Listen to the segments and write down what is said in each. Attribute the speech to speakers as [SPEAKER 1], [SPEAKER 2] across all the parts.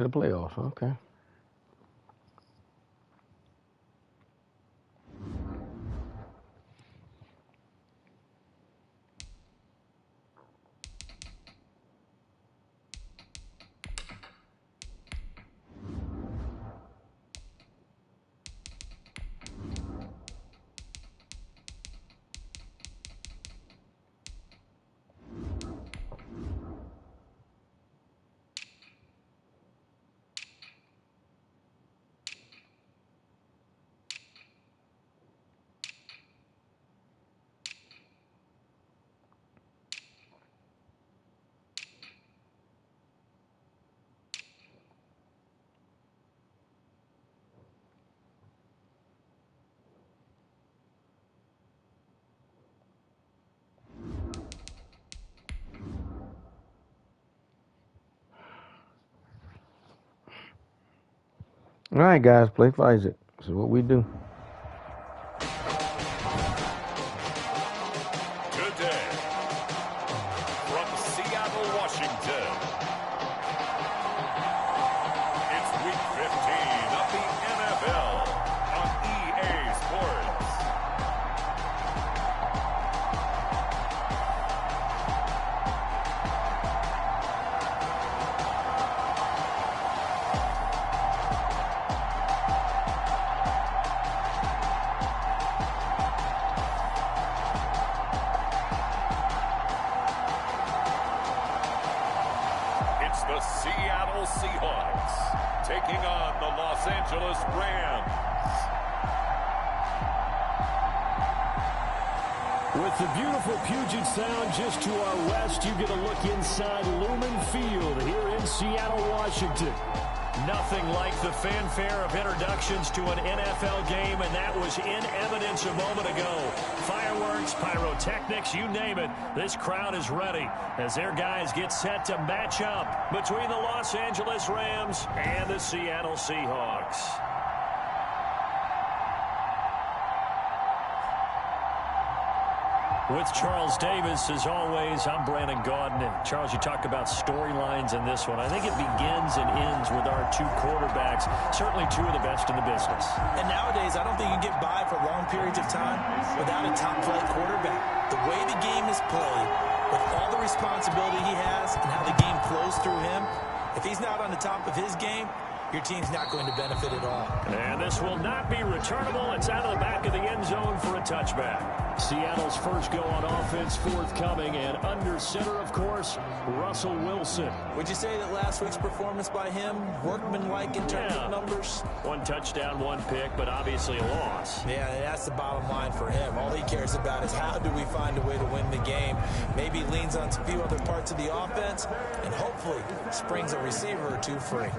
[SPEAKER 1] The playoffs, okay. All right, guys, play Isaac. This is what we do.
[SPEAKER 2] Good day. From Seattle, Washington. It's Week 15 of the NFL on EA Sports. It's the Seattle Seahawks taking on the Los Angeles Rams.
[SPEAKER 3] With the beautiful Puget Sound just to our west, you get a look inside Lumen Field here in Seattle, Washington. Nothing like the fanfare of introductions to an NFL game, and that was in evidence a moment ago. Fireworks, pyrotechnics, you name it. This crowd is ready as their guys get set to match up between the Los Angeles Rams and the Seattle Seahawks. With Charles Davis, as always, I'm Brandon Gaudin. And Charles, you talk about storylines in this one. I think it begins and ends with our two quarterbacks, certainly two of the best in the business.
[SPEAKER 4] And nowadays, I don't think you get by for long periods of time without a top-flight quarterback. The way the game is played, with all the responsibility he has and how the game flows through him, if he's not on the top of his game, your team's not going to benefit at all.
[SPEAKER 3] And this will not be returnable. It's out of the back of the end zone for a touchback. Seattle's first go on offense forthcoming, and under center, of course, Russell Wilson.
[SPEAKER 4] Would you say that last week's performance by him, workmanlike in terms of numbers?
[SPEAKER 3] One touchdown, one pick, but obviously a loss.
[SPEAKER 4] Yeah, that's the bottom line for him. All he cares about is how do we find a way to win the game. Maybe leans on a few other parts of the offense, and hopefully springs a receiver or two free.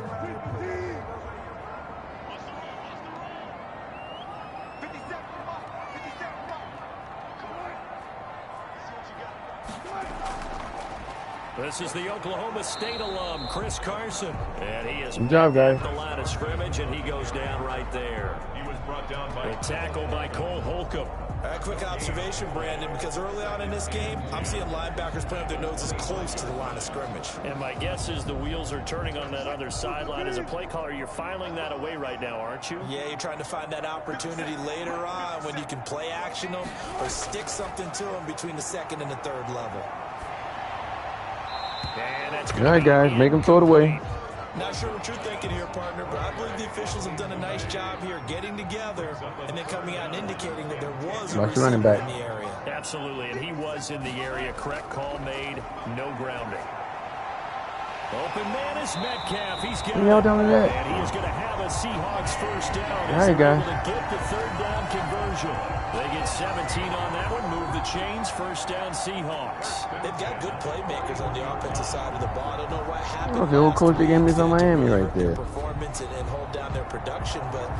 [SPEAKER 3] This is the Oklahoma State alum, Chris Carson. And he is
[SPEAKER 1] good job, guys.
[SPEAKER 3] At the line of scrimmage, and he goes down right there.
[SPEAKER 2] He was brought down by
[SPEAKER 3] a tackle by Cole Holcomb.
[SPEAKER 4] A quick observation, Brandon, because early on in this game, I'm seeing linebackers putting up their noses close to the line of scrimmage.
[SPEAKER 3] And my guess is the wheels are turning on that other sideline. As a play caller, you're filing that away right now, aren't you?
[SPEAKER 4] Yeah, you're trying to find that opportunity later on when you can play action them or stick something to them between the second and the third level.
[SPEAKER 3] And that's
[SPEAKER 1] all right, guys, make them throw it away.
[SPEAKER 4] Not sure what you're thinking here, partner, but I believe the officials have done a nice job here getting together and then coming out and indicating that there was a receiver in the area.
[SPEAKER 3] Absolutely, and he was in the area. Correct call made, no grounding. Open man is Metcalf. He's getting it. And he is going to have a Seahawks first down.
[SPEAKER 1] All right, guys.
[SPEAKER 3] Able to get the third down conversion. They get 17 on that one. Move the chains. First down, Seahawks.
[SPEAKER 4] They've got good playmakers on the offensive side of the ball. I don't know what happened.
[SPEAKER 1] Okay, we'll coach the game is on Miami right there.
[SPEAKER 4] Performance and hold down their production, but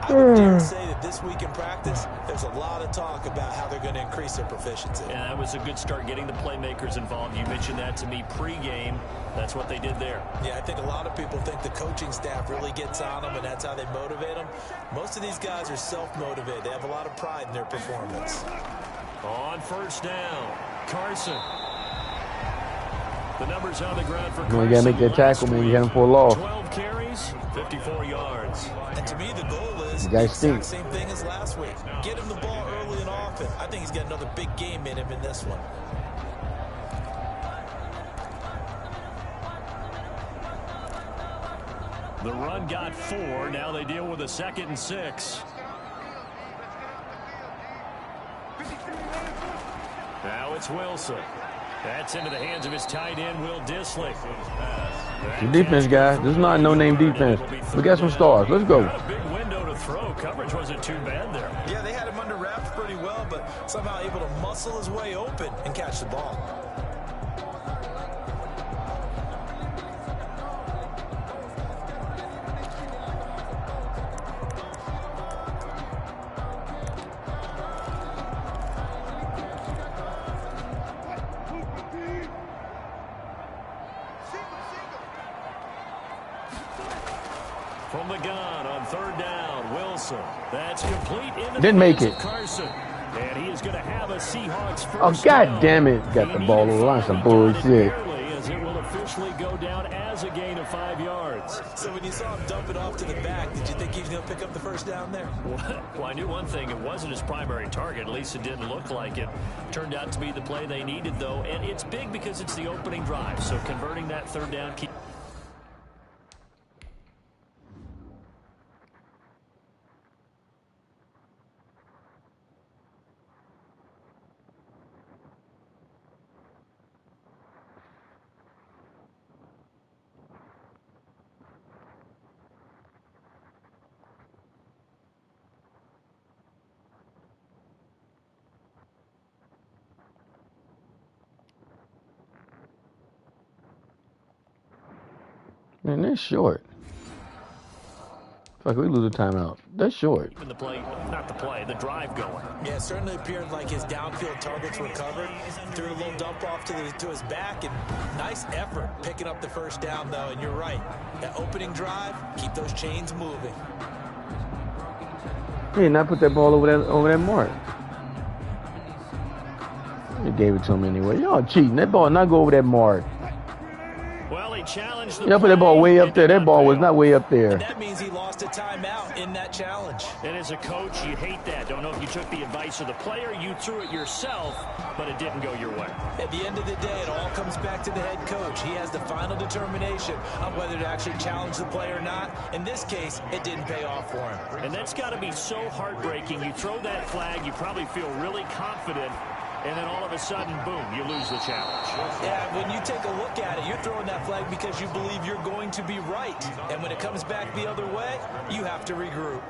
[SPEAKER 4] I would dare say that this week in practice, there's a lot of talk about how they're going to increase their proficiency.
[SPEAKER 3] Yeah, that was a good start getting the playmakers involved. You mentioned that to me pregame. That's what they did there.
[SPEAKER 4] Yeah, I think a lot of people think the coaching staff really gets on them, and that's how they motivate them. Most of these guys are self-motivated. They have a lot of pride in their performance.
[SPEAKER 3] On first down, Carson. The numbers on the ground for
[SPEAKER 1] You got to make that tackle, man. You got him for a loss.
[SPEAKER 3] 12 54 yards.
[SPEAKER 4] And to me, the goal is
[SPEAKER 1] You
[SPEAKER 4] the
[SPEAKER 1] guys
[SPEAKER 4] exact
[SPEAKER 1] stink.
[SPEAKER 4] same thing as last week. Get him the ball early and often. I think he's got another big game in him in this one.
[SPEAKER 3] The run got 4. Now they deal with a 2nd and 6. Now it's Wilson. That's into the hands of his tight end, Will Dissly.
[SPEAKER 1] Good defense, guys. This is not a no-name defense. We got some stars. Let's go.
[SPEAKER 3] Got a big window to throw. Coverage wasn't too bad there.
[SPEAKER 4] Yeah, they had him under wraps pretty well, but somehow able to muscle his way open and catch the ball.
[SPEAKER 3] From the gun on 3rd down, Wilson. That's complete into
[SPEAKER 1] Didn't
[SPEAKER 3] the
[SPEAKER 1] make
[SPEAKER 3] hands
[SPEAKER 1] it.
[SPEAKER 3] of Carson. And he is going to have a Seahawks first
[SPEAKER 1] Oh,
[SPEAKER 3] down.
[SPEAKER 1] God damn it. Got the ball over the line. Some bullshit.
[SPEAKER 3] As it will officially go down as a gain of 5 yards.
[SPEAKER 4] So when you saw him dump it off to the back, did you think he was going to pick up the first down there?
[SPEAKER 3] Well, I knew one thing. It wasn't his primary target. At least it didn't look like it. Turned out to be the play they needed, though. And it's big because it's the opening drive. So converting that 3rd down key.
[SPEAKER 1] Man, that's short. Fuck, we lose a timeout. That's short.
[SPEAKER 3] Even the play, not the play, the drive going.
[SPEAKER 4] Yeah, it certainly appeared like his downfield targets were covered. Threw a little dump off to his back, and nice effort picking up the first down, though. And you're right. That opening drive, keep those chains moving.
[SPEAKER 1] He did not put that ball over that mark. He gave it to him anyway. Y'all cheating. That ball not go over that mark.
[SPEAKER 3] Well, he challenged the
[SPEAKER 1] Y'all put that ball way up there. That ball was not way up there.
[SPEAKER 4] And that means he lost a timeout in that challenge.
[SPEAKER 3] And as a coach, you hate that. Don't know if you took the advice of the player, you threw it yourself, but it didn't go your way.
[SPEAKER 4] At the end of the day, it all comes back to the head coach. He has the final determination on whether to actually challenge the play or not. In this case, it didn't pay off for him.
[SPEAKER 3] And that's got to be so heartbreaking. You throw that flag, you probably feel really confident, and then all of a sudden, boom, you lose the challenge.
[SPEAKER 4] Yeah, when you take a look at it, you're throwing that flag because you believe you're going to be right. And when it comes back the other way, you have to regroup.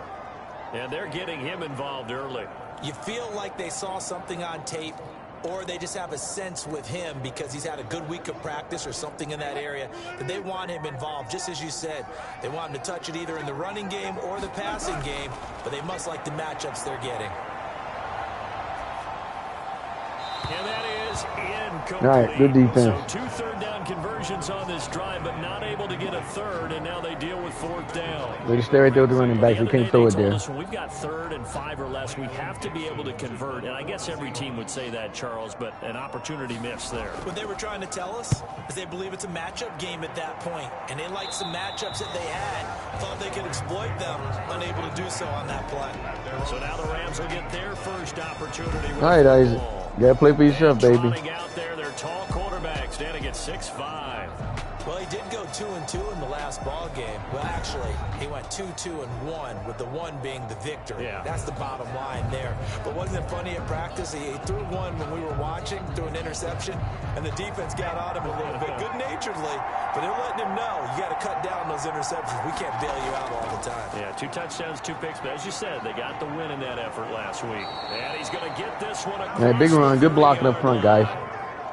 [SPEAKER 3] And they're getting him involved early.
[SPEAKER 4] You feel like they saw something on tape, or they just have a sense with him because he's had a good week of practice or something in that area that they want him involved. Just as you said, they want him to touch it either in the running game or the passing game, but they must like the matchups they're getting.
[SPEAKER 3] And that is incomplete.
[SPEAKER 1] All right, good defense.
[SPEAKER 3] So 2 third-down conversions on this drive, but not able to get a third, and now they deal with 4th down.
[SPEAKER 1] They just stay right there with the running backs.
[SPEAKER 3] The
[SPEAKER 1] We
[SPEAKER 3] other
[SPEAKER 1] can't
[SPEAKER 3] day
[SPEAKER 1] throw
[SPEAKER 3] they
[SPEAKER 1] it
[SPEAKER 3] told
[SPEAKER 1] there.
[SPEAKER 3] us when we've got 3rd and 5 or less, we have to be able to convert. And I guess every team would say that, Charles, but an opportunity missed there.
[SPEAKER 4] What they were trying to tell us is they believe it's a matchup game at that point, and they liked some matchups that they had. Thought they could exploit them, unable to do so on that play.
[SPEAKER 3] So now the Rams will get their first opportunity.
[SPEAKER 1] All right, Isaac. You got to play for yourself, baby.
[SPEAKER 3] Trotting out there, their tall quarterback standing at 6'5".
[SPEAKER 4] Well, he did go 2-2 in the last ball game. Well, actually, he went 2-2-1, with the 1 being the victory.
[SPEAKER 3] Yeah.
[SPEAKER 4] That's the bottom line there. But wasn't it funny at practice? He threw one when we were watching, threw an interception, and the defense got on him a little bit, good-naturedly. But they're letting him know, you got to cut down those interceptions. We can't bail you out all the time.
[SPEAKER 3] Yeah, 2 touchdowns, 2 picks. But as you said, they got the win in that effort last week. And he's going to get this one across.
[SPEAKER 1] Hey, big run. Good blocking up front, guys.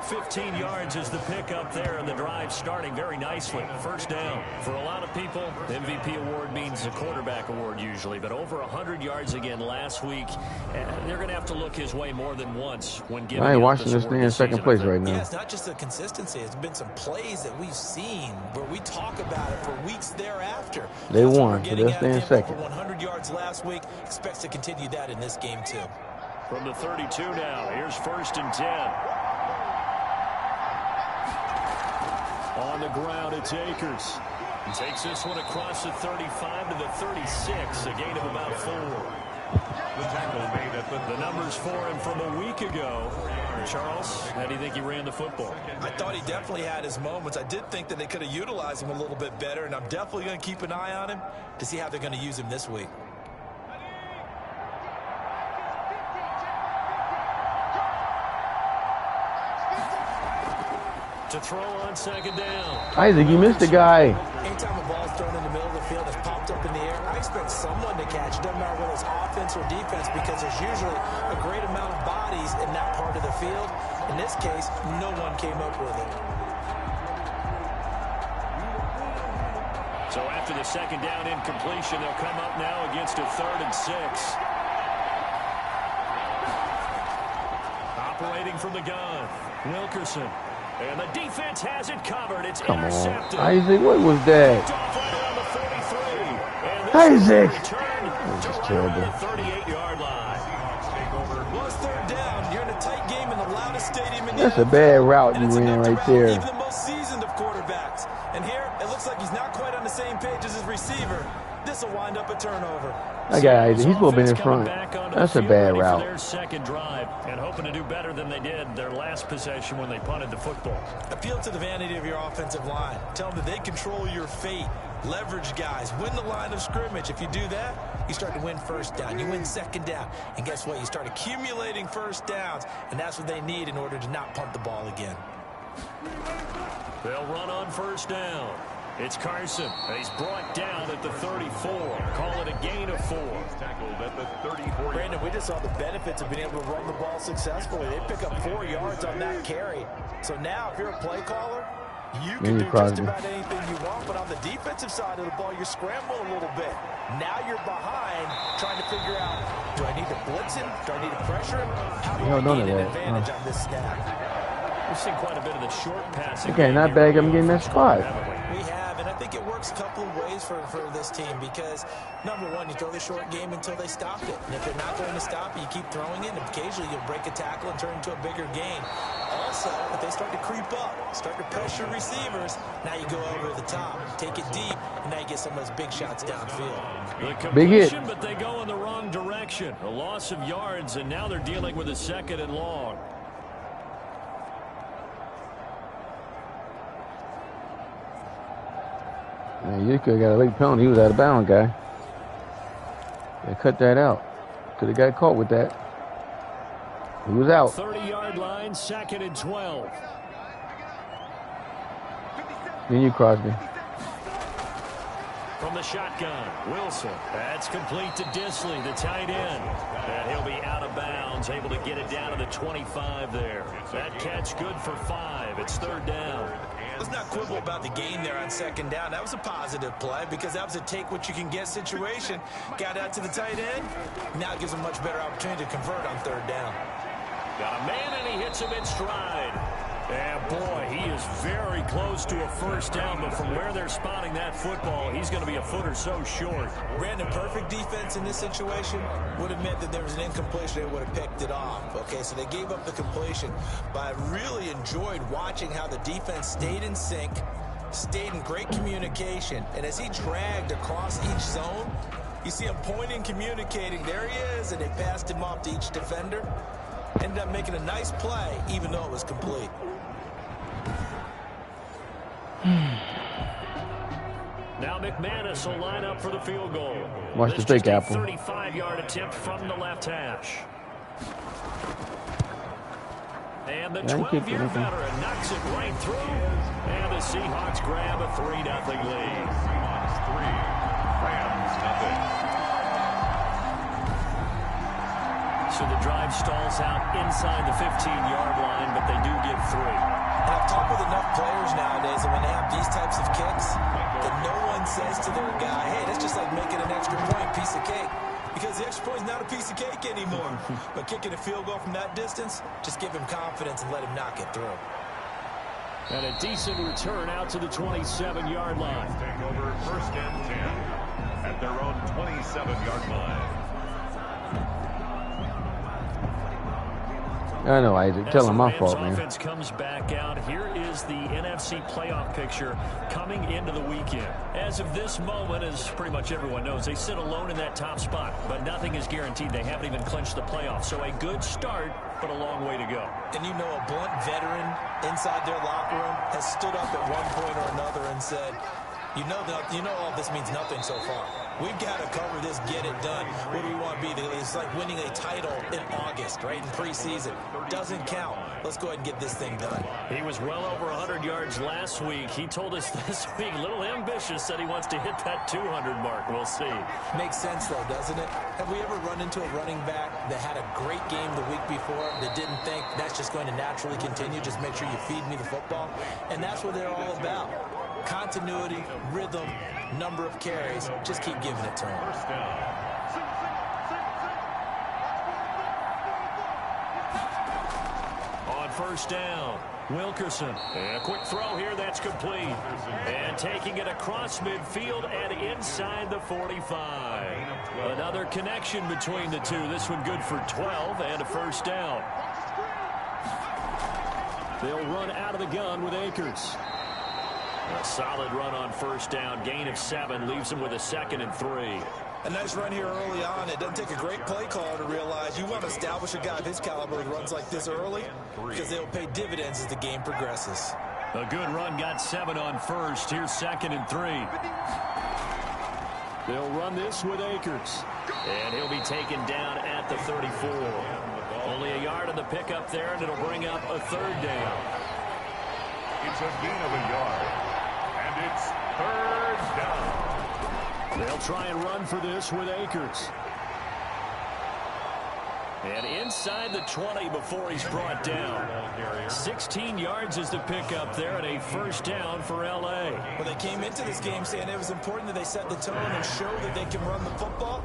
[SPEAKER 3] 15 yards is the pickup there, and the drive starting very nicely. First down. For a lot of people, the MVP award means a quarterback award usually, but over 100 yards again last week. They're going to have to look his way more than once when giving
[SPEAKER 1] I ain't
[SPEAKER 3] out
[SPEAKER 1] Washington
[SPEAKER 3] this award
[SPEAKER 1] staying in
[SPEAKER 3] this
[SPEAKER 1] second
[SPEAKER 3] season,
[SPEAKER 1] place
[SPEAKER 3] I think.
[SPEAKER 1] right now.
[SPEAKER 4] Yeah, it's not just the consistency. It's been some plays that we've seen where we talk about it for weeks thereafter.
[SPEAKER 1] They
[SPEAKER 4] That's what
[SPEAKER 1] won,
[SPEAKER 4] we're
[SPEAKER 1] so
[SPEAKER 4] getting
[SPEAKER 1] they'll
[SPEAKER 4] out
[SPEAKER 1] stay
[SPEAKER 4] of
[SPEAKER 1] in
[SPEAKER 4] him.
[SPEAKER 1] second.
[SPEAKER 4] Over 100 yards last week. Expects to continue that in this game, too.
[SPEAKER 3] From the 32 now, here's 1st and 10. On the ground, it's Akers. He takes this one across the 35 to the 36, a gain of about 4.
[SPEAKER 2] The tackle made at
[SPEAKER 3] The numbers for him from a week ago. Charles, how do you think he ran the football?
[SPEAKER 4] I thought he definitely had his moments. I did think that they could have utilized him a little bit better, and I'm definitely going to keep an eye on him to see how they're going to use him this week.
[SPEAKER 3] To throw on second down.
[SPEAKER 1] Isaac, you missed the guy.
[SPEAKER 4] Anytime a ball's thrown in the middle of the field that's popped up in the air, I expect someone to catch. It doesn't matter whether it's offense or defense, because there's usually a great amount of bodies in that part of the field. In this case, no one came up with it.
[SPEAKER 3] So after the second down incompletion, they'll come up now against a 3rd and 6. Operating from the gun, Wilkerson. And the defense has it covered. It's intercepted.
[SPEAKER 1] On. Isaac, what was that?
[SPEAKER 3] Isaac!
[SPEAKER 1] This is terrible.
[SPEAKER 3] 38-yard line.
[SPEAKER 4] Well, it's 3rd down. You're in a tight game in the loudest stadium in the
[SPEAKER 1] That's a bad route you ran right there.
[SPEAKER 4] Even the most seasoned of quarterbacks. And here, it looks like he's not quite on the same page as his receiver. This will wind up a turnover.
[SPEAKER 1] That guy, Isaac, he's supposed to be in front. That's a bad route.
[SPEAKER 3] Their second drive and hoping to do better than they did their last possession when they punted the football.
[SPEAKER 4] Appeal to the vanity of your offensive line. Tell them that they control your fate. Leverage guys. Win the line of scrimmage. If you do that, you start to win first down. You win second down. And guess what? You start accumulating first downs. And that's what they need in order to not punt the ball again.
[SPEAKER 3] They'll run on first down. It's Carson. He's brought down at the 34. Call it a gain of 4.
[SPEAKER 2] tackled at the 34.
[SPEAKER 4] Brandon, we just saw the benefits of being able to run the ball successfully. They pick up 4 yards on that carry. So now, if you're a play caller, you can do just about anything you want. But on the defensive side of the ball, you scramble a little bit. Now you're behind, trying to figure out, do I need to blitz him? Do I need to pressure him? How do I gain an advantage on this snap?
[SPEAKER 3] We've seen quite a bit of the short passing.
[SPEAKER 1] Okay, not bad. I'm getting that spot.
[SPEAKER 4] We have, and I think it works a couple of ways for this team because, number one, you throw the short game until they stop it. And if they're not going to stop it, you keep throwing it, and occasionally you'll break a tackle and turn into a bigger gain. Also, if they start to creep up, start to pressure receivers, now you go over the top, take it deep, and now you get some of those big shots downfield.
[SPEAKER 1] Big hit.
[SPEAKER 3] But they go in the wrong direction. A loss of yards, and now they're dealing with a 2nd and long.
[SPEAKER 1] Man, you could have got a late penalty. He was out of bounds, guy. They cut that out. Could have got caught with that. He was out.
[SPEAKER 3] 30-yard line, 2nd and 12.
[SPEAKER 1] Then you, Crosby.
[SPEAKER 3] From the shotgun, Wilson. That's complete to Disley, the tight end. And he'll be out of bounds, able to get it down to the 25 there. That catch good for 5. It's 3rd down.
[SPEAKER 4] Let's not quibble about the gain there on 2nd down. That was a positive play because that was a take-what-you-can-get situation. Got out to the tight end. Now it gives him a much better opportunity to convert on 3rd down.
[SPEAKER 3] Got a man, and he hits him in stride. And, boy, he is very close to a 1st down, but from where they're spotting that football, he's going to be a foot or so short.
[SPEAKER 4] Brandon, perfect defense in this situation would have meant that there was an incompletion. They would have picked it off. Okay, so they gave up the completion, but I really enjoyed watching how the defense stayed in sync, stayed in great communication, and as he dragged across each zone, you see him pointing, communicating. There he is, and they passed him off to each defender. Ended up making a nice play, even though it was complete.
[SPEAKER 3] Now McManus will line up for the field goal.
[SPEAKER 1] Watch the fake apple.
[SPEAKER 3] 35-yard attempt from the left hash. And the 12-year veteran knocks it right through. And the Seahawks grab a 3-0 lead.
[SPEAKER 2] Seahawks 3, Rams nothing.
[SPEAKER 3] So the drive stalls out inside the 15-yard line, but they do get 3.
[SPEAKER 4] And I've talked with enough players nowadays that when they have these types of kicks, that no one says to their guy, hey, that's just like making an extra point, piece of cake. Because the extra point is not a piece of cake anymore. But kicking a field goal from that distance, just give him confidence and let him knock it through.
[SPEAKER 3] And a decent return out to the 27-yard line.
[SPEAKER 2] Take over 1st and 10 at their own 27-yard line.
[SPEAKER 1] I know, Isaac. Tell him my fault, man.
[SPEAKER 3] Offense comes back out. Here is the NFC playoff picture coming into the weekend. As of this moment, as pretty much everyone knows, they sit alone in that top spot, but nothing is guaranteed. They haven't even clinched the playoffs. So a good start, but a long way to go.
[SPEAKER 4] And you know, a blunt veteran inside their locker room has stood up at one point or another and said, you know all this means nothing so far. We've got to cover this, get it done. What do we want to be? It's like winning a title in August, right, in preseason. Doesn't count. Let's go ahead and get this thing done.
[SPEAKER 3] He was well over 100 yards last week. He told us this week, a little ambitious, said he wants to hit that 200 mark. We'll see.
[SPEAKER 4] Makes sense, though, doesn't it? Have we ever run into a running back that had a great game the week before that didn't think that's just going to naturally continue? Just make sure you feed me the football. And that's what they're all about. Continuity, rhythm, number of carries. Just keep giving it to him.
[SPEAKER 2] First down.
[SPEAKER 3] On first down, Wilkerson. And a quick throw here that's complete. And taking it across midfield and inside the 45. Another connection between the two. This one good for 12 and a first down. They'll run out of the gun with Akers. A solid run on first down. Gain of 7 leaves him with a 2nd and 3.
[SPEAKER 4] A nice run here early on. It doesn't take a great play caller to realize you want to establish a guy of his caliber who runs like this early because they'll pay dividends as the game progresses.
[SPEAKER 3] A good run, got 7 on first. Here's 2nd and 3. They'll run this with Akers. And he'll be taken down at the 34. Only a yard on the pickup there, and it'll bring up a 3rd down.
[SPEAKER 2] It's a gain of a yard. And it's 3rd down.
[SPEAKER 3] They'll try and run for this with Akers. And inside the 20 before he's brought down. 16 yards is the pickup there and a first down for L.A.
[SPEAKER 4] Well, they came into this game saying it was important that they set the tone and show that they can run the football.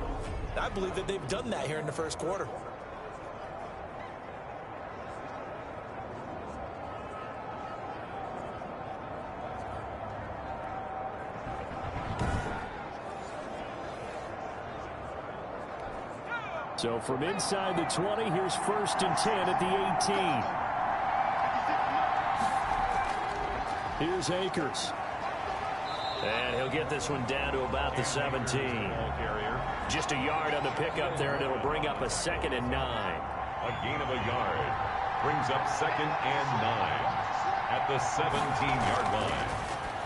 [SPEAKER 4] I believe that they've done that here in the first quarter.
[SPEAKER 3] So from inside the 20, here's 1st and 10 at the 18. Here's Akers. And he'll get this one down to about the 17. Just a yard on the pickup there, and it'll bring up a 2nd and 9.
[SPEAKER 2] A gain of a yard. Brings up 2nd and 9 at the 17-yard line.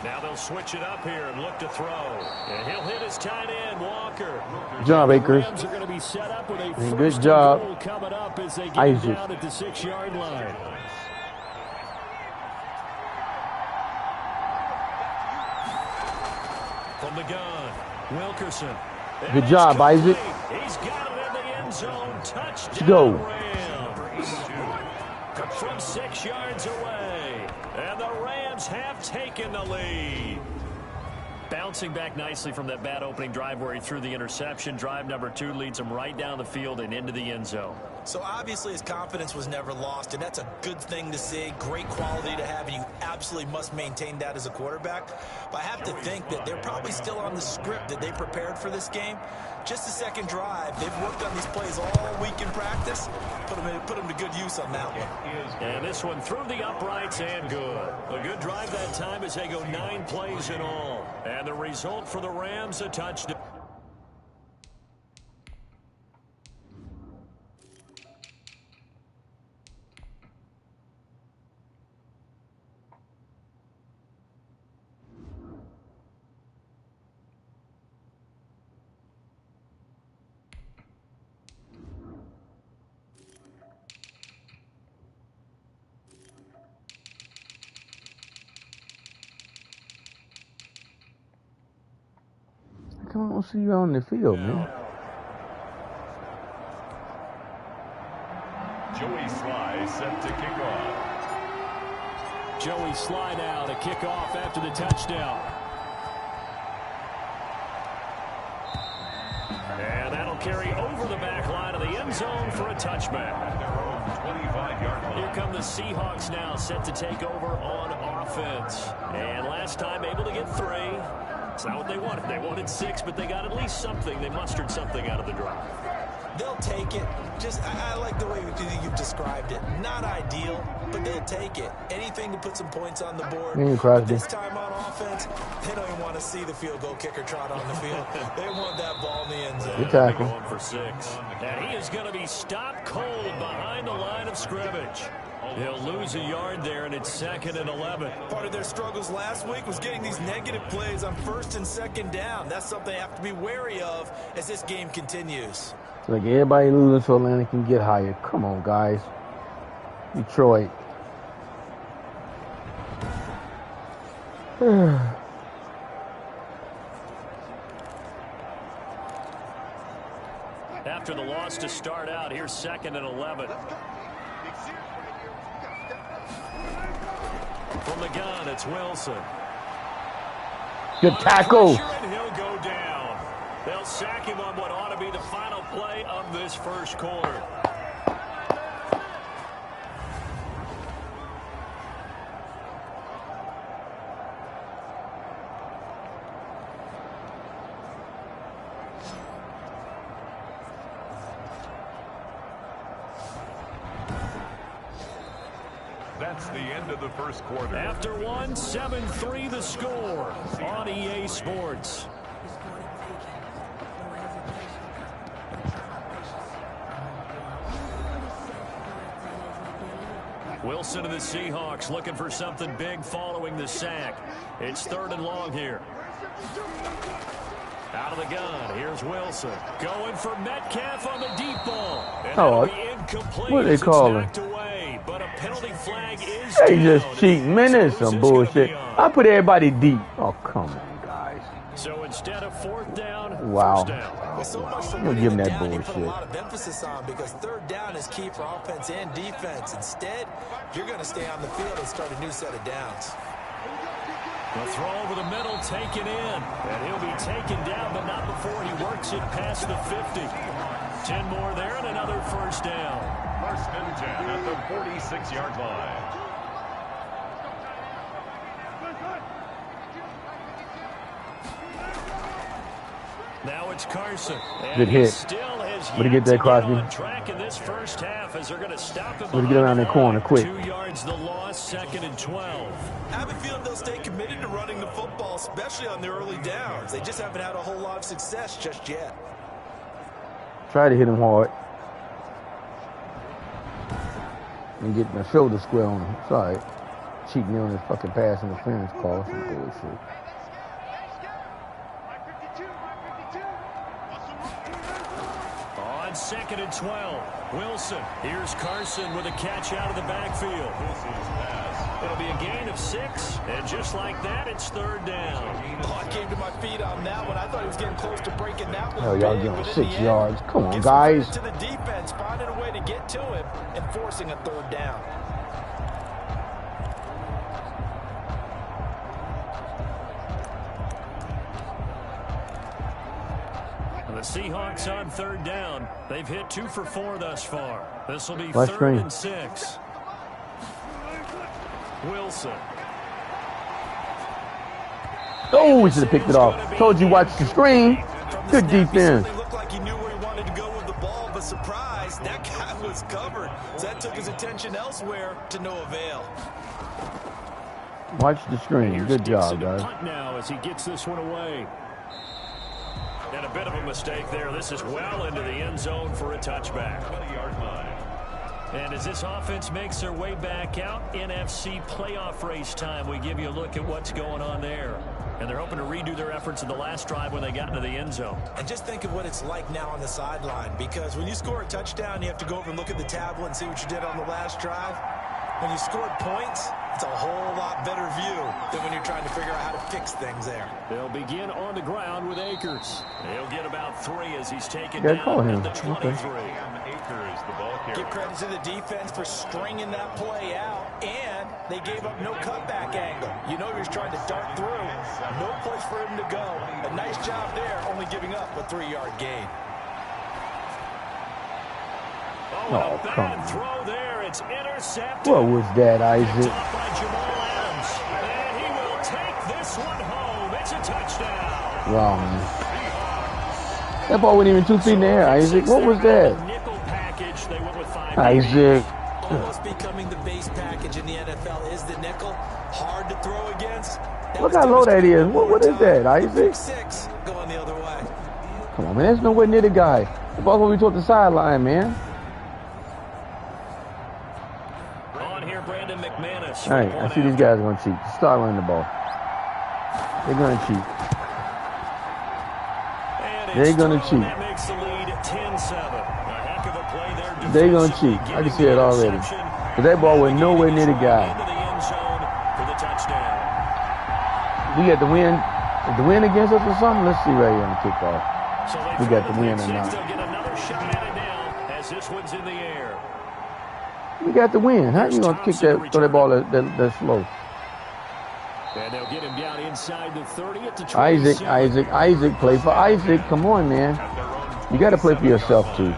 [SPEAKER 3] Now they'll switch it up here and look to throw. And he'll hit his tight end, Walker.
[SPEAKER 1] Good job, Akers.
[SPEAKER 3] Rams are going to be set up with a
[SPEAKER 1] Good job,
[SPEAKER 3] goal coming up as they get
[SPEAKER 1] Isaac.
[SPEAKER 3] down at the 6-yard line. From the gun, Wilkerson.
[SPEAKER 1] Good job, Isaac.
[SPEAKER 3] He's got it in the end zone. Touchdown,
[SPEAKER 1] Let's go.
[SPEAKER 3] Rams. From 6 yards away. And the Rams have taken the lead. Bouncing back nicely from that bad opening drive where he threw the interception. Drive number 2 leads him right down the field and into the end zone.
[SPEAKER 4] So obviously his confidence was never lost, and that's a good thing to see. Great quality to have, and you absolutely must maintain that as a quarterback. But I have to think that they're probably still on the script that they prepared for this game. Just the second drive. They've worked on these plays all week in practice. Put them to good use on that one.
[SPEAKER 3] And this one through the uprights and good. A good drive that time as they go 9 plays in all. And the result for the Rams, a touchdown.
[SPEAKER 1] Come on, see you on the field, man.
[SPEAKER 2] Joey Sly set to kick off.
[SPEAKER 3] Joey Sly now to kick off after the touchdown. And that'll carry over the back line of the end zone for a touchback.
[SPEAKER 2] At their own 25-yard line.
[SPEAKER 3] Here come the Seahawks now set to take over on offense. And last time able to get 3. It's not what they wanted. They wanted 6, but they got at least something. They mustered something out of the drive.
[SPEAKER 4] They'll take it. I like the way you've described it. Not ideal, but they'll take it. Anything to put some points on the board. But this time on offense, they don't even want to see the field goal kicker trot on the field. They want that ball in the end zone.
[SPEAKER 1] Good tackle.
[SPEAKER 3] Going for 6. And he is going to be stopped cold behind the line of scrimmage. He'll lose a yard there, and it's 2nd and 11.
[SPEAKER 4] Part of their struggles last week was getting these negative plays on 1st and 2nd down. That's something they have to be wary of as this game continues.
[SPEAKER 1] Like everybody losing so Atlanta can get higher. Come on, guys. Detroit.
[SPEAKER 3] After the loss to start out, here's 2nd and 11. From the gun, it's Wilson.
[SPEAKER 1] Good tackle.
[SPEAKER 3] And he'll go down. They'll sack him on what ought to be the final play of this first quarter.
[SPEAKER 2] That's the end of the first quarter.
[SPEAKER 3] After one, 7-3 the score on EA Sports. Wilson and the Seahawks looking for something big following the sack. It's 3rd and long here. Out of the gun, here's Wilson. Going for Metcalf on the deep ball. And that'll be incomplete.
[SPEAKER 1] What do they call him?
[SPEAKER 3] But a penalty flag is
[SPEAKER 1] They
[SPEAKER 3] down.
[SPEAKER 1] just cheating. Man, that's some bullshit. I put everybody deep. Oh, come on, guys.
[SPEAKER 3] So instead of 4th down,
[SPEAKER 1] Wow.
[SPEAKER 3] 1st down.
[SPEAKER 4] With so much for
[SPEAKER 1] I'm gonna give him that
[SPEAKER 4] down, you put a
[SPEAKER 1] bullshit.
[SPEAKER 4] lot of emphasis on because 3rd down is key for offense and defense. Instead, you're going to stay on the field and start a new set of downs.
[SPEAKER 3] The throw over the middle, taken in. And he'll be taken down, but not before he works it past the 50. 10 more there and another 1st down.
[SPEAKER 2] 1st and 10 at the 46-yard line.
[SPEAKER 3] Now it's Carson.
[SPEAKER 1] Good hit. Way to get that, Crosby.
[SPEAKER 3] On track in this first half as they're going to stop him.
[SPEAKER 1] Way to get around that corner quick.
[SPEAKER 3] 2 yards the loss, 2nd and 12.
[SPEAKER 4] I have a feeling they'll stay committed to running the football, especially on their early downs. They just haven't had a whole lot of success just yet.
[SPEAKER 1] Try to hit him hard. And get my shoulder square on him. Sorry. Cheating on his fucking pass interference call. Some bullshit.
[SPEAKER 3] On 2nd and 12, Wilson. Here's Carson with a catch out of the backfield. It'll be a gain of 6, and just like that, it's 3rd down.
[SPEAKER 4] Oh, I came to my feet on that one. I thought he was getting close to breaking that one.
[SPEAKER 1] Hell, y'all
[SPEAKER 4] big,
[SPEAKER 1] give him
[SPEAKER 4] but
[SPEAKER 1] 6
[SPEAKER 4] in the
[SPEAKER 1] yards.
[SPEAKER 4] end,
[SPEAKER 1] Come on,
[SPEAKER 4] gives some
[SPEAKER 1] guys.
[SPEAKER 4] credit to the defense, finding a way to get to him and forcing a 3rd down.
[SPEAKER 3] The Seahawks on 3rd down. They've hit 2 for 4 thus far. This will be
[SPEAKER 1] Last
[SPEAKER 3] 3rd
[SPEAKER 1] screen.
[SPEAKER 3] and 6. Wilson.
[SPEAKER 1] Oh, we should have picked it off. Told you watch the screen. Good defense.
[SPEAKER 4] He looked like he knew where he wanted to go with the ball, but surprise, that guy was covered. So that took his attention elsewhere to no avail.
[SPEAKER 1] Watch the screen.
[SPEAKER 3] Here's
[SPEAKER 1] Good job,
[SPEAKER 3] Dixon to
[SPEAKER 1] guys.
[SPEAKER 3] punt now as he gets this one away. And a bit of a mistake there. This is well into the end zone for a touchback.
[SPEAKER 2] 20-yard line.
[SPEAKER 3] And as this offense makes their way back out, NFC playoff race time, we give you a look at what's going on there. And they're hoping to redo their efforts in the last drive when they got into the end zone.
[SPEAKER 4] And just think of what it's like now on the sideline, because when you score a touchdown, you have to go over and look at the tablet and see what you did on the last drive. When you scored points, it's a whole lot better view than when you're trying to figure out how to fix things there.
[SPEAKER 3] They'll begin on the ground with Akers. He'll get about 3 as he's taken
[SPEAKER 1] Yeah,
[SPEAKER 3] down
[SPEAKER 1] call him.
[SPEAKER 3] at the 23.
[SPEAKER 2] Akers, the ball carrier.
[SPEAKER 4] Give credit to the defense for stringing that play out, and they gave up no cutback angle. You know he was trying to dart through. No place for him to go. A nice job there, only giving up a 3-yard gain.
[SPEAKER 3] Oh,
[SPEAKER 1] Oh,
[SPEAKER 3] a
[SPEAKER 1] come
[SPEAKER 3] bad
[SPEAKER 1] on.
[SPEAKER 3] throw there. It's intercepted.
[SPEAKER 1] What was that, Isaac?
[SPEAKER 3] Top by Jamal Adams. And he will take this one home. It's a touchdown.
[SPEAKER 1] Wow, man. That ball wasn't even 2 feet in the air, Isaac. What was that?
[SPEAKER 3] Nickel package, they went with 5.
[SPEAKER 1] Isaac.
[SPEAKER 4] Almost becoming the base package in the NFL is the nickel. Hard to throw against.
[SPEAKER 1] Look how low that is. What is that, Isaac?
[SPEAKER 4] 6 going the other way.
[SPEAKER 1] Come on, man. That's nowhere near the guy. The ball's going to be toward the sideline, man.
[SPEAKER 3] On here, Brandon McManus.
[SPEAKER 1] All right, I see these guys are going to cheat. Start running the ball. They're going to cheat. They're going to cheat.
[SPEAKER 3] That makes the lead 10-7. A heck of a play there.
[SPEAKER 1] They're going to cheat. I can see it already. But that ball went nowhere near the guy.
[SPEAKER 3] Into the end zone for the touchdown.
[SPEAKER 1] We got the win. Is the win against us or something? Let's see right here on the kickoff.
[SPEAKER 3] So
[SPEAKER 1] We got the win or not.
[SPEAKER 3] They'll get another shot at it now as this one's in the air.
[SPEAKER 1] We got the win. How you going to throw that ball that slow?
[SPEAKER 3] And they'll get him down inside the 30 at the 27.
[SPEAKER 1] Isaac, play for Isaac. Come on, man. You got to play for yourself, too.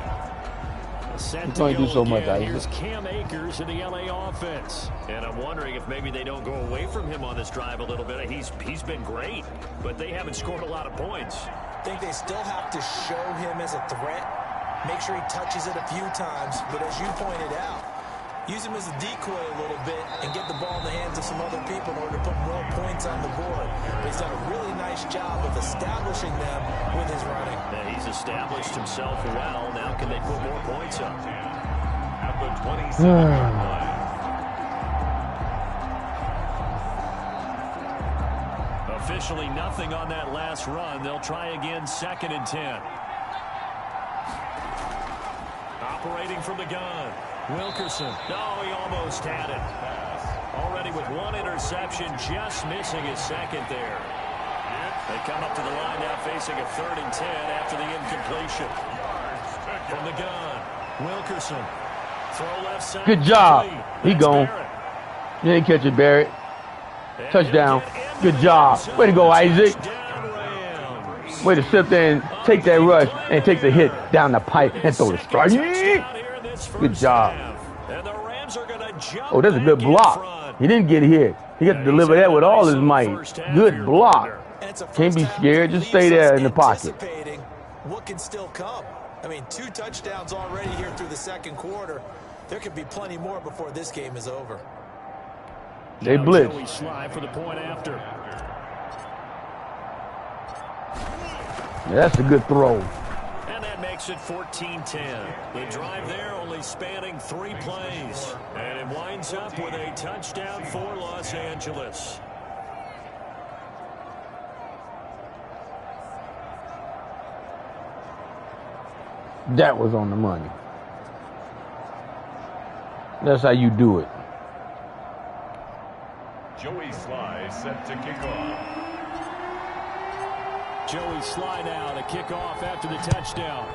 [SPEAKER 1] You can only do so much,
[SPEAKER 3] Here's
[SPEAKER 1] Isaac.
[SPEAKER 3] Cam Akers in the LA offense. And I'm wondering if maybe they don't go away from him on this drive a little bit. He's been great, but they haven't scored a lot of points.
[SPEAKER 4] I think they still have to show him as a threat. Make sure he touches it a few times. But as you pointed out, use him as a decoy a little bit and get the ball in the hands of some other people in order to put more points on the board. But he's done a really nice job of establishing them with his running.
[SPEAKER 3] Yeah, he's established himself well. Now can they put more points up?
[SPEAKER 2] At the 27-yard line.
[SPEAKER 3] Officially nothing on that last run. They'll try again 2nd and 10. Operating from the gun. Wilkerson. No, he almost had it. Already with 1 interception, just missing his 2nd there. They come up to the line now facing a 3rd and 10 after the incompletion. From the gun, Wilkerson. Throw left side.
[SPEAKER 1] Good job. He
[SPEAKER 3] That's
[SPEAKER 1] gone.
[SPEAKER 3] Barrett.
[SPEAKER 1] You didn't catch it, Barrett.
[SPEAKER 3] And
[SPEAKER 1] Touchdown.
[SPEAKER 3] he'll get into
[SPEAKER 1] Good
[SPEAKER 3] the
[SPEAKER 1] job.
[SPEAKER 3] end zone.
[SPEAKER 1] Way to go, Isaac.
[SPEAKER 3] Touchdown, Rams.
[SPEAKER 1] Way to sit there and take that rush and take the hit down the pipe and throw the strike. Good job.
[SPEAKER 3] And the Rams are gonna jump
[SPEAKER 1] Oh, that's a good
[SPEAKER 3] back in
[SPEAKER 1] block.
[SPEAKER 3] front.
[SPEAKER 1] He didn't get hit. He got to deliver that with all his might. Good block.
[SPEAKER 4] And it's a
[SPEAKER 1] Can't be
[SPEAKER 4] first half
[SPEAKER 1] scared.
[SPEAKER 4] that
[SPEAKER 1] Just stay
[SPEAKER 4] leaves
[SPEAKER 1] there
[SPEAKER 4] us
[SPEAKER 1] in the pocket.
[SPEAKER 4] anticipating what can still come. I mean, 2 touchdowns already here through the 2nd quarter. There could be plenty more before this game is over.
[SPEAKER 1] They
[SPEAKER 3] Now
[SPEAKER 1] blitz.
[SPEAKER 3] Joey Sly for the point after.
[SPEAKER 1] Yeah, that's a good throw.
[SPEAKER 3] And that makes it 14-10. The drive there only spanning 3 plays. And it winds up with a touchdown for Los Angeles.
[SPEAKER 1] That was on the money. That's how you do it.
[SPEAKER 2] Joey Sly set to kick off.
[SPEAKER 3] Joey Sly now to kick off after the touchdown.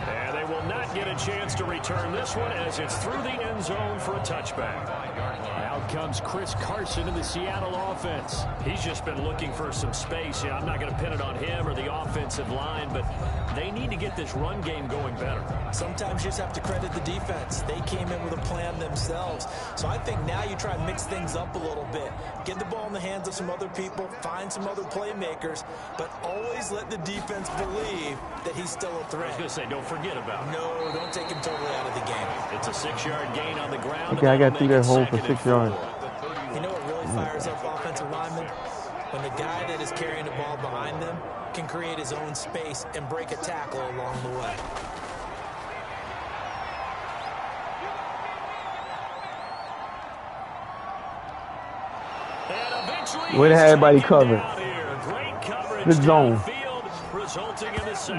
[SPEAKER 3] And they will not get a chance to return this one as it's through the end zone for a touchback. Out comes Chris Carson in the Seattle offense. He's just been looking for some space. I'm not going to pin it on him or the offensive line, but they need to get this run game going better.
[SPEAKER 4] Sometimes you just have to credit the defense. They came in with a plan themselves. So I think now you try and mix things up a little bit. Get the ball in the hands of some other people, find some other playmakers, but always let the defense believe that he's still a
[SPEAKER 3] I was
[SPEAKER 4] threat.
[SPEAKER 3] going to say, don't forget about it.
[SPEAKER 4] No, don't take him totally out of the game.
[SPEAKER 3] It's a 6-yard gain on the ground.
[SPEAKER 1] Okay, I got through that hole for 6 yards.
[SPEAKER 4] You know what really fires up offensive linemen? When the guy that is carrying the ball behind them can create his own space and break a tackle along the way.
[SPEAKER 1] Way to have everybody covered. Good zone.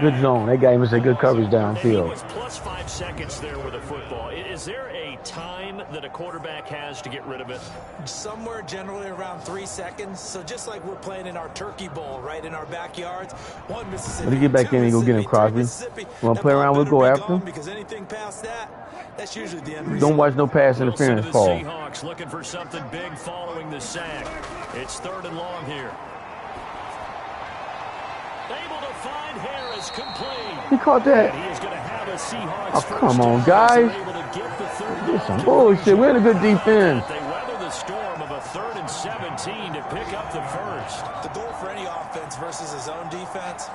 [SPEAKER 1] Good zone. That guy even said good coverage downfield.
[SPEAKER 3] Plus 5 seconds there with a football. Is there a time that a quarterback has to get rid of it?
[SPEAKER 4] Somewhere generally around 3 seconds. So just like we're playing in our turkey bowl, right in our backyards. One Mississippi.
[SPEAKER 1] When you get back in, you go get him, Crosby. Want to play around, we'll go after him.
[SPEAKER 4] Because anything past that, that's usually the end result.
[SPEAKER 1] Don't watch no pass interference
[SPEAKER 3] The
[SPEAKER 1] call.
[SPEAKER 3] Seahawks looking for something big following the sack. It's 3rd and long here. Able to find Harris complete.
[SPEAKER 1] He caught that.
[SPEAKER 3] He is going to have a Seahawks.
[SPEAKER 1] Oh, come on, guys. This is some bullshit. We're in a good defense.
[SPEAKER 3] They weather the storm of a a 3rd and 17 to pick up the first.
[SPEAKER 4] The goal for any offense versus his own defense,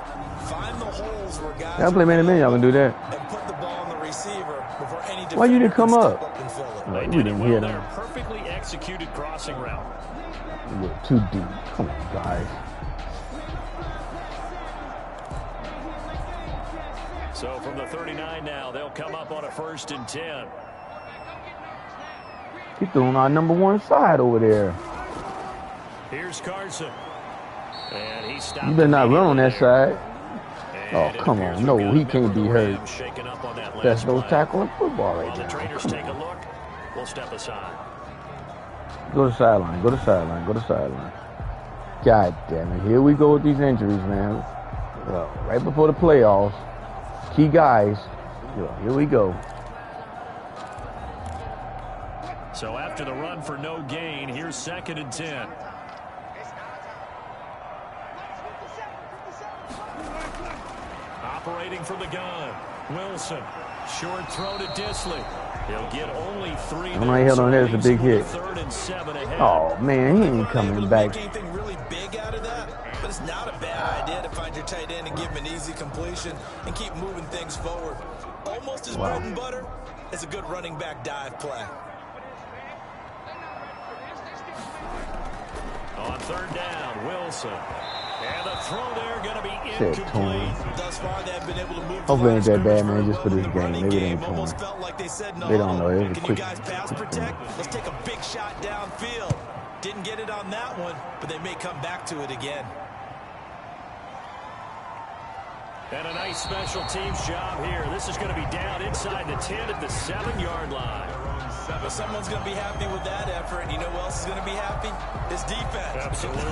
[SPEAKER 4] find the holes where guys
[SPEAKER 1] Y'all play man-to-man, y'all can do that.
[SPEAKER 4] and put the ball on the receiver before any
[SPEAKER 1] Why you didn't come
[SPEAKER 4] can
[SPEAKER 1] up?
[SPEAKER 4] step up and fill it.
[SPEAKER 3] They
[SPEAKER 1] We
[SPEAKER 3] did it
[SPEAKER 1] didn't
[SPEAKER 3] well
[SPEAKER 1] hear
[SPEAKER 3] there.
[SPEAKER 1] them.
[SPEAKER 3] Perfectly executed crossing route.
[SPEAKER 1] You were too deep. Come on, guys.
[SPEAKER 3] So from the 39 now, they'll come up on a 1st and 10.
[SPEAKER 1] He threw on our number 1 side over there.
[SPEAKER 3] Here's Carson. And he stopped.
[SPEAKER 1] You better not run on that
[SPEAKER 3] immediately
[SPEAKER 1] side.
[SPEAKER 3] there.
[SPEAKER 1] Oh,
[SPEAKER 3] And it
[SPEAKER 1] come
[SPEAKER 3] appears
[SPEAKER 1] on. No,
[SPEAKER 3] we've got
[SPEAKER 1] he
[SPEAKER 3] a
[SPEAKER 1] can't
[SPEAKER 3] member
[SPEAKER 1] be
[SPEAKER 3] of the
[SPEAKER 1] hurt.
[SPEAKER 3] Rams shaken up on that
[SPEAKER 1] That's
[SPEAKER 3] last
[SPEAKER 1] no
[SPEAKER 3] play.
[SPEAKER 1] tackle in football right
[SPEAKER 3] While the
[SPEAKER 1] now.
[SPEAKER 3] trainers
[SPEAKER 1] Come
[SPEAKER 3] take a
[SPEAKER 1] on.
[SPEAKER 3] look, we'll step aside.
[SPEAKER 1] Go to sideline. Go to sideline. Go to sideline. God damn it. Here we go with these injuries, man. Well, right before the playoffs. Key guys. Here we go.
[SPEAKER 3] So after the run for no gain, here's 2nd and 10. Operating from the gun, Wilson. Short throw to Disley. He'll get only 3
[SPEAKER 1] When I held on there, it's a big hit.
[SPEAKER 3] 3rd and 7 ahead.
[SPEAKER 1] Oh, man. He ain't coming back.
[SPEAKER 4] Make anything really big out of that, but it's not a bad idea to find your tight end and give him an easy completion and keep moving things forward. Almost as bread and butter as a good running back dive play.
[SPEAKER 3] On 3rd down, Wilson. And the throw there going to be
[SPEAKER 1] Shit,
[SPEAKER 3] incomplete.
[SPEAKER 4] Thus far, they've been able to move.
[SPEAKER 1] Hopefully it ain't that bad, man,
[SPEAKER 4] very
[SPEAKER 1] just for
[SPEAKER 4] well
[SPEAKER 1] this
[SPEAKER 4] in the
[SPEAKER 1] game.
[SPEAKER 4] running
[SPEAKER 1] Maybe it ain't
[SPEAKER 4] almost
[SPEAKER 1] torn.
[SPEAKER 4] felt like they said no.
[SPEAKER 1] They don't know. It was a
[SPEAKER 4] Can
[SPEAKER 1] quick-
[SPEAKER 4] you guys pass protect? Let's take a big shot downfield. Didn't get it on that one, but they may come back to it again.
[SPEAKER 3] And a nice special teams job here. This is going to be down inside the 10 at the 7-yard line.
[SPEAKER 4] But someone's going to be happy with that effort. And you know who else is going to be happy? His defense.
[SPEAKER 3] Absolutely.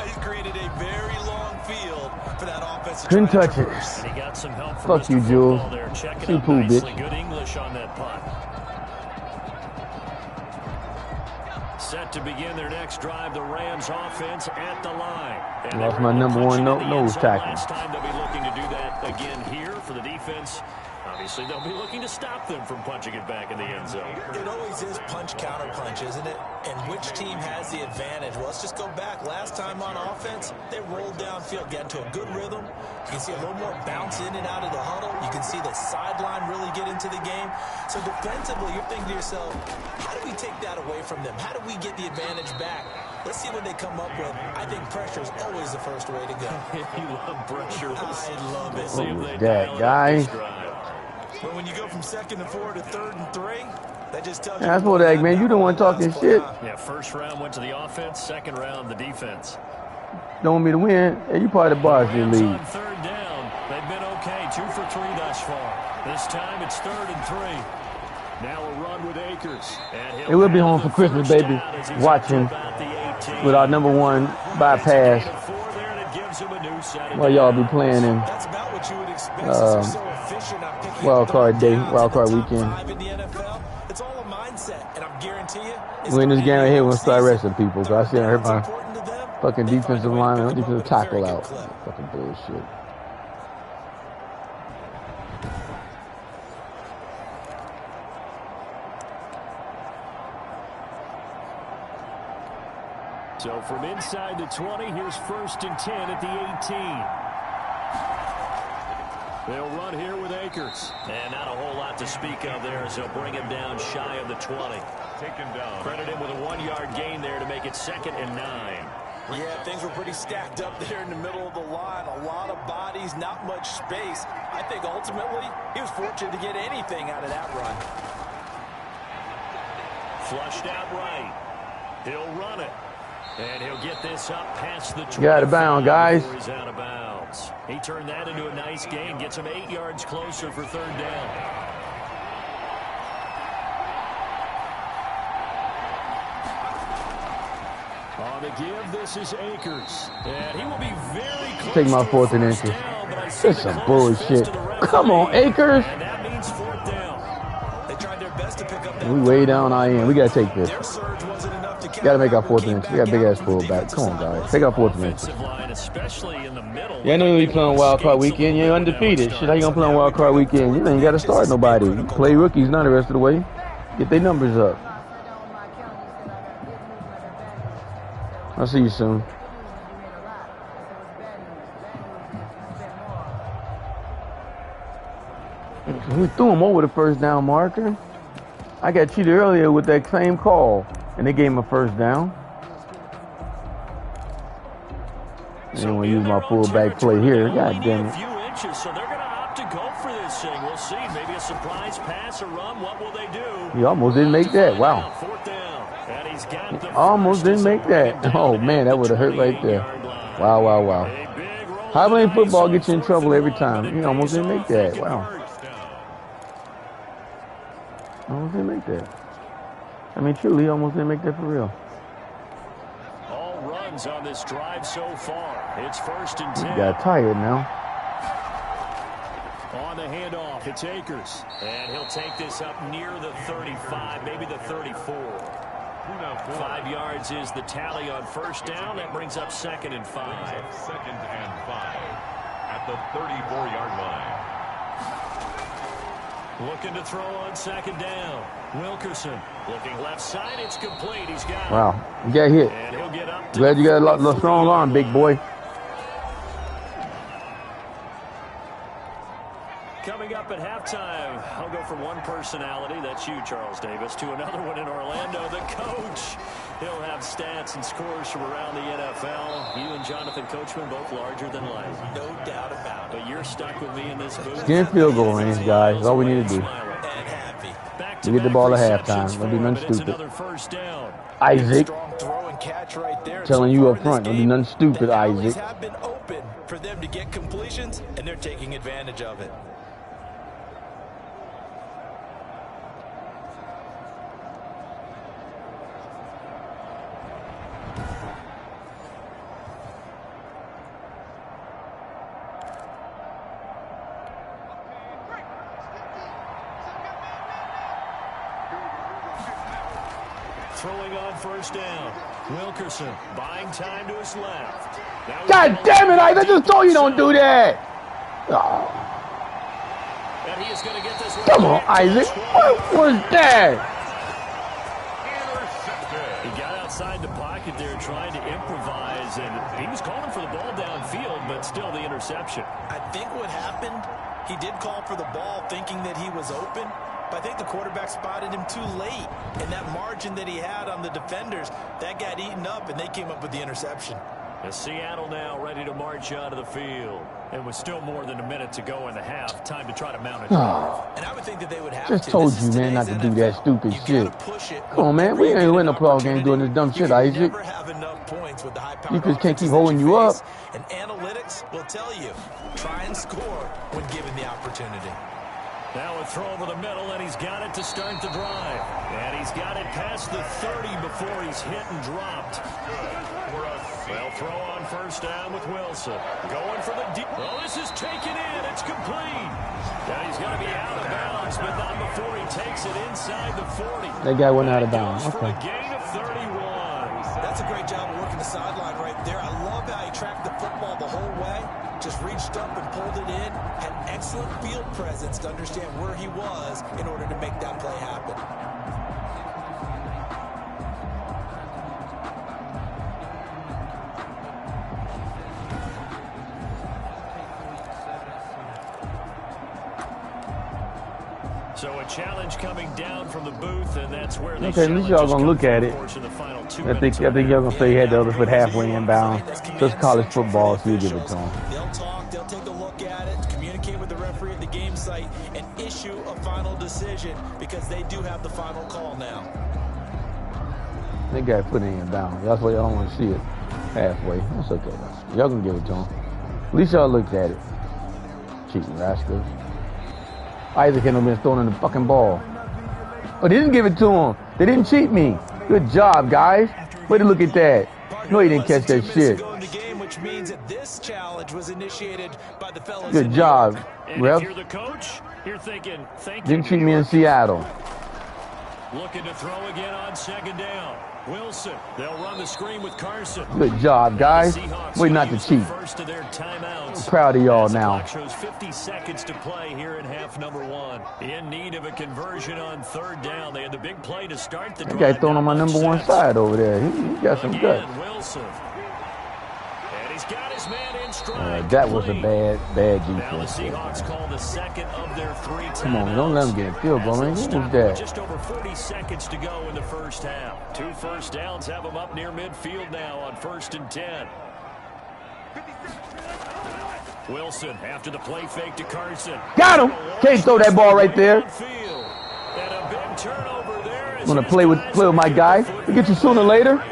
[SPEAKER 4] He's created a very long field for that offense to
[SPEAKER 1] Couldn't
[SPEAKER 4] try to
[SPEAKER 1] touch it.
[SPEAKER 4] traverse.
[SPEAKER 3] And he got some help from
[SPEAKER 1] Fuck
[SPEAKER 3] Mr.
[SPEAKER 1] you,
[SPEAKER 3] Football
[SPEAKER 1] Jules.
[SPEAKER 3] there. Checking
[SPEAKER 1] You
[SPEAKER 3] up
[SPEAKER 1] pool,
[SPEAKER 3] nicely.
[SPEAKER 1] bitch.
[SPEAKER 3] Good English on that punt. Set to begin their next drive, the Rams offense at the line. And
[SPEAKER 1] Lost
[SPEAKER 3] they
[SPEAKER 1] my
[SPEAKER 3] were
[SPEAKER 1] number one
[SPEAKER 3] punching in the end
[SPEAKER 1] nose
[SPEAKER 3] zone
[SPEAKER 1] tackle.
[SPEAKER 3] Last time they'll be looking to do that again here for the defense. Obviously, they'll be looking to stop them from punching it back in the end zone.
[SPEAKER 4] It always is punch-counter-punch, isn't it? And which team has the advantage? Well, let's just go back. Last time on offense, they rolled downfield, get into a good rhythm. You can see a little more bounce in and out of the huddle. You can see the sideline really get into the game. So defensively, you're thinking to yourself, how do we take that away from them? How do we get the advantage back? Let's see what they come up with. I think pressure is always the first way to go.
[SPEAKER 3] You love pressure.
[SPEAKER 4] I love it.
[SPEAKER 3] See if
[SPEAKER 1] What
[SPEAKER 3] they
[SPEAKER 1] was that,
[SPEAKER 3] dial it up
[SPEAKER 1] guys?
[SPEAKER 3] this drive.
[SPEAKER 4] But when you go from 2nd and 4 to 3rd and 3, that just tells you.
[SPEAKER 1] That's what that, man. You the one talking shit.
[SPEAKER 3] Yeah, first round went to the offense, second round the defense.
[SPEAKER 1] Don't want me to win. Hey, you part of the Boston
[SPEAKER 3] Rams
[SPEAKER 1] League.
[SPEAKER 3] on 3rd down. They've been okay, 2 for 3 thus far. This time it's 3rd and 3. Now a run with Akers. And
[SPEAKER 1] Hey, we'll be home for Christmas, baby. Watching with our number 1 bypass while y'all be playing in
[SPEAKER 4] That's about what you would expect. Since they're so efficient on picking
[SPEAKER 1] wild
[SPEAKER 4] up
[SPEAKER 1] card
[SPEAKER 4] third
[SPEAKER 1] day,
[SPEAKER 4] downs
[SPEAKER 1] wild
[SPEAKER 4] in the
[SPEAKER 1] card
[SPEAKER 4] top
[SPEAKER 1] weekend.
[SPEAKER 4] 5 in the NFL. It's all a mindset, and I guarantee you, it's
[SPEAKER 1] Win this
[SPEAKER 4] gonna
[SPEAKER 1] game
[SPEAKER 4] be
[SPEAKER 1] right
[SPEAKER 4] a
[SPEAKER 1] here,
[SPEAKER 4] long
[SPEAKER 1] we'll start
[SPEAKER 4] season.
[SPEAKER 1] resting people. Cause I see I heard my
[SPEAKER 4] Important to them.
[SPEAKER 1] fucking
[SPEAKER 4] They find a
[SPEAKER 1] defensive
[SPEAKER 4] way to
[SPEAKER 1] lineman,
[SPEAKER 4] pick them
[SPEAKER 1] defensive
[SPEAKER 4] up at a very
[SPEAKER 1] tackle
[SPEAKER 4] good
[SPEAKER 1] out.
[SPEAKER 4] clip.
[SPEAKER 1] Fucking bullshit.
[SPEAKER 3] So from inside the 20, here's 1st and 10 at the 18. They'll run here with Akers. And not a whole lot to speak of there as they'll bring him down shy of the 20.
[SPEAKER 2] Take him down.
[SPEAKER 3] Credit him with a 1-yard gain there to make it 2nd and 9.
[SPEAKER 4] Yeah, things were pretty stacked up there in the middle of the line. A lot of bodies, not much space. I think ultimately he was fortunate to get anything out of that run.
[SPEAKER 3] Flushed out right. He'll run it. And he'll get this up past the 20.
[SPEAKER 1] You out of bounds, guys.
[SPEAKER 3] He's out of bounds. He turned that into a nice gain. Gets him 8 yards closer for 3rd down. On the give, this is Akers. And he will be very close.
[SPEAKER 1] Take my
[SPEAKER 3] to a
[SPEAKER 1] 4th and
[SPEAKER 3] first
[SPEAKER 1] inches.
[SPEAKER 3] down, but I see
[SPEAKER 1] That's
[SPEAKER 3] the
[SPEAKER 1] some
[SPEAKER 3] close fist
[SPEAKER 1] bullshit.
[SPEAKER 3] of the referee.
[SPEAKER 1] Come on, Akers.
[SPEAKER 3] And that means 4th down.
[SPEAKER 4] They tried their best to pick up that.
[SPEAKER 1] We way down our end. We gotta take this.
[SPEAKER 4] Their surge wasn't enough to catch.
[SPEAKER 1] Gotta make our 4th and inches. We got big ass fullback. Come on, guys. Take our 4th and inches.
[SPEAKER 3] Offensive line, especially in the middle.
[SPEAKER 1] Yeah, I know you be playing wild card weekend. You're undefeated. Shit, how you gonna play on wild card weekend? You ain't gotta start nobody. You play rookies, not the rest of the way. Get their numbers up. I'll see you soon. We threw him over the first down marker. I got cheated earlier with that same call, and they gave him a first down. I didn't want to use my fullback play here. God damn it.
[SPEAKER 3] So they're going to opt to go for this thing. We'll see. Maybe a surprise pass or run. What will they do?
[SPEAKER 1] He almost didn't make that. Wow. He almost didn't make that. Oh, man, that would have hurt right there. Wow, wow, wow. Hobaleni football gets you in trouble every time. He almost didn't make that. Wow. Almost didn't make that. I mean, truly, almost didn't make that for real.
[SPEAKER 3] All runs on this drive so far. It's 1st and 10.
[SPEAKER 1] He got tired now.
[SPEAKER 3] On the handoff, it's Akers. And he'll take this up near the 35, maybe the 34. 5 yards is the tally on 1st down. That brings up 2nd and 5.
[SPEAKER 2] 2nd and 5 at the 34-yard line.
[SPEAKER 3] Looking to throw on 2nd down. Wilkerson looking left side. It's complete. He's got it.
[SPEAKER 1] Wow. You got hit.
[SPEAKER 3] And he'll get up.
[SPEAKER 1] Glad you got a strong arm, big boy.
[SPEAKER 3] Coming up at halftime, I'll go from one personality, that's you, Charles Davis, to another one in Orlando, the coach. He'll have stats and scores from around the NFL. You and Jonathan Coachman both larger than life. No doubt about it. But you're stuck with me in this booth.
[SPEAKER 1] Get in field goal range, guys. That's all we need to do. We get the ball at halftime. Don't do nothing stupid. Isaac. Telling you up front, don't do nothing stupid, Isaac.
[SPEAKER 4] Have been open for them to get completions, and they're taking advantage of it.
[SPEAKER 3] Throwing on 1st down. Wilkerson buying time to his left.
[SPEAKER 1] God damn it, Isaac. I just told you don't do that. Oh.
[SPEAKER 3] And he is going to get this one.
[SPEAKER 1] Come on, Isaac. What was that?
[SPEAKER 3] He got outside the pocket there trying to improvise, and he was calling for the ball downfield, but still the interception.
[SPEAKER 4] I think what happened, he did call for the ball thinking that he was open, but I think the quarterback spotted him too late. And that margin that he had on the defenders, that got eaten up, and they came up with the interception.
[SPEAKER 3] As Seattle now ready to march out of the field. And with still more than a minute to go in the half, time to try to mount a drive.
[SPEAKER 4] And I would think that they would have
[SPEAKER 1] just told you, man, not to do that stupid shit. Come on, man. We ain't win no playoff game doing this dumb shit, Isaac. You just can't keep holding you up.
[SPEAKER 4] And analytics will tell you, try and score when given the opportunity.
[SPEAKER 3] Now a throw over the middle, and he's got it to start the drive. And he's got it past the 30 before he's hit and dropped. Well, throw on 1st down with Wilson. Going for the deep. Well, this is taken in. It's complete. Now he's going to be out of bounds, but not before he takes it inside the 40.
[SPEAKER 1] That guy went out of bounds.
[SPEAKER 3] Okay. For a gain of 31.
[SPEAKER 4] That's a great job of working the sideline right there. I love how he tracked the football the whole way. Just reached up and pulled it in. Had excellent field presence to understand where he was in order to make that play happen.
[SPEAKER 3] So a challenge coming down from the booth, and that's where the
[SPEAKER 1] okay, at least y'all gonna look at it. I think y'all gonna say he had the other foot halfway inbound. Just college football, so you give it to him.
[SPEAKER 4] They'll talk, they'll take a look at it, communicate with the referee at the game site, and issue a final decision because they do have the final call now.
[SPEAKER 1] That guy put it inbound. That's why y'all don't want to see it halfway. That's okay though. Y'all can give it to him. At least y'all looked at it. Cheating rascals. Isaac had been throwing the fucking ball. But they didn't give it to him. They didn't cheat me. Good job, guys. Way to look at that. No, he didn't catch that shit. Good job, ref. Didn't cheat me in Seattle.
[SPEAKER 3] Looking to throw again on 2nd down. Wilson, they'll run the screen with Carson.
[SPEAKER 1] Good job, guys. Way not to cheat.
[SPEAKER 3] First of their timeouts
[SPEAKER 1] proud of y'all
[SPEAKER 3] As the
[SPEAKER 1] now.
[SPEAKER 3] clock shows 50 seconds to play here in half number 1. In need of a conversion on 3rd down. They had the big play to start the drive.
[SPEAKER 1] That guy throwing on my number 1 side over there. He got some guts.
[SPEAKER 3] Wilson. And he's got his man in stride.
[SPEAKER 1] That was a bad
[SPEAKER 3] Now the
[SPEAKER 1] defense.
[SPEAKER 3] Seahawks call the second of their 3 timeouts.
[SPEAKER 1] Come on, don't let them get a field goal. Man, who was
[SPEAKER 3] With
[SPEAKER 1] that?
[SPEAKER 3] just over 40 seconds to go in the first half. 2 first downs have them up near midfield now on 1st and 10. Wilson after the play fake to Carson.
[SPEAKER 1] Got him. Can't throw that ball right there.
[SPEAKER 3] And a big turnover there.
[SPEAKER 1] I'm gonna play with my guy. We'll get you sooner or later.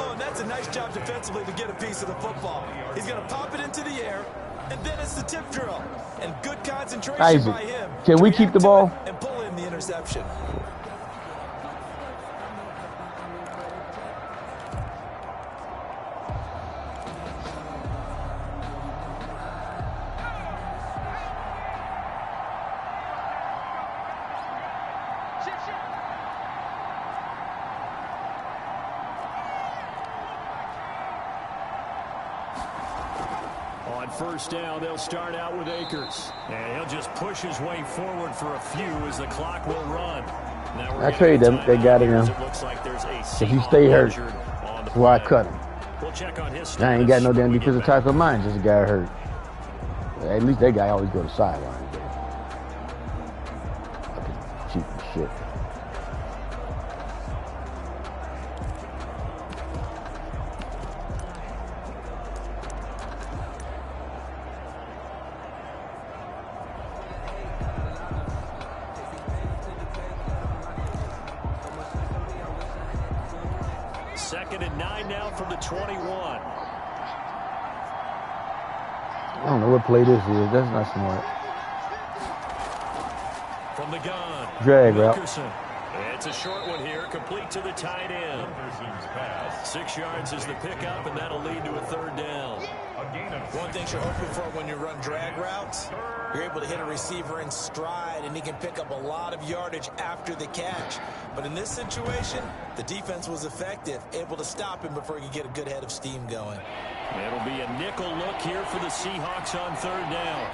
[SPEAKER 4] Oh, and that's a nice job defensively to get a piece of the football. He's going to pop it into the air, and then it's the tip drill. And good concentration
[SPEAKER 1] Isaac,
[SPEAKER 4] by him.
[SPEAKER 1] can we keep the ball?
[SPEAKER 4] And pull in the interception.
[SPEAKER 3] On 1st down, they'll start out with Akers. And he'll just push his way forward for a few as the clock will run.
[SPEAKER 1] I traded them. They got him. If he stay hurt, that's why I cut him.
[SPEAKER 3] We'll check on his
[SPEAKER 1] I ain't got no damn defensive tackle of mine. Just a guy hurt. At least that guy always go to sideline. Cheap as shit.
[SPEAKER 3] Second and 9 now from the 21.
[SPEAKER 1] I don't know what play this is. That's not smart.
[SPEAKER 3] From the gun.
[SPEAKER 1] Drag route.
[SPEAKER 3] Wilkerson. It's a short one here, complete to the tight end. 6 yards is the pickup, and that'll lead to a 3rd down.
[SPEAKER 4] One thing you're hoping for when you run drag routes, you're able to hit a receiver in stride, and he can pick up a lot of yardage after the catch. But in this situation, the defense was effective, able to stop him before he could get a good head of steam going.
[SPEAKER 3] It'll be a nickel look here for the Seahawks on 3rd down.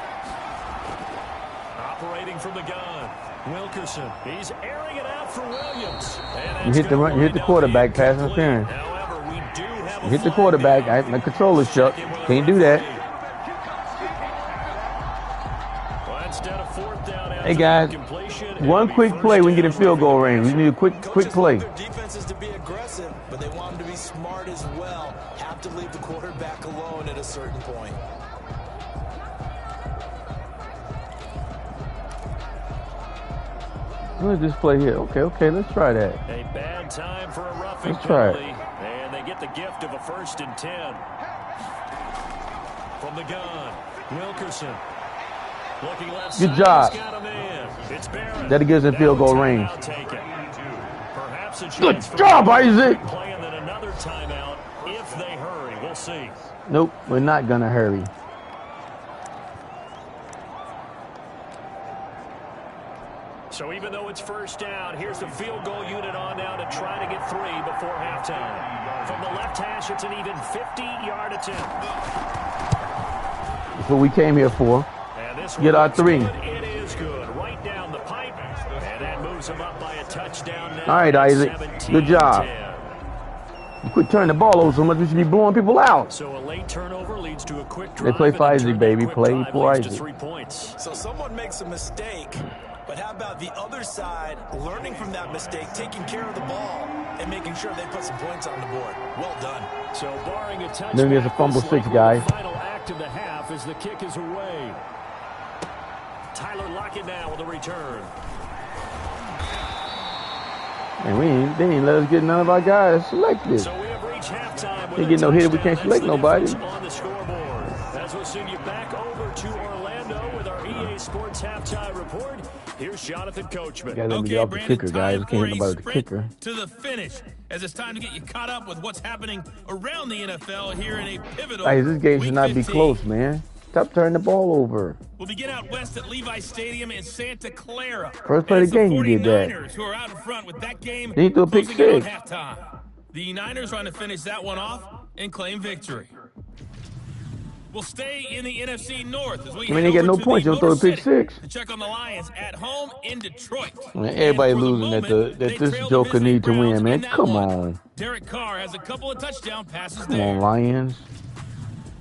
[SPEAKER 3] Operating from the gun. Wilkerson. He's airing it out for Williams.
[SPEAKER 1] You hit the quarterback, pass interference.
[SPEAKER 3] However, we do have
[SPEAKER 1] You hit the quarterback. My controller's shut. Can't do that.
[SPEAKER 3] Well, instead of 4th down,
[SPEAKER 1] Hey guys, one quick play, we can get a field goal range. We need a quick play.
[SPEAKER 4] Their defenses to be aggressive, but they want them to be smart as well. Have to leave the quarterback alone at a certain point.
[SPEAKER 1] What is this play here? Okay, let's try that.
[SPEAKER 3] A bad time for a roughing
[SPEAKER 1] Let's try it.
[SPEAKER 3] penalty. And they get the gift of a 1st and 10. From the gun, Wilkerson. Looking left
[SPEAKER 1] Good
[SPEAKER 3] side,
[SPEAKER 1] job.
[SPEAKER 3] he's got a man. It's Barrett.
[SPEAKER 1] That gives them field goal range.
[SPEAKER 3] Timeout taken. Perhaps a
[SPEAKER 1] Good
[SPEAKER 3] chance for
[SPEAKER 1] job, Isaac.
[SPEAKER 3] play and then another timeout if they hurry. We'll see.
[SPEAKER 1] Nope, we're not gonna hurry.
[SPEAKER 3] So even though it's 1st down, here's the field goal unit on now to try to get 3 before halftime. From the left hash, it's an even 50-yard attempt.
[SPEAKER 1] That's what we came here for.
[SPEAKER 3] And this
[SPEAKER 1] Get our 3.
[SPEAKER 3] good. It is good. Right down the pipe. And that moves them up by a touchdown now.
[SPEAKER 1] All right, Isaac. Good job.
[SPEAKER 3] 17-10.
[SPEAKER 1] You quit turning the ball over so much, we should be blowing people out.
[SPEAKER 3] So a late turnover leads to a quick drive.
[SPEAKER 1] They play
[SPEAKER 3] and
[SPEAKER 1] for
[SPEAKER 3] a
[SPEAKER 1] Isaac,
[SPEAKER 3] turn
[SPEAKER 1] baby.
[SPEAKER 3] quick
[SPEAKER 1] Play
[SPEAKER 3] drive
[SPEAKER 1] for
[SPEAKER 3] leads to
[SPEAKER 1] Isaac.
[SPEAKER 3] 3 points.
[SPEAKER 4] So someone makes a mistake, but how about the other side learning from that mistake, taking care of the ball, and making sure they put some points on the board? Well done.
[SPEAKER 3] So barring a touchdown,
[SPEAKER 1] Then there's a fumble 6, guys.
[SPEAKER 3] The final act of the half as the kick is away. Tyler Lockett now with a return.
[SPEAKER 1] And they ain't let us get none of our guys selected.
[SPEAKER 3] So we have reached halftime.
[SPEAKER 1] Can't get no hit if we can't select nobody.
[SPEAKER 3] On the scoreboard. As we'll send you back over to Orlando with our EA Sports halftime report. Here's Jonathan Coachman.
[SPEAKER 1] Gotta let me get off the kicker, guys. We can't hit nobody with the kicker.
[SPEAKER 5] To the finish, as it's time to get you caught up with what's happening around the NFL here in a pivotal
[SPEAKER 1] Hey, this game should
[SPEAKER 5] Week
[SPEAKER 1] not be
[SPEAKER 5] 15.
[SPEAKER 1] close, man. Stop turning the ball over.
[SPEAKER 5] We'll begin out west at Levi Stadium in Santa Clara.
[SPEAKER 1] First play of
[SPEAKER 5] It's
[SPEAKER 1] the game, you did that.
[SPEAKER 5] 49ers who are out in front with that game.
[SPEAKER 1] Then you threw a pick
[SPEAKER 5] closing out
[SPEAKER 1] 6.
[SPEAKER 5] halftime. The Niners trying to finish that one off and claim victory. We'll stay in the NFC North as we
[SPEAKER 1] I mean, they get no points. You'll throw a pick six.
[SPEAKER 5] to check on the Lions at home in Detroit.
[SPEAKER 1] Man, everybody
[SPEAKER 5] And for the
[SPEAKER 1] losing
[SPEAKER 5] moment,
[SPEAKER 1] that
[SPEAKER 5] they
[SPEAKER 1] this
[SPEAKER 5] trail the
[SPEAKER 1] Joker
[SPEAKER 5] visiting
[SPEAKER 1] need to win,
[SPEAKER 5] Browns
[SPEAKER 1] man.
[SPEAKER 5] in that
[SPEAKER 1] Come
[SPEAKER 5] one.
[SPEAKER 1] on.
[SPEAKER 5] Derek Carr has a couple of touchdown passes
[SPEAKER 1] Come
[SPEAKER 5] there.
[SPEAKER 1] on, Lions.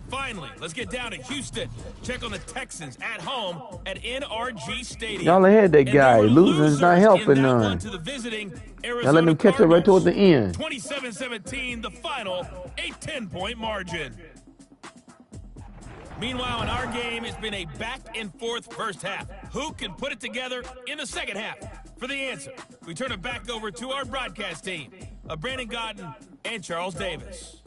[SPEAKER 5] Finally, let's get down to Houston. Check on the Texans at home at NRG Stadium.
[SPEAKER 1] Y'all ahead that guy. Losing is not helping none.
[SPEAKER 5] Now
[SPEAKER 1] let them catch it right towards the end.
[SPEAKER 5] 27-17, the final, a 10-point margin. Meanwhile, in our game, it's been a back-and-forth first half. Who can put it together in the second half? For the answer, we turn it back over to our broadcast team of Brandon Godden and Charles Davis.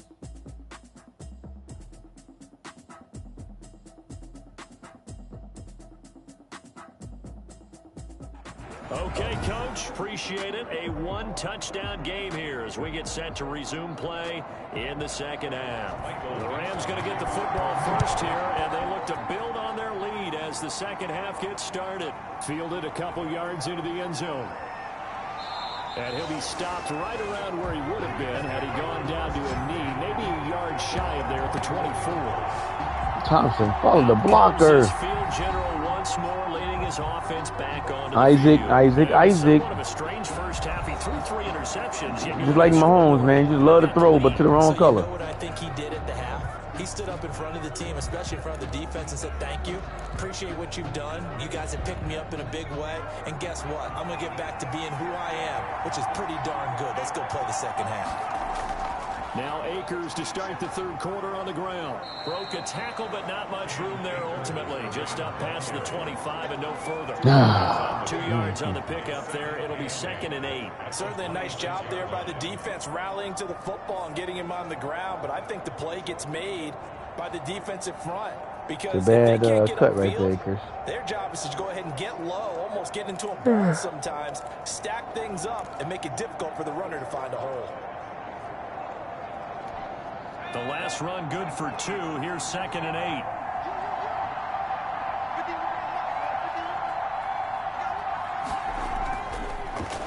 [SPEAKER 3] Okay, Coach, appreciate it. A one-touchdown game here as we get set to resume play in the second half. The Rams going to get the football first here, and they look to build on their lead as the second half gets started. Fielded a couple yards into the end zone. And he'll be stopped right around where he would have been had he gone down to a knee, maybe a yard shy of there at the 24.
[SPEAKER 1] Thompson, follow the blocker.
[SPEAKER 3] Field general once more leading his offense back on
[SPEAKER 1] Isaac.
[SPEAKER 3] Somewhat of a strange first half. He threw 3 interceptions.
[SPEAKER 1] Just like Mahomes, man. You just love to throw, but to the wrong color.
[SPEAKER 4] You know what I think he did at the half? He stood up in front of the team, especially in front of the defense, and said, thank you. Appreciate what you've done. You guys have picked me up in a big way. And guess what? I'm going to get back to being who I am, which is pretty darn good. Let's go play the second half.
[SPEAKER 3] Now Akers to start the third quarter on the ground. Broke a tackle, but not much room there ultimately. Just up past the 25 and no further. 2 yards on the pickup there. It'll be 2nd and 8.
[SPEAKER 4] Certainly a nice job there by the defense rallying to the football and getting him on the ground. But I think the play gets made by the defensive front. Because
[SPEAKER 1] It's a bad
[SPEAKER 4] if they can't get
[SPEAKER 1] cut right
[SPEAKER 4] upfield,
[SPEAKER 1] there, Akers.
[SPEAKER 4] their job is to go ahead and get low, almost get into a ball sometimes, stack things up, and make it difficult for the runner to find a hole.
[SPEAKER 3] The last run good for 2. Here's 2nd and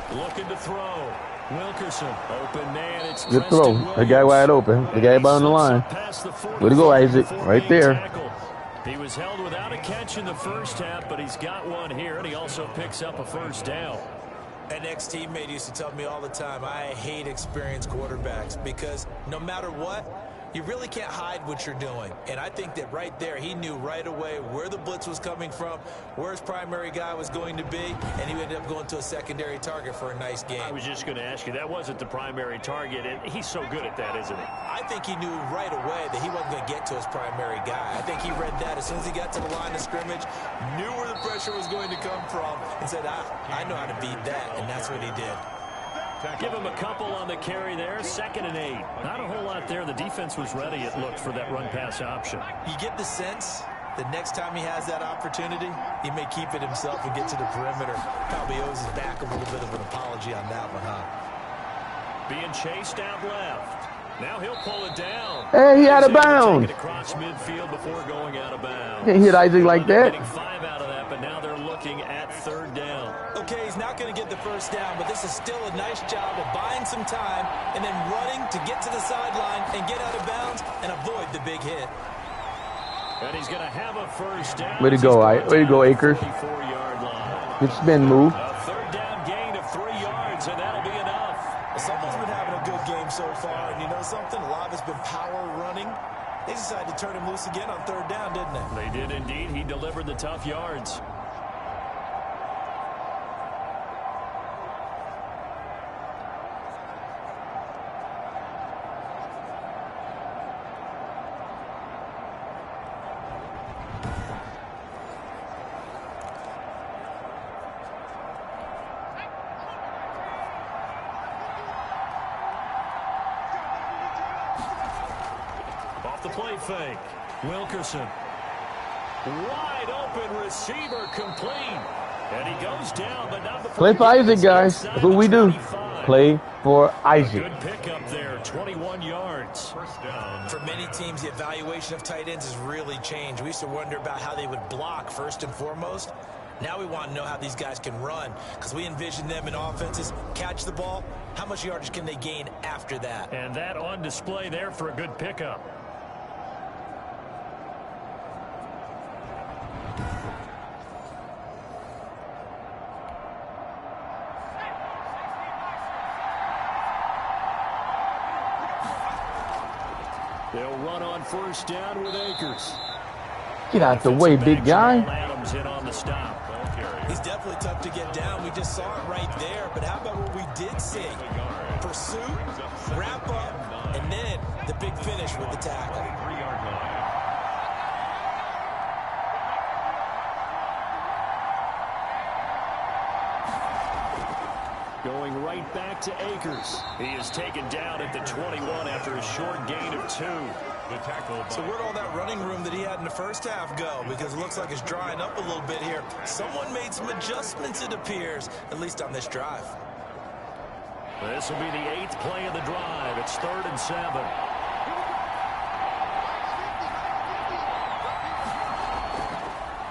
[SPEAKER 3] 8. Looking to throw. Wilkerson, open man. It's
[SPEAKER 1] Good throw. The guy wide open. The guy on the line. Way to go, Isaac. Right there.
[SPEAKER 3] He was held without a catch in the first half, but he's got one here, and he also picks up a first down.
[SPEAKER 4] An ex-teammate used to tell me all the time, I hate experienced quarterbacks because no matter what, you really can't hide what you're doing. And I think that right there, he knew right away where the blitz was coming from, where his primary guy was going to be, and he ended up going to a secondary target for a nice game.
[SPEAKER 3] I was just going to ask you, that wasn't the primary target, and he's so good at that, isn't he?
[SPEAKER 4] I think he knew right away that he wasn't going to get to his primary guy. I think he read that as soon as he got to the line of scrimmage, knew where the pressure was going to come from, and said, I know how to beat that, and that's what he did.
[SPEAKER 3] Give him a couple on the carry there. 2nd and 8. Not a whole lot there. The defense was ready, it looked, for that run-pass option.
[SPEAKER 4] You get the sense that next time he has that opportunity, he may keep it himself and get to the perimeter. Probably owes his back a little bit of an apology on that one, huh?
[SPEAKER 3] Being chased out left. Now he'll pull it down.
[SPEAKER 1] Hey, he out of bounds.
[SPEAKER 3] Take it across midfield before going out of bounds.
[SPEAKER 1] Can't hit Isaac like that.
[SPEAKER 3] Getting 5 out of that, but now they're looking at 3rd down.
[SPEAKER 4] Okay, he's not going to get the first down, but this is still a nice job of buying some time and then running to get to the sideline and get out of bounds and avoid the big hit.
[SPEAKER 3] And he's going to have a first down.
[SPEAKER 1] Way to go, way to go, Akers.
[SPEAKER 3] 44-yard line.
[SPEAKER 1] Good spin move.
[SPEAKER 3] A 3rd down gain of 3 yards, and that'll be enough.
[SPEAKER 4] Well, someone's been having a good game so far, and you know something? A lot of it's been power running. They decided to turn him loose again on 3rd down, didn't they?
[SPEAKER 3] They did indeed. He delivered the tough yards. Off the play fake. Wilkerson. Wide open receiver complete. And he goes down, but not before.
[SPEAKER 1] Play for Isaac, guys. That's what we do. Play for Isaac.
[SPEAKER 3] Good pickup there. 21 yards.
[SPEAKER 5] First down.
[SPEAKER 4] For many teams, the evaluation of tight ends has really changed. We used to wonder about how they would block first and foremost. Now we want to know how these guys can run because we envision them in offenses catch the ball. How much yardage can they gain after that?
[SPEAKER 3] And that on display there for a good pickup. run on first down with Akers.
[SPEAKER 1] Get out the way, big guy.
[SPEAKER 3] Adams in on the stop.
[SPEAKER 4] He's definitely tough to get down. We just saw it right there. But how about what we did see? Pursuit, wrap up, and then the big finish with the tackle.
[SPEAKER 3] Going right back to Akers. He is taken down at the 21 after a short gain of 2.
[SPEAKER 4] So where'd all that running room that he had in the first half go? Because it looks like it's drying up a little bit here. Someone made some adjustments, it appears, at least on this drive.
[SPEAKER 3] This will be the 8th play of the drive. It's 3rd and 7.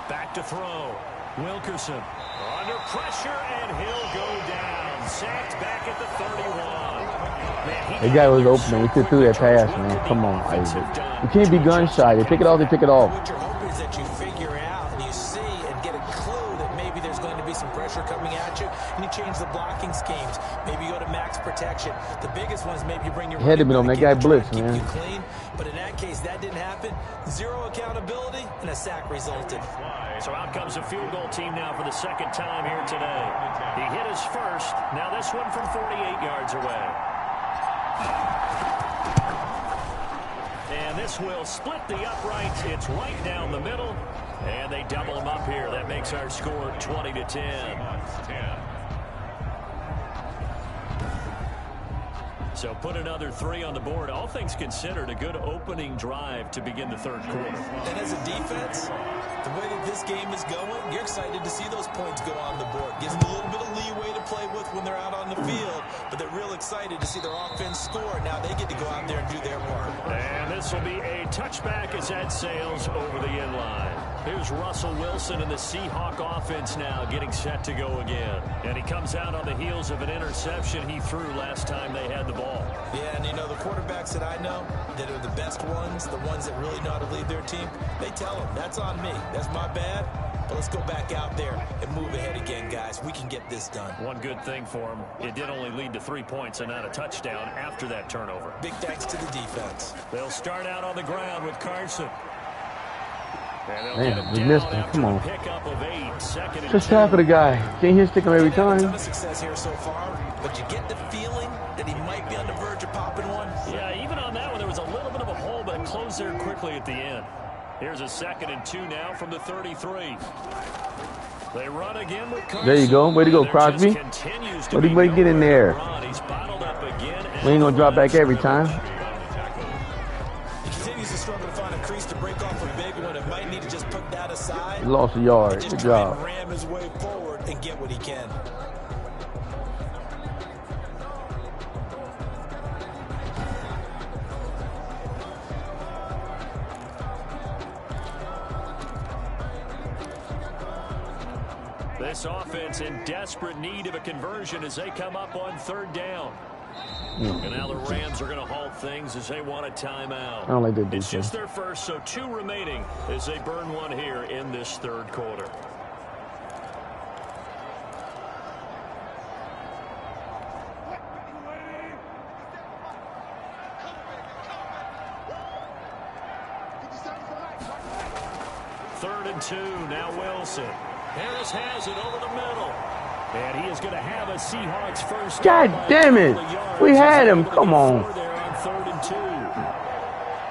[SPEAKER 3] Back to throw. Wilkerson under pressure, and he'll go down. Sacked back at the 31. Man,
[SPEAKER 1] that guy was open. We could throw that pass, man. Come on, Isaac. You can't be gun shy. They pick it off. They pick it off.
[SPEAKER 4] What you're hoping is that you figure out and you see and get a clue that maybe there's going to be some pressure coming at you, and you change the blocking schemes. Maybe you go to max protection. The biggest one is maybe you bring your
[SPEAKER 1] Had to be on that guy blitz, man.
[SPEAKER 4] keep you clean. But in that case, that didn't happen. 0 accountability, and a sack resulted.
[SPEAKER 3] So out comes a field goal team now for the 2nd time here today. He hit his first. Now this one from 48 yards away. And this will split the uprights. It's right down the middle. And they double him up here. That makes our score 20-10. So put another 3 on the board. All things considered, a good opening drive to begin the 3rd quarter.
[SPEAKER 4] And as a defense, the way that this game is going, you're excited to see those points go on the board. Gives them a little bit of leeway to play with when they're out on the field, but they're real excited to see their offense score. Now they get to go out there and do their part.
[SPEAKER 3] And this will be a touchback as that sails over the end line. Here's Russell Wilson and the Seahawk offense now getting set to go again. And he comes out on the heels of an interception he threw last time they had the ball.
[SPEAKER 4] Yeah, and you know, the quarterbacks that I know that are the best ones, the ones that really know how to lead their team, they tell them, that's on me. That's my bad. But let's go back out there and move ahead again, guys. We can get this done.
[SPEAKER 3] One good thing for him, it did only lead to 3 points and not a touchdown after that turnover.
[SPEAKER 4] Big thanks to the defense.
[SPEAKER 3] They'll start out on the ground with Carson.
[SPEAKER 1] Man, we missed him. Come on.
[SPEAKER 3] Pickup of 8, 2nd and
[SPEAKER 1] Just
[SPEAKER 3] 2.
[SPEAKER 1] tackle the guy. Can't hit stick him every
[SPEAKER 4] A ton
[SPEAKER 1] time.
[SPEAKER 4] of success here so far, but you get the feeling that he might be on the verge of popping one.
[SPEAKER 3] Yeah, even on that one, there was a little bit of a hole, but it closed there quickly at the end. Here's a 2nd and 2 now from the 33. They run again with Carson.
[SPEAKER 1] There you go. Way to go, Crosby. What do you get in there?
[SPEAKER 3] He's bottled up again.
[SPEAKER 1] We ain't gonna drop back every time.
[SPEAKER 4] He continues to struggle to find a crease to break off a big one. It might need to just put that aside.
[SPEAKER 1] He lost a yard.
[SPEAKER 4] And
[SPEAKER 1] Good
[SPEAKER 4] just try and
[SPEAKER 1] job.
[SPEAKER 4] ram his way forward and get what he can.
[SPEAKER 3] This offense in desperate need of a conversion as they come up on 3rd down. And now the Rams are going to halt things as they want a timeout.
[SPEAKER 1] I don't like that
[SPEAKER 3] It's
[SPEAKER 1] defense.
[SPEAKER 3] just their first, so 2 remaining as they burn one here in this 3rd quarter. Third and 2, now Wilson. Harris has it over the middle. And he is going to have a Seahawks first.
[SPEAKER 1] God damn it. We had him. Come on.
[SPEAKER 3] There on 3rd and 2.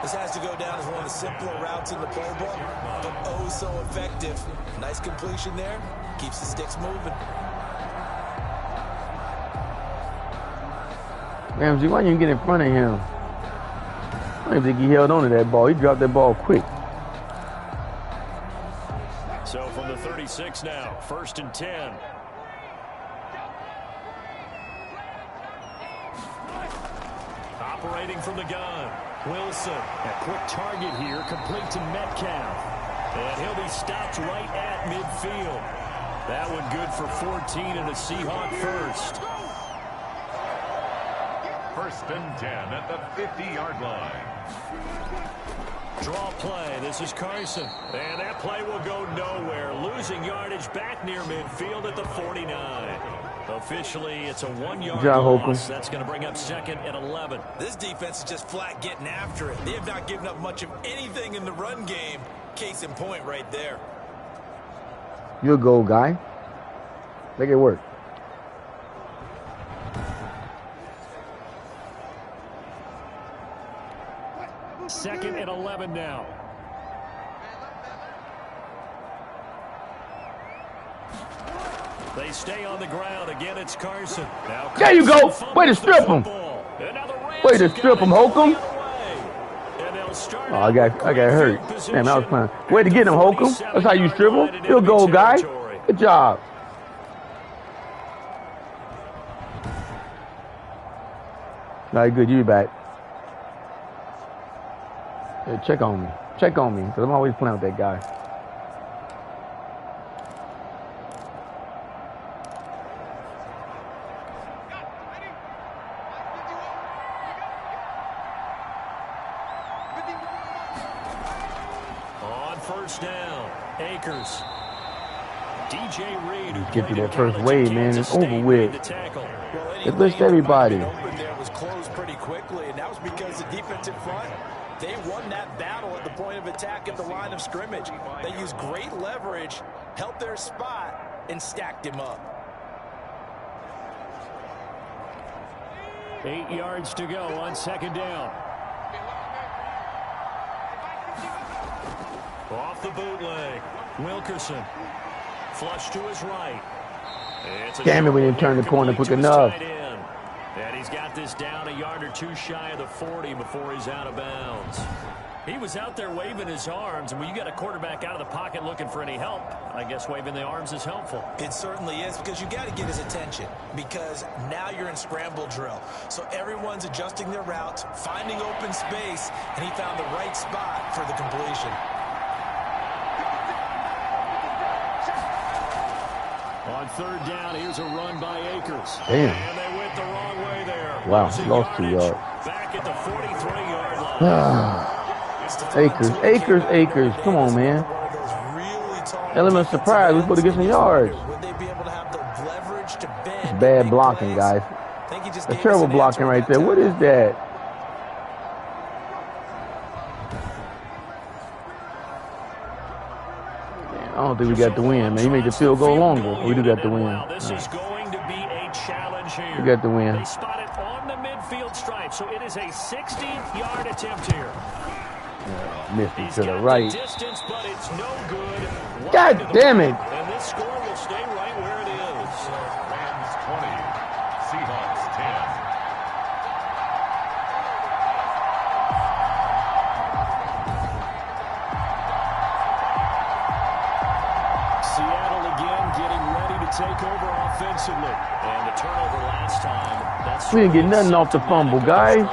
[SPEAKER 4] This has to go down as one of the simpler routes in the playbook, but oh so effective. Nice completion there. Keeps the sticks moving.
[SPEAKER 1] Ramsey, why you didn't get in front of him? I don't think he held on to that ball. He dropped that ball quick.
[SPEAKER 3] So from the 36 now, 1st and 10. Operating from the gun, Wilson. A quick target here, complete to Metcalf. And he'll be stopped right at midfield. That one good for 14 and a Seahawk first.
[SPEAKER 2] 1st and 10 at the 50-yard line.
[SPEAKER 3] Draw play. This is Carson. And that play will go nowhere. Losing yardage back near midfield at the 49. Officially, it's a 1-yard
[SPEAKER 1] job,
[SPEAKER 3] loss. That's going to bring up 2nd and 11.
[SPEAKER 4] This defense is just flat getting after it. They have not given up much of anything in the run game. Case in point right there.
[SPEAKER 1] You're a goal guy. Make it work.
[SPEAKER 3] Second and 11 now. They stay on the ground. Again, it's Carson. Now
[SPEAKER 1] There you go. Way to strip him. Way to strip him, Holcomb. Oh, I got hurt. Damn, I was playing. Way to get him, Holcomb. That's how you strip him. You're a goal guy. Good job. All right, good. You be back. Hey, check on me. Check on me, because I'm always playing with that guy.
[SPEAKER 3] On first down, Akers. DJ Reed, who
[SPEAKER 1] Get to
[SPEAKER 3] played
[SPEAKER 1] that first
[SPEAKER 3] in
[SPEAKER 1] wave, man.
[SPEAKER 3] Kansas
[SPEAKER 1] It's over
[SPEAKER 3] State,
[SPEAKER 1] with.
[SPEAKER 3] made the tackle.
[SPEAKER 1] It lists everybody.
[SPEAKER 4] Open there was closed pretty quickly, and that was because the defensive front, they won that battle at the point of attack at the line of scrimmage. They used great leverage, held their spot, and stacked him up.
[SPEAKER 3] 8 yards to go on second down. Off the bootleg, Wilkerson. Flush to his right.
[SPEAKER 1] Damn it, we didn't turn the corner quick enough.
[SPEAKER 3] And he's got this down a yard or two shy of the 40 before he's out of bounds. He was out there waving his arms, and when you got a quarterback out of the pocket looking for any help, I guess waving the arms is helpful.
[SPEAKER 4] It certainly is, because you got to get his attention, because now you're in scramble drill. So everyone's adjusting their routes, finding open space, and he found the right spot for the completion.
[SPEAKER 3] On third down, here's a run by Akers.
[SPEAKER 1] Damn.
[SPEAKER 3] And they went the wrong way there.
[SPEAKER 1] Wow, lost 2 yards.
[SPEAKER 3] Back at the 43-yard line.
[SPEAKER 1] Akers. Come on, man. Element of surprise. We're supposed to get some yards. It's bad blocking, guys. That's terrible blocking right there. What is that? I don't think we got the win, man. You made the field goal longer. We do got the win.
[SPEAKER 3] This is going to be a challenge here.
[SPEAKER 1] We got the win.
[SPEAKER 3] They spot it on the midfield stripe, so it is a 60-yard attempt here.
[SPEAKER 1] Missed it to the right.
[SPEAKER 3] Distance, but it's no good.
[SPEAKER 1] God damn it.
[SPEAKER 3] And this score will stay right where it is.
[SPEAKER 2] Rams 20, Seahawks 10.
[SPEAKER 3] Seattle again getting ready to take over offensively. And the turnover last time. That's
[SPEAKER 1] We didn't get nothing off the fumble, guys.
[SPEAKER 4] Good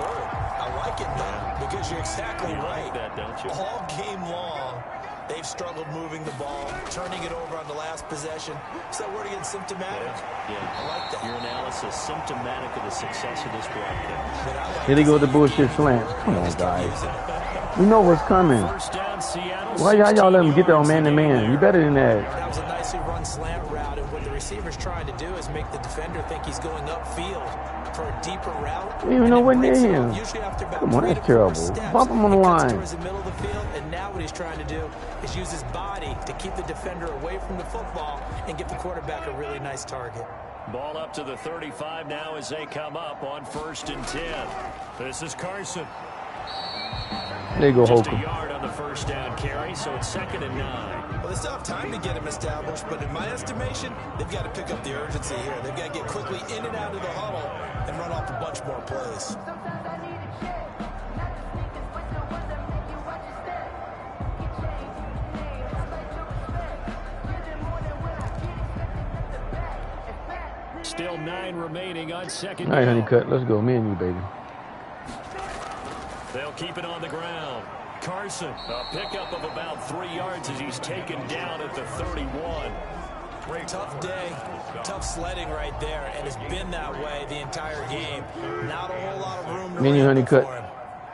[SPEAKER 4] word. I like it, though, because you're exactly right.
[SPEAKER 3] That, don't you?
[SPEAKER 4] All game long, they've struggled moving the ball, turning it over on the last possession. So we're getting symptomatic.
[SPEAKER 3] Yeah.
[SPEAKER 4] I like that.
[SPEAKER 3] Your analysis symptomatic of the success of this broadcast.
[SPEAKER 4] But I like
[SPEAKER 1] Here they go with the bullshit slants. Come on, guys. We know what's coming.
[SPEAKER 3] First down, Seattle.
[SPEAKER 1] Why y'all let them get that on man-to-man? You better than that.
[SPEAKER 4] That was a nicely run slant route, and what the receiver's trying to do is make the defender think he's going upfield for a deeper route.
[SPEAKER 1] You don't even know what near him.
[SPEAKER 4] Usually after about
[SPEAKER 1] Come on,
[SPEAKER 4] 3
[SPEAKER 1] that's
[SPEAKER 4] to 4
[SPEAKER 1] terrible.
[SPEAKER 4] steps,
[SPEAKER 1] Bump him on the
[SPEAKER 4] he cuts
[SPEAKER 1] line.
[SPEAKER 4] towards the middle of the field, and now what he's trying to do is use his body to keep the defender away from the football and give the quarterback a really nice target.
[SPEAKER 3] Ball up to the 35 now as they come up on 1st and 10. This is Carson.
[SPEAKER 1] There you go,
[SPEAKER 3] Just a
[SPEAKER 1] Holcomb.
[SPEAKER 3] yard on the first down carry, so it's 2nd and 9.
[SPEAKER 4] Well, they still have time to get him established, but in my estimation, they've got to pick up the urgency here. They've got to get quickly in and out of the huddle and run off a bunch more plays.
[SPEAKER 3] Still 9 remaining on second
[SPEAKER 1] All right,
[SPEAKER 3] down.
[SPEAKER 1] honey, cut. Let's go. Me and you, baby.
[SPEAKER 3] They'll keep it on the ground. Carson, a pickup of about 3 yards as he's taken down at the 31.
[SPEAKER 4] Tough day, tough sledding right there, and it's been that way the entire game. Not a whole lot of room to
[SPEAKER 1] Me and you, honey,
[SPEAKER 4] ramble
[SPEAKER 1] cut.
[SPEAKER 4] for him.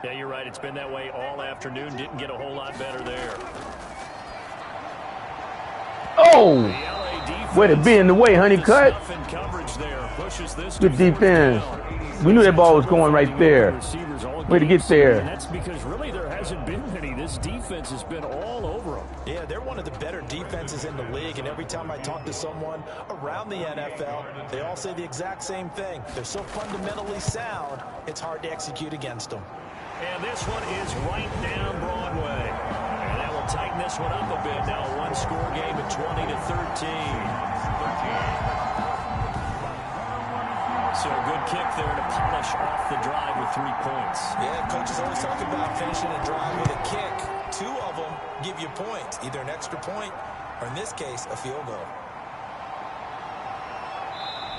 [SPEAKER 3] Yeah, you're right. It's been that way all afternoon. Didn't get a whole lot better there.
[SPEAKER 1] Oh! Way to be in the way, Honeycutt. Good defense. We knew that ball was going right there. Way to get there.
[SPEAKER 3] And that's because really there hasn't been many. This defense has been all over them.
[SPEAKER 4] Yeah, they're one of the better defenses in the league, and every time I talk to someone around the NFL, they all say the exact same thing. They're so fundamentally sound, it's hard to execute against them.
[SPEAKER 3] And this one is right down Broadway. And that will tighten this one up a bit. Now a one-score game at 20-13. So a good kick there to polish off the drive with 3 points.
[SPEAKER 4] Yeah, coaches always talk about finishing a drive with a kick. 2 of them give you points, either an extra point or, in this case, a field goal.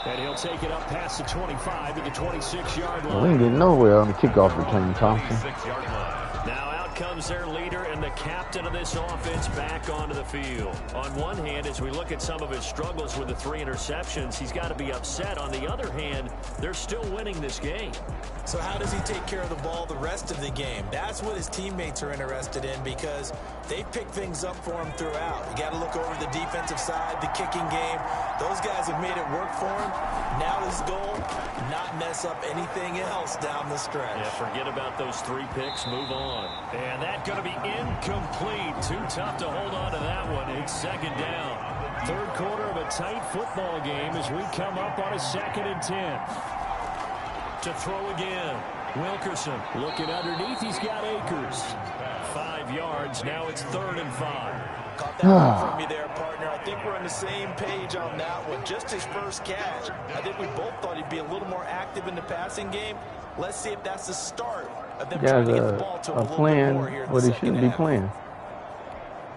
[SPEAKER 3] And he'll take it up past the 25 to the 26-yard line.
[SPEAKER 1] We didn't get nowhere on the kickoff return, Thompson.
[SPEAKER 3] Now out comes their leader and the captain of this offense back onto the field. On one hand, as we look at some of his struggles with the 3 interceptions, he's got to be upset. On the other hand, they're still winning this game.
[SPEAKER 4] So how does he take care of the ball the rest of the game? That's what his teammates are interested in because they pick things up for him throughout. You got to look over the defensive side, the kicking game. Those guys have made it work for him. Now his goal, not mess up anything else down the stretch.
[SPEAKER 3] Yeah, forget about those 3 picks, move on. And that's going to be incomplete. Too tough to hold on to that one. It's second down. Third quarter of a tight football game as we come up on a 2nd and 10. To throw again. Wilkerson looking underneath. He's got Akers. 5 yards. Now it's 3rd and 5.
[SPEAKER 4] Caught that one from me there, partner. I think we're on the same page on that one. Just his first catch. I think we both thought he'd be a little more active in the passing game. Let's see if that's the start of them trying to get the ball to him a little bit more here in the
[SPEAKER 1] what he shouldn't be playing.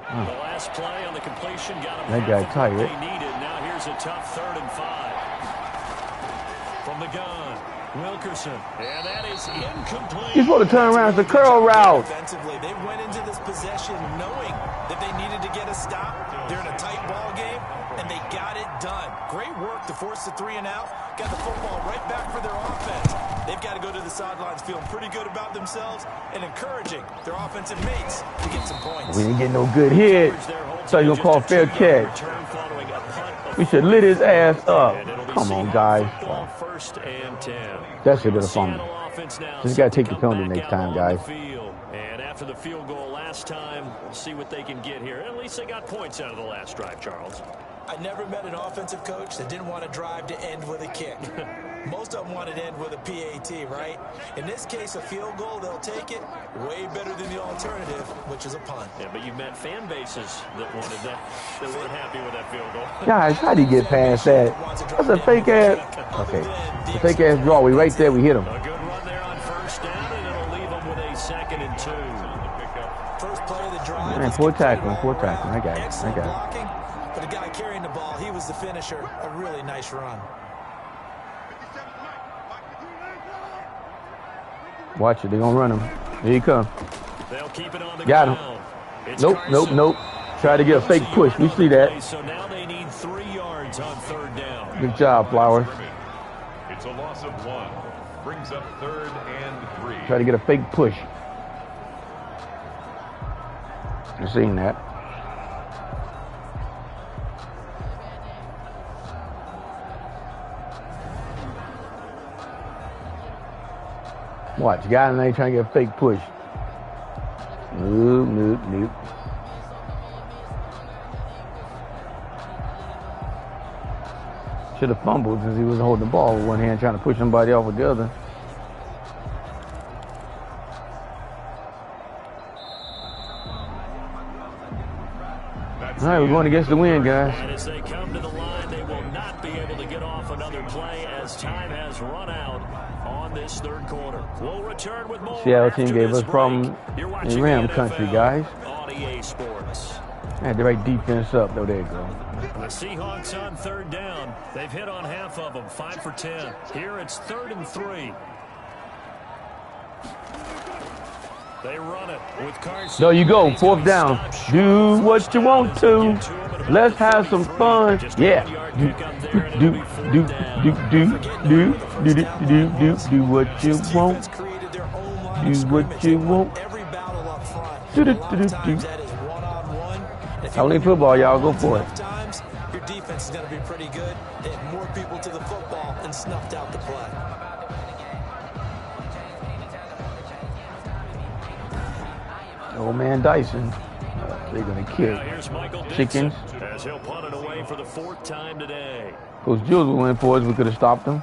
[SPEAKER 3] The last play on the completion got him
[SPEAKER 1] That guy tight,
[SPEAKER 3] they
[SPEAKER 1] right?
[SPEAKER 3] needed. Now here's a tough 3rd and 5. From the gun, Wilkerson. And that is incomplete.
[SPEAKER 1] He's supposed to turn around. It's a curl route.
[SPEAKER 4] Defensively, they went into this possession knowing that they needed to get a stop. They're in a tight ball game, and they got it done. Great work to force the 3 and out. Got the football right back for their offense. They've got to go to the sidelines feeling pretty good about themselves and encouraging their offensive mates to get some points.
[SPEAKER 1] We didn't get no good hit. So you're going to call fair catch. We should lit his ass up. Come on, guys.
[SPEAKER 3] First and 10.
[SPEAKER 1] That should have been a fumble. Just got to take the penalty next time, guys.
[SPEAKER 3] And after the field goal last time, we'll see what they can get here. At least they got points out of the last drive, Charles.
[SPEAKER 4] I never met an offensive coach that didn't want to drive to end with a kick. Most of them wanted to end with a PAT, right? In this case, a field goal, they'll take it. Way better than the alternative, which is a punt.
[SPEAKER 3] Yeah, but you've met fan bases that wanted that, that weren't happy with that field goal.
[SPEAKER 1] Guys, how do you get past that? That's a fake ass. Okay. The fake ass draw. We right there. We hit him.
[SPEAKER 3] A good run there on 1st down, and it'll leave them with a 2nd and 2.
[SPEAKER 4] First play of the drive.
[SPEAKER 1] Man, poor tackling. Poor tackling. I got it. I
[SPEAKER 4] Excellent
[SPEAKER 1] got it.
[SPEAKER 4] blocking, but the guy carrying the ball, he was the finisher. A really nice run.
[SPEAKER 1] Watch it. They're going to run him. Here he comes.
[SPEAKER 3] They'll keep it on the
[SPEAKER 1] Got him.
[SPEAKER 3] ground.
[SPEAKER 1] Nope. Try to get a fake push. We see that.
[SPEAKER 3] So now they need 3 yards on 3rd down.
[SPEAKER 1] Good job, Flowers.
[SPEAKER 2] It's a loss of 1. Brings up 3rd and 3.
[SPEAKER 1] Try to get a fake push. I've seen that. Watch, guy in there trying to get a fake push. Nope. Should have fumbled since he was holding the ball with one hand, trying to push somebody off with the other. All right, we're going against the wind, guys.
[SPEAKER 3] And as they come to the line, they will not be able to get off another play as time has run out on this 3rd quarter. We'll return with more.
[SPEAKER 1] Seattle team gave us problems in Ram country, guys.
[SPEAKER 3] On EA Sports.
[SPEAKER 1] Had the right defense up, though. There you go.
[SPEAKER 3] The Seahawks on 3rd down. They've hit on half of them, 5 for 10. Here it's 3rd and 3. They run it with Carson.
[SPEAKER 1] There you go, 4th down. Do what you want to. Let's have some fun. Yeah. Do what you want. Do what you want. Do. Only football, y'all. Go for it.
[SPEAKER 4] defense is going to be pretty good. They had more people to the football and snuffed out the play.
[SPEAKER 1] Old man Dyson. They're going to kick. Chickens.
[SPEAKER 3] As he'll punt it away for the 4th time today.
[SPEAKER 1] Coach Jules will win for us. We could have stopped him.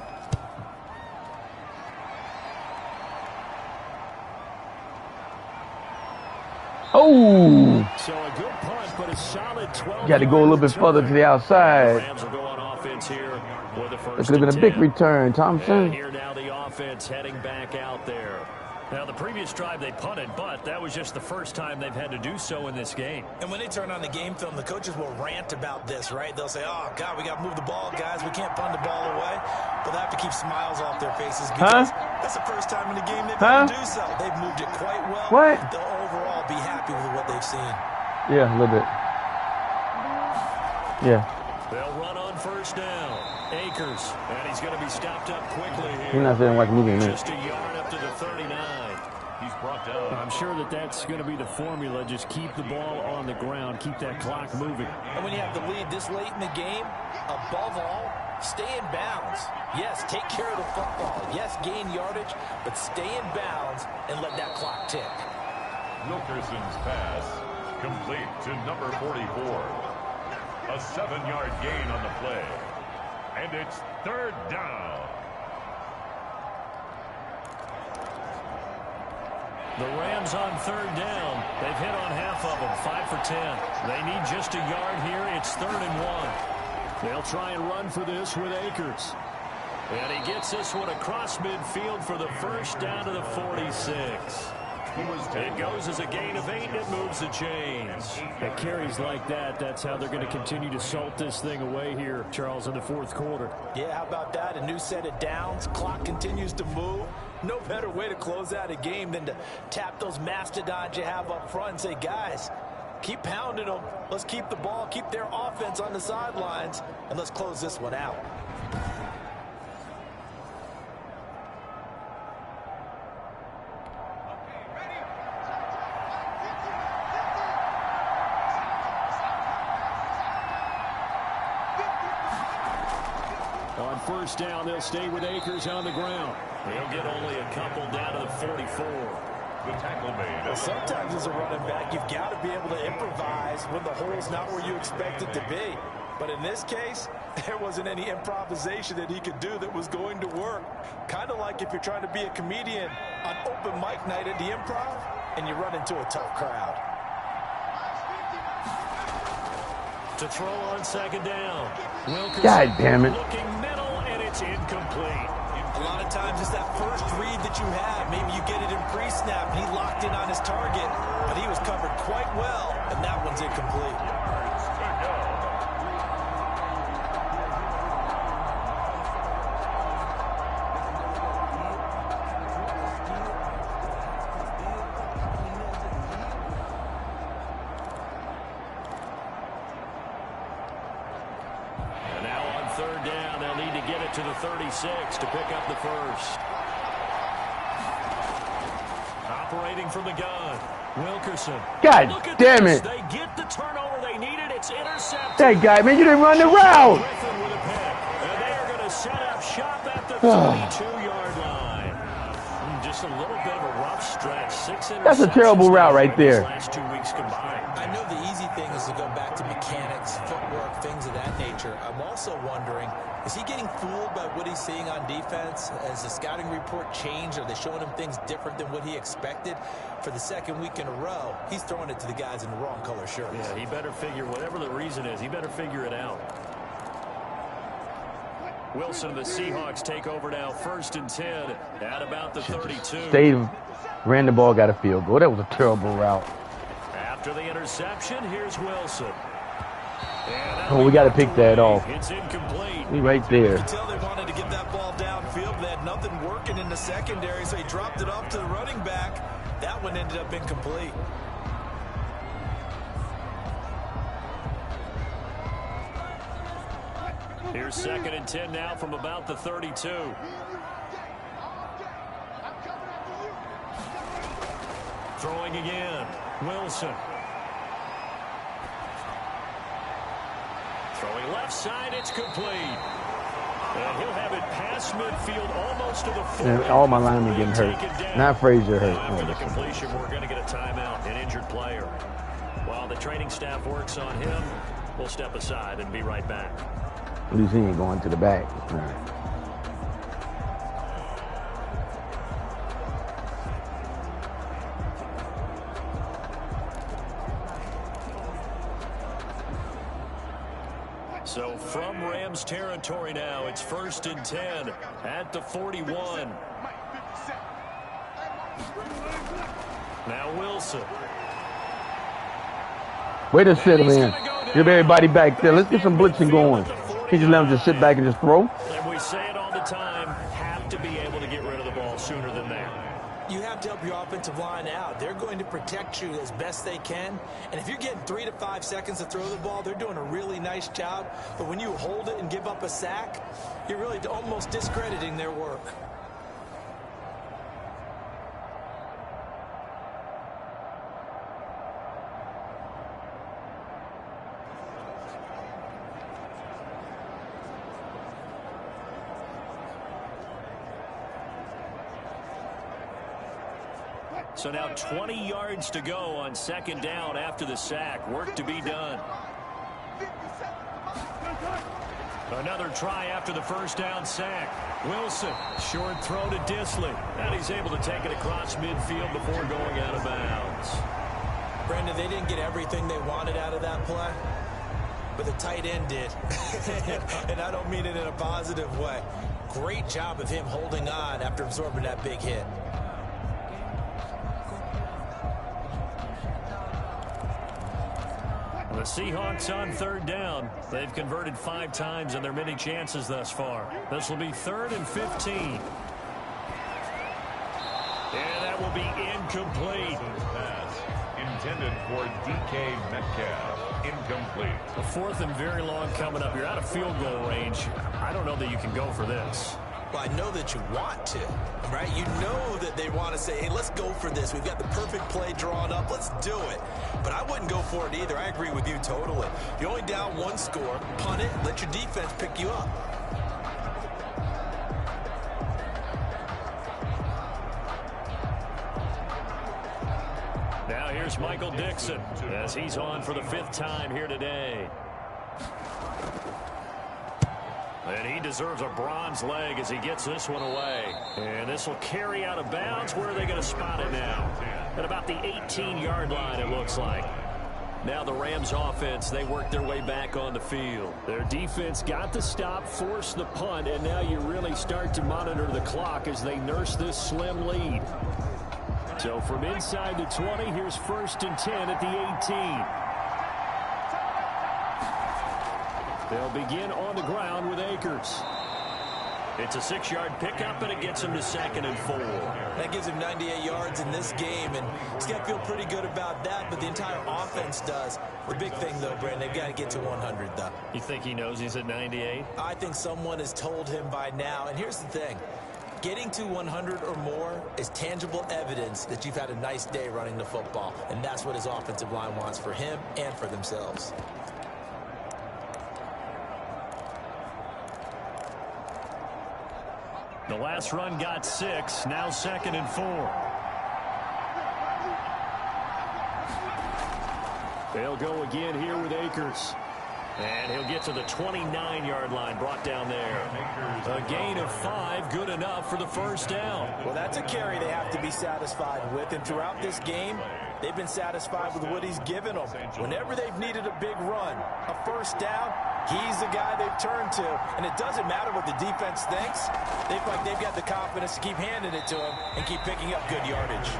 [SPEAKER 1] Oh!
[SPEAKER 3] So a good punt, but a solid 12.
[SPEAKER 1] Got to go a little bit further to the outside.
[SPEAKER 3] Rams will go on offense here for the first.
[SPEAKER 1] It could have been a big return, Thompson.
[SPEAKER 3] And here now the offense heading back out there. Now, the previous drive they punted, but that was just the first time they've had to do so in this game.
[SPEAKER 4] And when they turn on the game film, the coaches will rant about this, right? They'll say, oh, God, we got to move the ball, guys. We can't punt the ball away. But they have to keep smiles off their faces because that's the first time in the game they've had to do so. They've moved it quite well.
[SPEAKER 1] What?
[SPEAKER 4] They'll overall be happy with what they've seen.
[SPEAKER 1] Yeah, a little bit. Yeah.
[SPEAKER 3] They'll run on first down. Akers, and he's going to be stopped up quickly here.
[SPEAKER 1] He's not saying like moving a minute.
[SPEAKER 3] Just a yard up to the 39. He's brought down. I'm sure that's going to be the formula. Just keep the ball on the ground. Keep that clock moving.
[SPEAKER 4] And when you have the lead this late in the game, above all, stay in bounds. Yes, take care of the football. Yes, gain yardage, but stay in bounds and let that clock tick.
[SPEAKER 2] Wilkerson's pass complete to number 44. A 7-yard gain on the play. And it's 3rd down.
[SPEAKER 3] The Rams on 3rd down. They've hit on half of them, 5 for 10. They need just a yard here. It's 3rd and 1. They'll try and run for this with Akers. And he gets this one across midfield for the first down to the 46. It goes as a gain of 8, and it moves the chains. At carries like that, that's how they're going to continue to salt this thing away here, Charles, in the 4th quarter.
[SPEAKER 4] Yeah, how about that? A new set of downs. Clock continues to move. No better way to close out a game than to tap those mastodons you have up front and say, guys, keep pounding them. Let's keep the ball, keep their offense on the sidelines, and let's close this one out.
[SPEAKER 3] On first down, they'll stay with Akers on the ground. They'll get only a couple down to the 44.
[SPEAKER 2] The tackle made.
[SPEAKER 4] Well, sometimes as a running back, you've got to be able to improvise when the hole's not where you expect it to be. But in this case, there wasn't any improvisation that he could do that was going to work. Kind of like if you're trying to be a comedian on open mic night at the Improv and you run into a tough crowd.
[SPEAKER 3] To throw on 2nd down. Wilkerson,
[SPEAKER 1] God damn it.
[SPEAKER 3] looking middle, and it's incomplete.
[SPEAKER 4] A lot of times it's that first read that you have. Maybe you get it in pre-snap, and he locked in on his target, but he was covered quite well, and that one's incomplete.
[SPEAKER 3] To the 36 to pick up the first. Operating from the gun, Wilkerson.
[SPEAKER 1] God damn it.
[SPEAKER 3] They get the turnover they needed. It's intercepted.
[SPEAKER 1] That guy, man, you didn't run the route.
[SPEAKER 3] Griffin with a pick. And they are going to set up shop at the 32-yard line. Just a little bit of a rough stretch. 6 interceptions.
[SPEAKER 1] That's a terrible route right there.
[SPEAKER 3] Last 2 weeks combined.
[SPEAKER 4] I know the easy thing is to go back to mechanics, footwork, things of that nature. I'm also wondering, is he getting fooled by what he's seeing on defense? Has the scouting report changed? Are they showing him things different than what he expected? For the 2nd week in a row, he's throwing it to the guys in the wrong color shirts.
[SPEAKER 3] Yeah, he better figure, whatever the reason is, he better figure it out. Wilson and the Seahawks take over now, 1st and 10 at about the 32.
[SPEAKER 1] Stave ran the ball, got a field goal. That was a terrible route.
[SPEAKER 3] After the interception, here's Wilson.
[SPEAKER 1] Oh, we got to pick that off.
[SPEAKER 3] It's incomplete.
[SPEAKER 1] He right there.
[SPEAKER 4] You can tell they wanted to get that ball downfield. They had nothing working in the secondary, so he dropped it off to the running back. That one ended up incomplete.
[SPEAKER 3] Here's 2nd and 10 now from about the 32. Throwing again, Wilson. Throwing Left side, it's complete. And he'll have it past midfield almost to the 40.
[SPEAKER 1] And all my linemen getting hurt. Not Frazier hurt.
[SPEAKER 3] After the completion, we're going to get a timeout, an injured player. While the training staff works on him, we'll step aside and be right back.
[SPEAKER 1] At least he ain't going to the back.
[SPEAKER 3] So from Rams territory now, it's 1st and 10 at the 41. Now Wilson.
[SPEAKER 1] Way to sit him in. Give everybody back there. Let's get some blitzing going. He just let him just sit back and just throw.
[SPEAKER 3] And we say it all the time, have to be able to get rid of the ball sooner than that.
[SPEAKER 4] You have to help your offensive line out. They're going to protect you as best they can. And if you're getting 3 to 5 seconds to throw the ball, they're doing a really nice job. But when you hold it and give up a sack, you're really almost discrediting their work.
[SPEAKER 3] So now 20 yards to go on 2nd down after the sack. Work to be done. Another try after the 1st down sack. Wilson, short throw to Disley. And he's able to take it across midfield before going out of bounds.
[SPEAKER 4] Brandon, they didn't get everything they wanted out of that play, but the tight end did. And I don't mean it in a positive way. Great job of him holding on after absorbing that big hit.
[SPEAKER 3] The Seahawks on 3rd down. They've converted 5 times in their many chances thus far. This will be 3rd and 15. And that will be incomplete.
[SPEAKER 2] Pass intended for DK Metcalf. Incomplete.
[SPEAKER 3] The 4th and very long coming up. You're out of field goal range. I don't know that you can go for this.
[SPEAKER 4] Well, I know that you want to, right? You know that they want to say, hey, let's go for this. We've got the perfect play drawn up. Let's do it. But I wouldn't go for it either. I agree with you totally. You're only down 1 score. Punt it. Let your defense pick you up.
[SPEAKER 3] Now here's Michael Dixon as he's on for the 5th time here today. And he deserves a bronze leg as he gets this one away. And this will carry out of bounds. Where are they going to spot it now? At about the 18-yard line, it looks like. Now the Rams offense, they work their way back on the field. Their defense got the stop, forced the punt, and now you really start to monitor the clock as they nurse this slim lead. So from inside the 20, here's 1st and 10 at the 18. They'll begin on the ground with Akers. It's a 6-yard pickup, and it gets him to 2nd and 4.
[SPEAKER 4] That gives him 98 yards in this game, and he's got to feel pretty good about that, but the entire offense does. The big thing, though, Brandon, they've got to get to 100, though.
[SPEAKER 3] You think he knows he's at 98?
[SPEAKER 4] I think someone has told him by now, and here's the thing. Getting to 100 or more is tangible evidence that you've had a nice day running the football, and that's what his offensive line wants for him and for themselves.
[SPEAKER 3] The last run got 6, now 2nd and 4. They'll go again here with Akers. And he'll get to the 29-yard line, brought down there. A gain of 5, good enough for the 1st down.
[SPEAKER 4] Well, that's a carry they have to be satisfied with. And throughout this game, they've been satisfied with what he's given them. Whenever they've needed a big run, a 1st down, he's the guy they've turned to. And it doesn't matter what the defense thinks. They've got the confidence to keep handing it to him and keep picking up good yardage.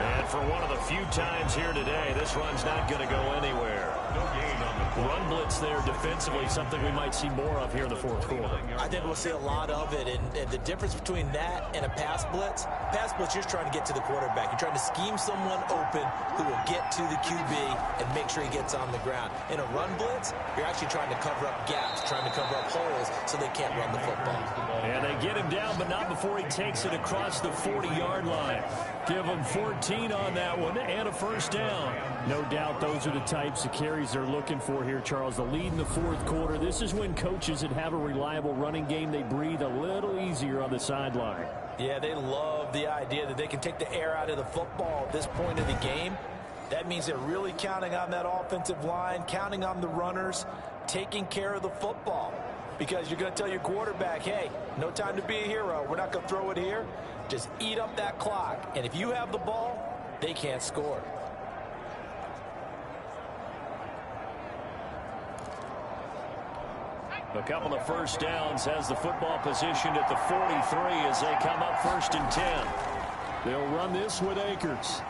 [SPEAKER 3] And for one of the few times here today, this run's not going to go anywhere. Run blitz there defensively, something we might see more of here in the 4th quarter.
[SPEAKER 4] I think we'll see a lot of it, and the difference between that and a pass blitz, you're just trying to get to the quarterback. You're trying to scheme someone open who will get to the QB and make sure he gets on the ground. In a run blitz, you're actually trying to cover up gaps, trying to cover up holes so they can't run the football.
[SPEAKER 3] And they get him down, but not before he takes it across the 40-yard line. Give him 14 on that one and a 1st down. No doubt those are the types of carries carries they're looking for here, Charles. The lead in the fourth quarter. This is when coaches that have a reliable running game, they breathe a little easier on the sideline.
[SPEAKER 4] Yeah, they love the idea that they can take the air out of the football at this point of the game. That means they're really counting on that offensive line, counting on the runners, taking care of the football. Because you're going to tell your quarterback, hey, no time to be a hero. We're not going to throw it here. Just eat up that clock. And if you have the ball, they can't score.
[SPEAKER 3] A couple of first downs has the football positioned at the 43 as they come up 1st and 10. They'll run this with Akers.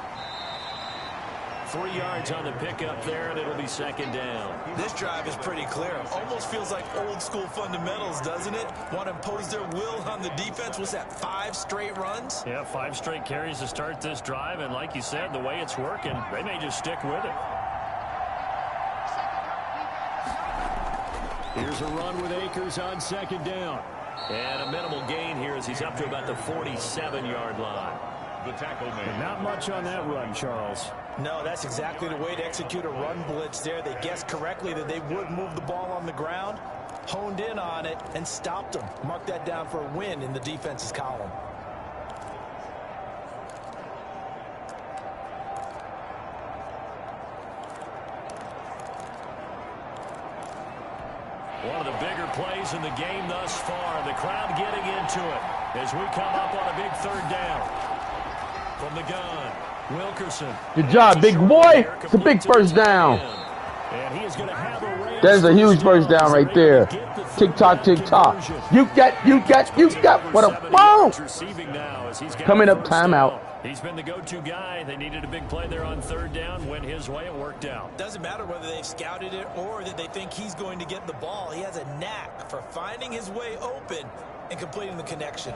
[SPEAKER 3] 3 yards on the pickup there, and it'll be 2nd down.
[SPEAKER 4] This drive is pretty clear. Almost feels like old school fundamentals, doesn't it? Want to impose their will on the defense. What's that, 5 straight runs?
[SPEAKER 3] Yeah, 5 straight carries to start this drive, and like you said, the way it's working, they may just stick with it. Here's a run with Akers on 2nd down. And a minimal gain here as he's up to about the 47-yard line.
[SPEAKER 2] The tackle made.
[SPEAKER 3] Not much on that run, Charles.
[SPEAKER 4] No, that's exactly the way to execute a run blitz there. They guessed correctly that they would move the ball on the ground, honed in on it, and stopped them. Mark that down for a win in the defense's column.
[SPEAKER 3] One of the bigger plays in the game thus far. The crowd getting into it as we come up on a big 3rd down. From the gun, Wilkerson.
[SPEAKER 1] Good job, big boy. It's a big first down.
[SPEAKER 3] And he is going to have a
[SPEAKER 1] There's a huge first down right there. Tick-tock, tick-tock. You got. What a bomb. Coming up, timeout.
[SPEAKER 3] He's been the go-to guy. They needed a big play there on 3rd down. Went his way. It worked out.
[SPEAKER 4] Doesn't matter whether they've scouted it or that they think he's going to get the ball. He has a knack for finding his way open and completing the connection.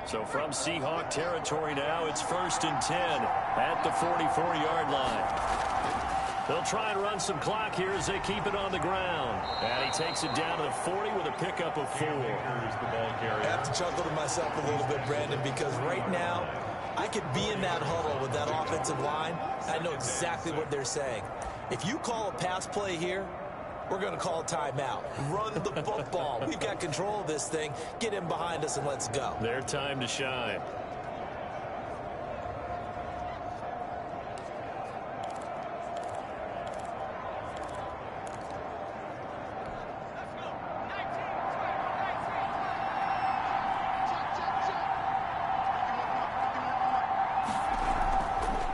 [SPEAKER 3] So from Seahawk territory now, it's 1st and 10 at the 44-yard line. They'll try and run some clock here as they keep it on the ground. And he takes it down to the 40 with a pickup of 4.
[SPEAKER 4] I have to chuckle to myself a little bit, Brandon, because right now I could be in that huddle with that offensive line. I know exactly what they're saying. If you call a pass play here, we're going to call a timeout. Run the football. We've got control of this thing. Get him behind us and let's go.
[SPEAKER 3] Their time to shine.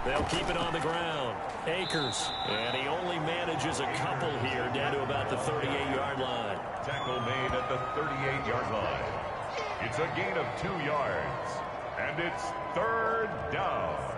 [SPEAKER 3] They'll keep it on the ground. Akers. And he only manages a couple here down to about the 38-yard line.
[SPEAKER 2] Tackle made at the 38-yard line. It's a gain of 2 yards. And it's 3rd down.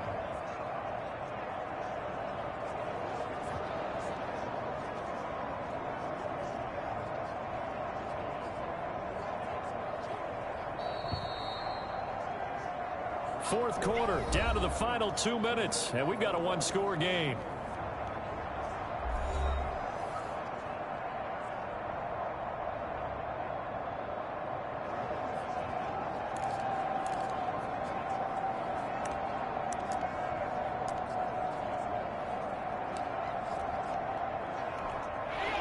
[SPEAKER 3] Fourth quarter, down to the final 2 minutes, and we've got a 1-score game.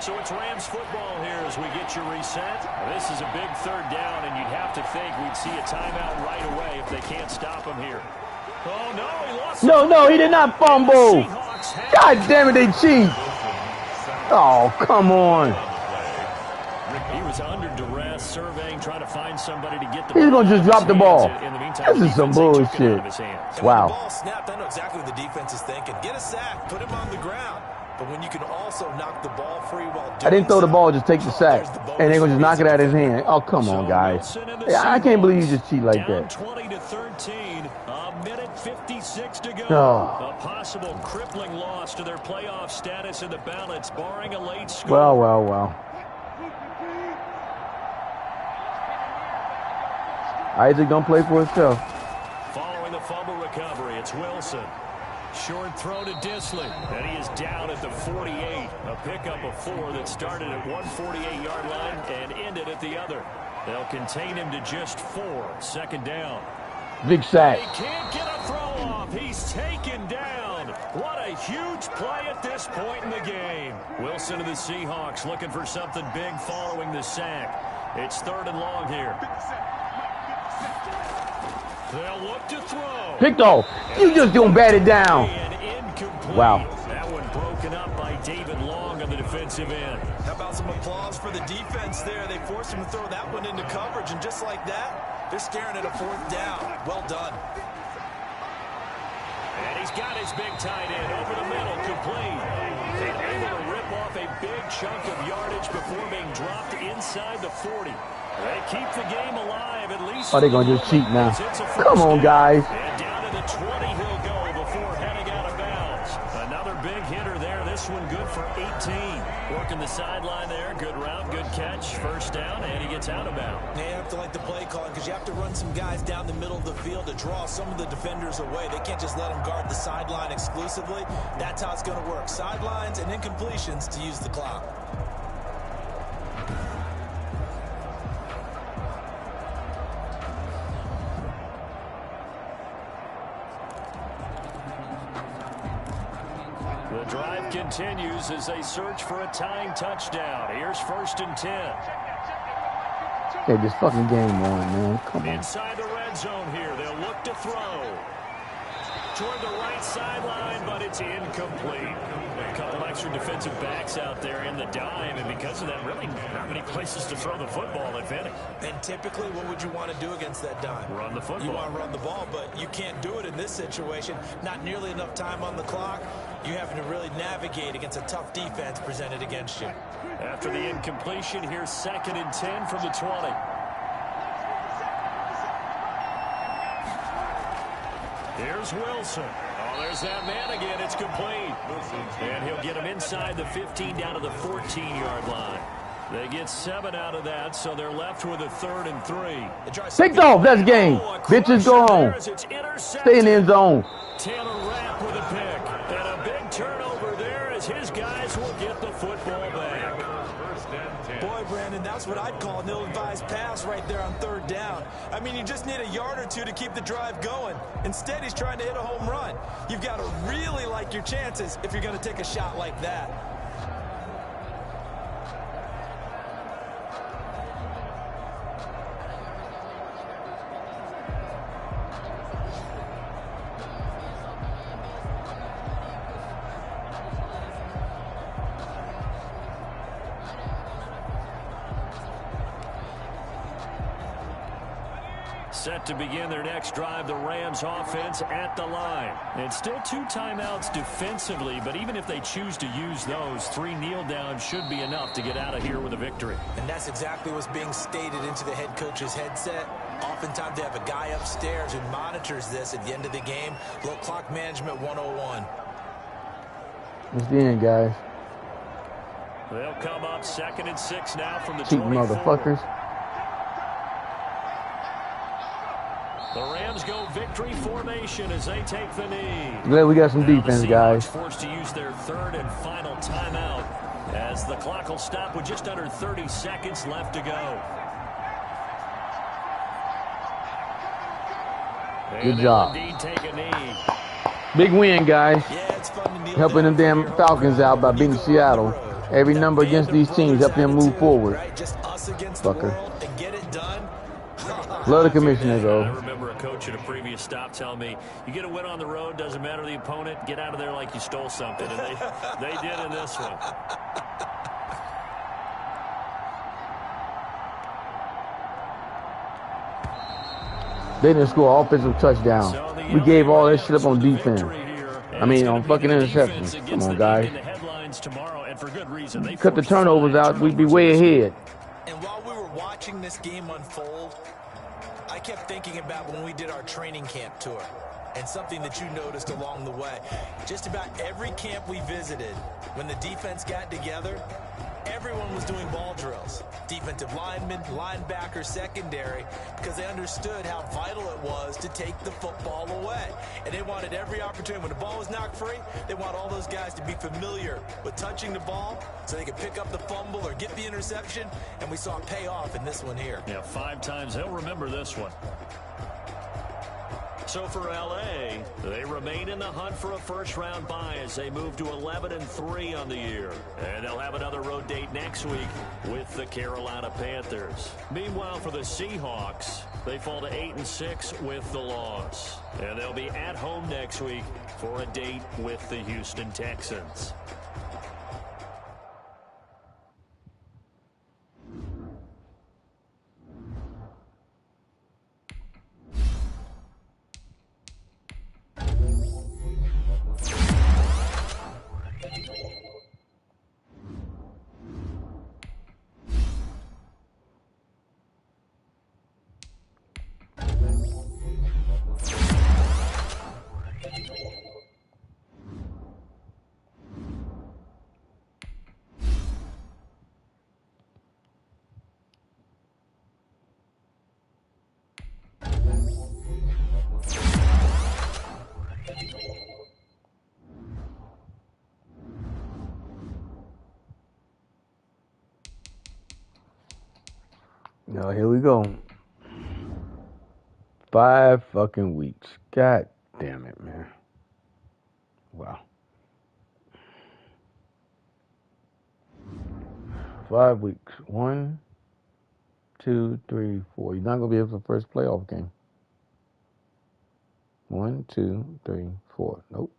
[SPEAKER 3] So it's Rams football here as we get you reset. This is a big 3rd down, and you'd have to think we'd see a timeout right away if they can't stop him here. Oh, no, he lost.
[SPEAKER 1] No, he did not fumble. God damn it, they cheat. Oh, come on.
[SPEAKER 3] He was under duress, surveying, trying to find somebody to get the
[SPEAKER 1] ball. He's going to just drop the ball.
[SPEAKER 3] In the meantime,
[SPEAKER 1] this is some bullshit. Wow.
[SPEAKER 4] When the ball snapped, I know exactly what the defense is thinking. Get a sack, put him on the ground. But when you can also knock the ball free while doing
[SPEAKER 1] I didn't throw the ball, just take the sack. And they're going to just knock it out of his hand. Oh, come on, guys. I can't believe you just cheat like that.
[SPEAKER 3] 20-13, a minute 56 to go.
[SPEAKER 1] Oh.
[SPEAKER 3] A possible crippling loss to their playoff status in the balance, barring a late score.
[SPEAKER 1] Well. Isaac don't play for himself.
[SPEAKER 3] Following the fumble recovery, it's Wilson. Short throw to Disley, and he is down at the 48. A pickup of 4 that started at 148-yard line and ended at the other. They'll contain him to just 4. Second down.
[SPEAKER 1] Big sack.
[SPEAKER 3] He can't get a throw off. He's taken down. What a huge play at this point in the game. Wilson of the Seahawks looking for something big following the sack. It's 3rd and long here. They'll look to throw.
[SPEAKER 1] Picked off. You just don't bat it down. Wow.
[SPEAKER 3] That one broken up by David Long on the defensive end.
[SPEAKER 4] How about some applause for the defense there? They forced him to throw that one into coverage, and just like that, they're staring at a 4th down. Well done.
[SPEAKER 3] And he's got his big tight end over the middle, complete. And able to rip off a big chunk of yardage before being dropped inside the 40. They keep the game alive at least.
[SPEAKER 1] Oh, they're going to just cheat now. Come on, guys.
[SPEAKER 3] And down to the 20 he'll go before heading out of bounds. Another big hitter there. This one good for 18. Working the sideline there. Good route, good catch. First down, and he gets out of bounds.
[SPEAKER 4] You have to like the play calling because you have to run some guys down the middle of the field to draw some of the defenders away. They can't just let them guard the sideline exclusively. That's how it's going to work. Sidelines and incompletions to use the clock.
[SPEAKER 3] The drive continues as they search for a tying touchdown. Here's 1st and 10.
[SPEAKER 1] Hey, this fucking game on, man. Come on.
[SPEAKER 3] Inside the red zone here. They'll look to throw. Toward the right sideline, but it's incomplete. A couple extra defensive backs out there in the dime, and because of that, really not many places to throw the football, if any.
[SPEAKER 4] And typically, what would you want to do against that dime?
[SPEAKER 3] Run the football.
[SPEAKER 4] You want to run the ball, but you can't do it in this situation. Not nearly enough time on the clock. You having to really navigate against a tough defense presented against you.
[SPEAKER 3] After the incompletion, here's 2nd and 10 from the 20. Here's Wilson. Oh, there's that man again. It's complete. And he'll get him inside the 15 down to the 14-yard line. They get 7 out of that, so they're left with a 3rd and 3.
[SPEAKER 1] Picked off. That's game. Bitches go home. Stay in the end zone.
[SPEAKER 3] Taylor Rapp with a pick. And a big turnover there as his guys will get the football back.
[SPEAKER 4] Boy, Brandon, that's what I'd call an ill-advised pass right there on 3rd down. I mean, you just need a yard or 2 to keep the drive going. Instead, he's trying to hit a home run. You've got to really like your chances if you're going to take a shot like that.
[SPEAKER 3] Set to begin their next drive, the Rams offense at the line. And still 2 timeouts defensively, but even if they choose to use those, 3 kneel downs should be enough to get out of here with a victory.
[SPEAKER 4] And that's exactly what's being stated into the head coach's headset. Oftentimes they have a guy upstairs who monitors this at the end of the game. Low clock management 101.
[SPEAKER 1] It's the end, guys.
[SPEAKER 3] They'll come up 2nd and 6 now from the
[SPEAKER 1] Cheap
[SPEAKER 3] 24.
[SPEAKER 1] motherfuckers.
[SPEAKER 3] The Rams go victory formation as they take the knee.
[SPEAKER 1] Glad we got some defense, guys.
[SPEAKER 3] Forced to use their 3rd and final timeout as the clock will stop with just under 30 seconds left to go.
[SPEAKER 1] Good job.
[SPEAKER 3] Indeed take a knee.
[SPEAKER 1] Big win, guys.
[SPEAKER 4] Yeah, it's fun to kneel
[SPEAKER 1] Helping them damn Falcons out by beating Seattle. Every number against these teams help them move forward.
[SPEAKER 4] Right? Just us against
[SPEAKER 1] Fucker.
[SPEAKER 4] the world and get it done.
[SPEAKER 1] Love the commissioner, though.
[SPEAKER 3] I remember a coach at a previous stop telling me, you get a win on the road, doesn't matter the opponent, get out of there like you stole something. And they did in this one.
[SPEAKER 1] They didn't score an offensive touchdown. We gave all that shit up on defense. I mean, on fucking interceptions. Come on, guys. Cut the turnovers out, we'd be way ahead.
[SPEAKER 4] And while we were watching this game unfold, I kept thinking about when we did our training camp tour and something that you noticed along the way. Just about every camp we visited, when the defense got together, everyone was doing ball drills. Defensive linemen, linebackers, secondary, because they understood how vital it was to take the football away. And they wanted every opportunity. When the ball was knocked free, they want all those guys to be familiar with touching the ball so they could pick up the fumble or get the interception. And we saw it pay off in this one here.
[SPEAKER 3] Yeah, 5 times. They'll remember this one. So for L.A., they remain in the hunt for a first-round bye as they move to 11-3 on the year. And they'll have another road date next week with the Carolina Panthers. Meanwhile, for the Seahawks, they fall to 8-6 with the loss. And they'll be at home next week for a date with the Houston Texans.
[SPEAKER 1] Now, here we go. 5 fucking weeks. God damn it, man. Wow. 5 weeks. 1, 2, 3, 4. You're not going to be able to first playoff game. 1, 2, 3, 4. Nope.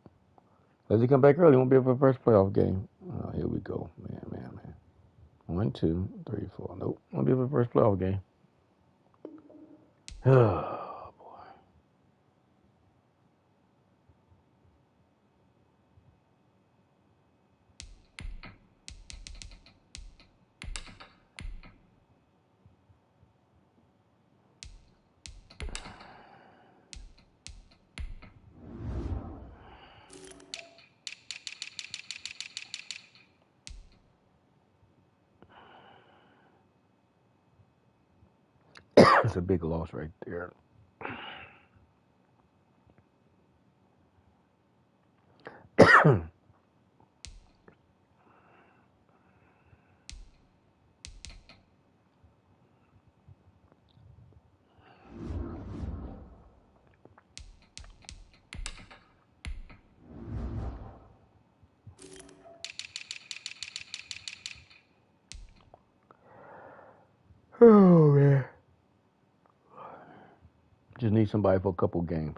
[SPEAKER 1] Unless you come back early, you won't be able to first playoff game. Oh, here we go. Man. 1, 2, 3, 4. Nope. Won't be able to first playoff game. Oh, boy. That's a big loss right there. Oh, man. Just need somebody for a couple games.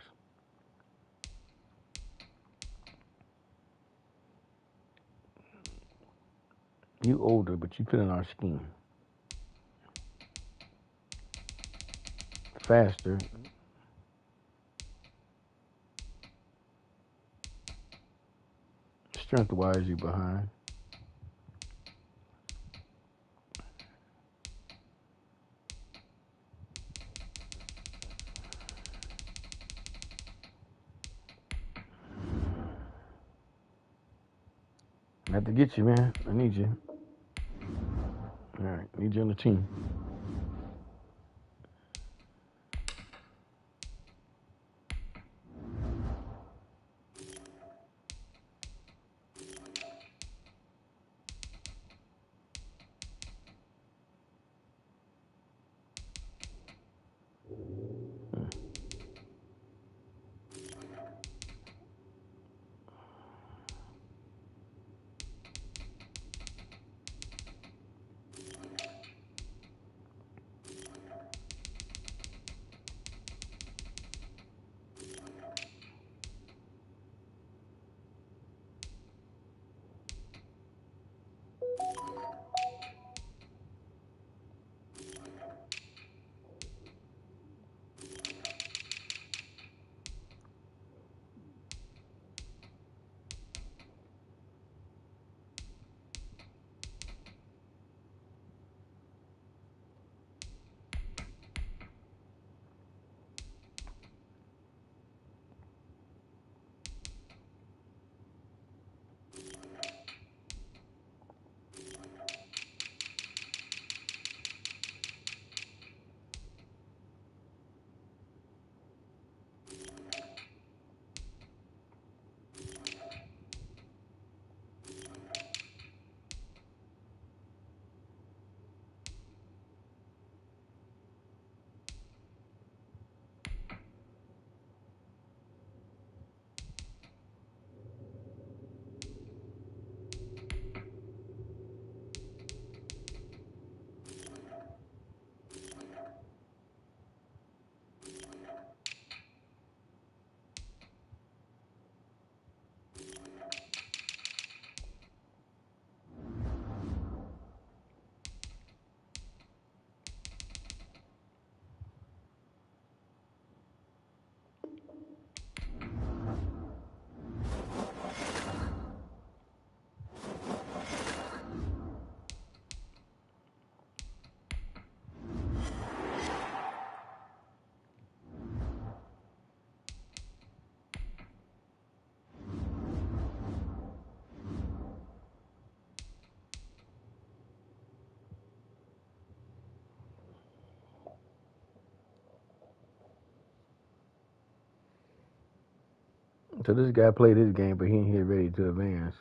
[SPEAKER 1] You older, but you fit in our scheme. Faster. Strength-wise, you behind. I have to get you, man. I need you. All right, need you on the team. So this guy played this game, but he ain't here ready to advance.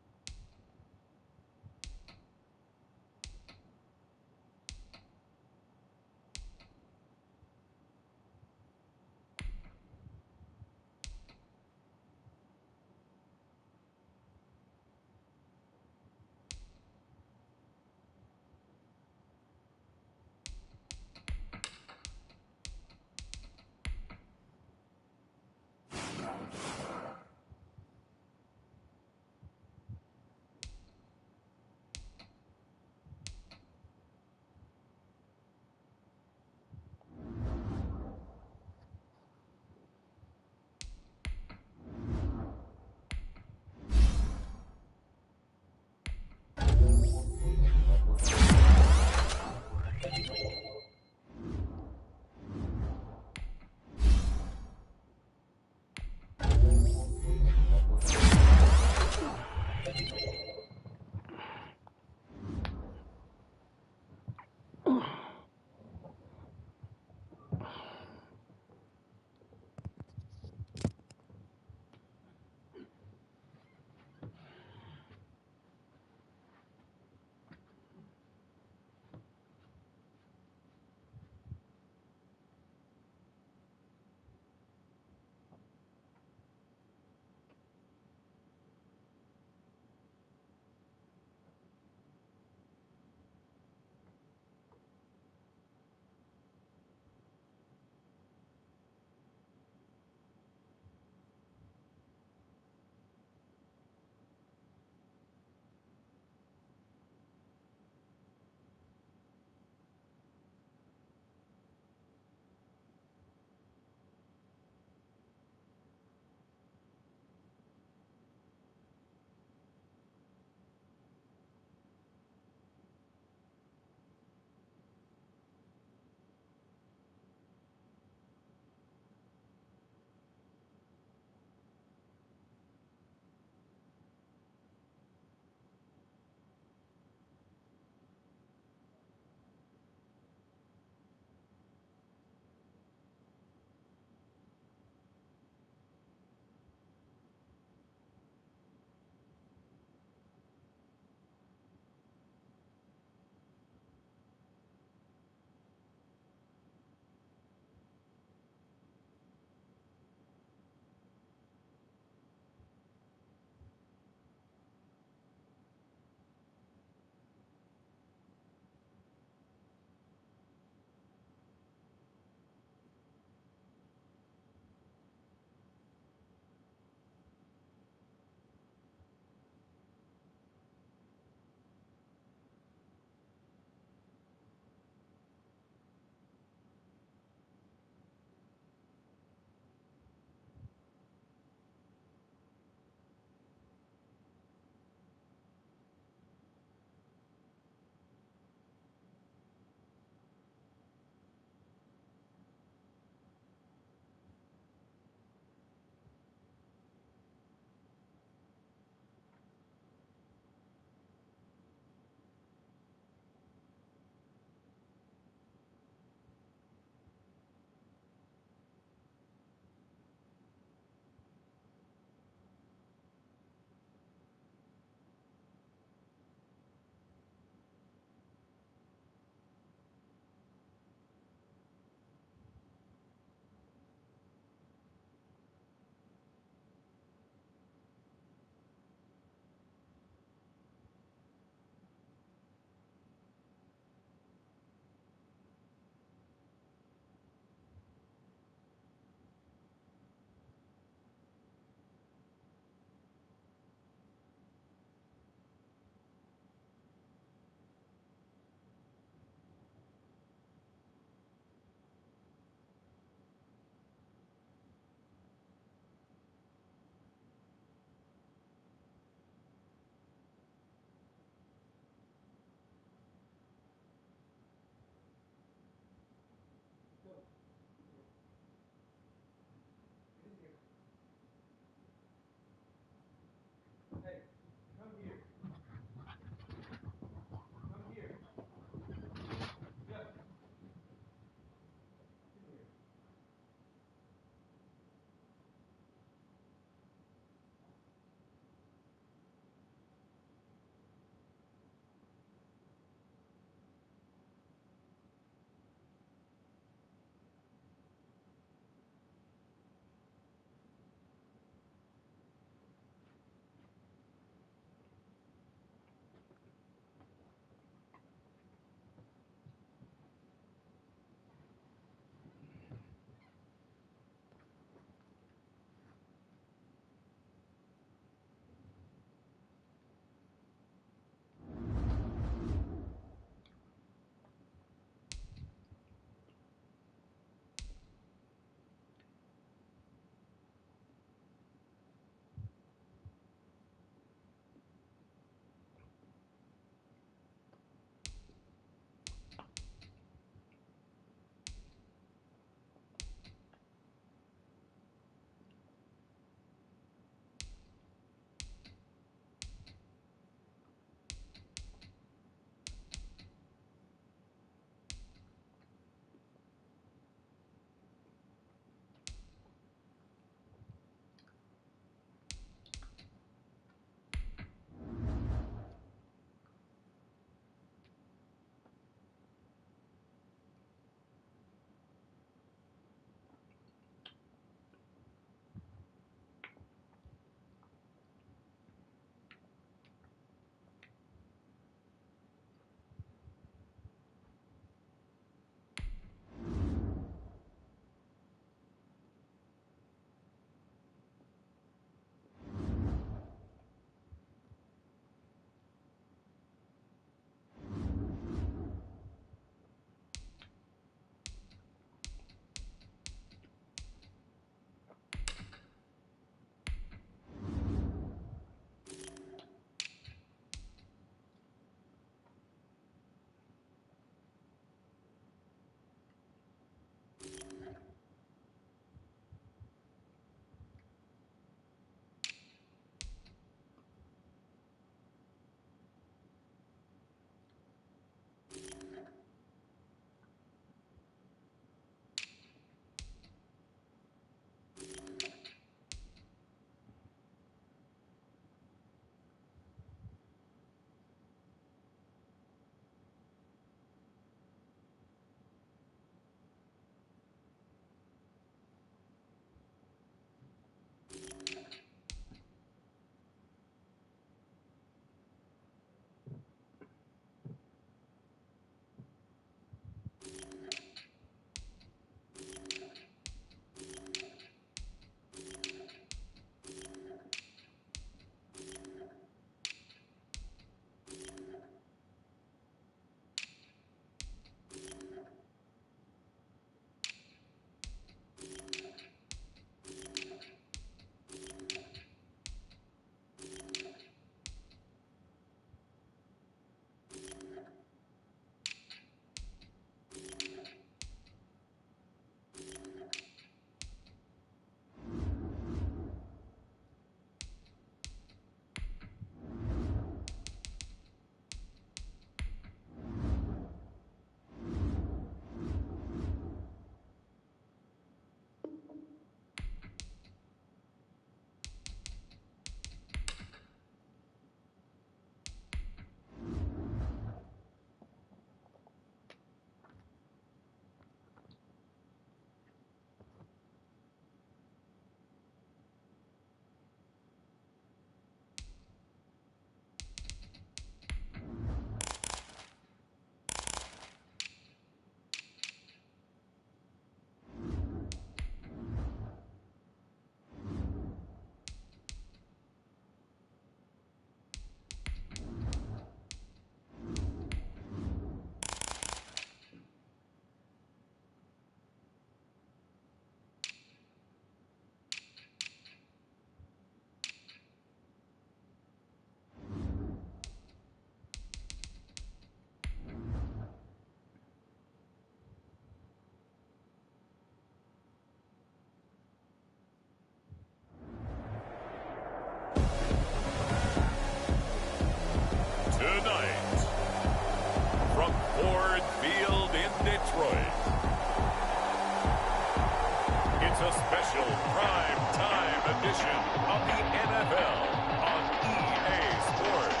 [SPEAKER 2] It's a special prime time edition of the NFL on EA Sports.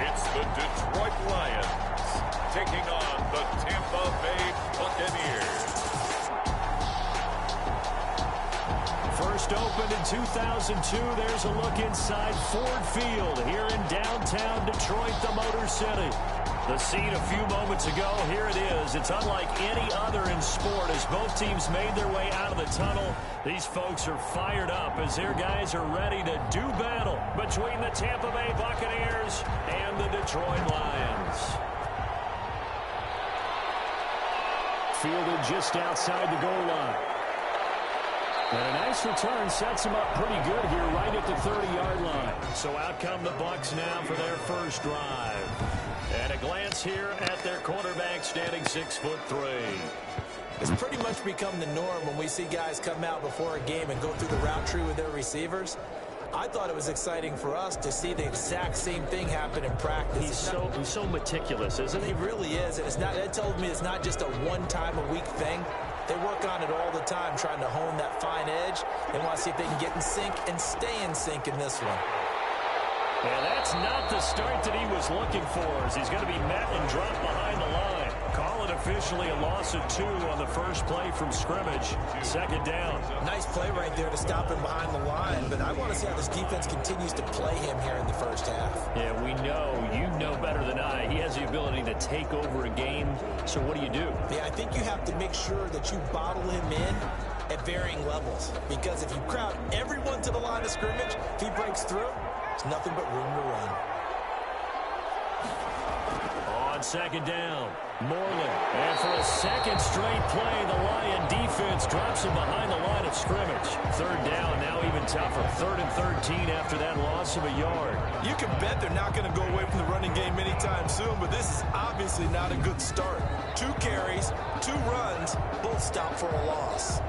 [SPEAKER 2] It's the Detroit Lions taking on the Tampa Bay Buccaneers.
[SPEAKER 3] First opened in 2002, there's a look inside Ford Field here in downtown Detroit, the Motor City. The scene a few moments ago, here it is. It's unlike any other in sport as both teams made their way out of the tunnel. These folks are fired up as their guys are ready to do battle between the Tampa Bay Buccaneers and the Detroit Lions. Fielded just outside the goal line. And a nice return sets him up pretty good here right at the 30-yard line. So out come the Bucs now for their first drive. And a glance here at their quarterback standing 6'3".
[SPEAKER 4] It's pretty much become the norm when we see guys come out before a game and go through the route tree with their receivers. I thought it was exciting for us to see the exact same thing happen in practice.
[SPEAKER 3] He's so meticulous, isn't he?
[SPEAKER 4] He really is, and that tells me it's not just a one-time-a-week thing. They work on it all the time, trying to hone that fine edge. They want to see if they can get in sync and stay in sync in this one.
[SPEAKER 3] Yeah, that's not the start that he was looking for, as he's going to be met and dropped behind the line. Call it officially a loss of 2 on the first play from scrimmage. Second down.
[SPEAKER 4] Nice play right there to stop him behind the line, but I want to see how this defense continues to play him here in the first half.
[SPEAKER 3] Yeah, you know better than I. He has the ability to take over a game, so what do?
[SPEAKER 4] Yeah, I think you have to make sure that you bottle him in at varying levels, because if you crowd everyone to the line of scrimmage, if he breaks through, there's nothing but room to run.
[SPEAKER 3] On second down, Moreland. And for a second straight play, the Lion defense drops him behind the line of scrimmage. Third down, now even tougher. 3rd and 13 after that loss of a yard.
[SPEAKER 4] You can bet they're not going to go away from the running game anytime soon, but this is obviously not a good start. 2 carries, 2 runs, both stopped for a loss.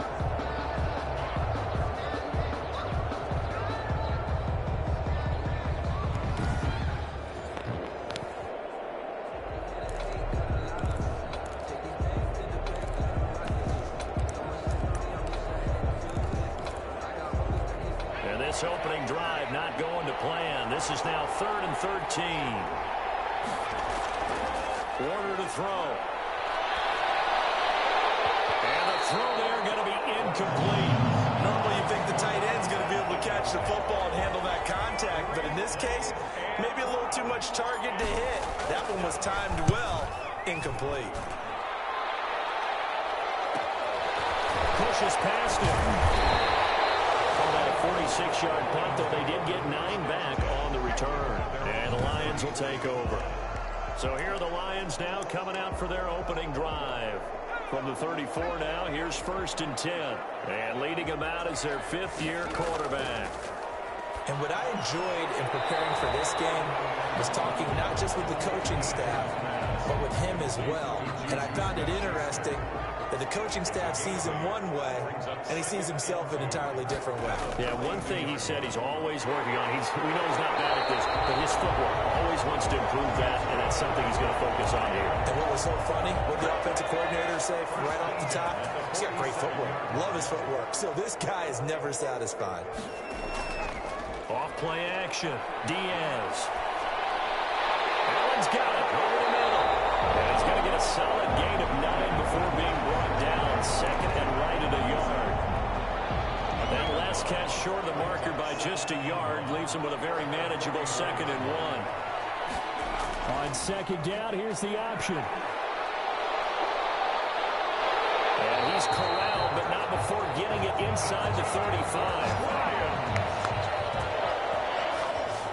[SPEAKER 3] Opening drive not going to plan. This is now 3rd and 13. Warner to throw. And the throw there going to be incomplete.
[SPEAKER 4] Normally you think the tight end's going to be able to catch the football and handle that contact, but in this case, maybe a little too much target to hit. That one was timed well. Incomplete.
[SPEAKER 3] Pushes past him. 46-yard punt, though they did get 9 back on the return. And the Lions will take over. So here are the Lions now coming out for their opening drive. From the 34 now, here's 1st and 10. And leading them out is their 5th-year quarterback.
[SPEAKER 4] And what I enjoyed in preparing for this game was talking not just with the coaching staff, but with him as well. And I found it interesting that the coaching staff sees him one way, and he sees himself an entirely different way.
[SPEAKER 3] Yeah, one thing he said he's always working on, we know he's not bad at this, but his footwork, always wants to improve that, and that's something he's going to focus on here.
[SPEAKER 4] And what was so funny, what the offensive coordinator say right off the top, he's got great footwork. Love his footwork. So this guy is never satisfied.
[SPEAKER 3] Off-play action. Diaz. Allen's got it over the middle. And he's going to get a solid gain of 9 before being brought down. 2nd and right at a yard. That last catch short of the marker by just a yard leaves him with a very manageable 2nd and 1. On second down, here's the option. And he's corralled, but not before getting it inside the 35.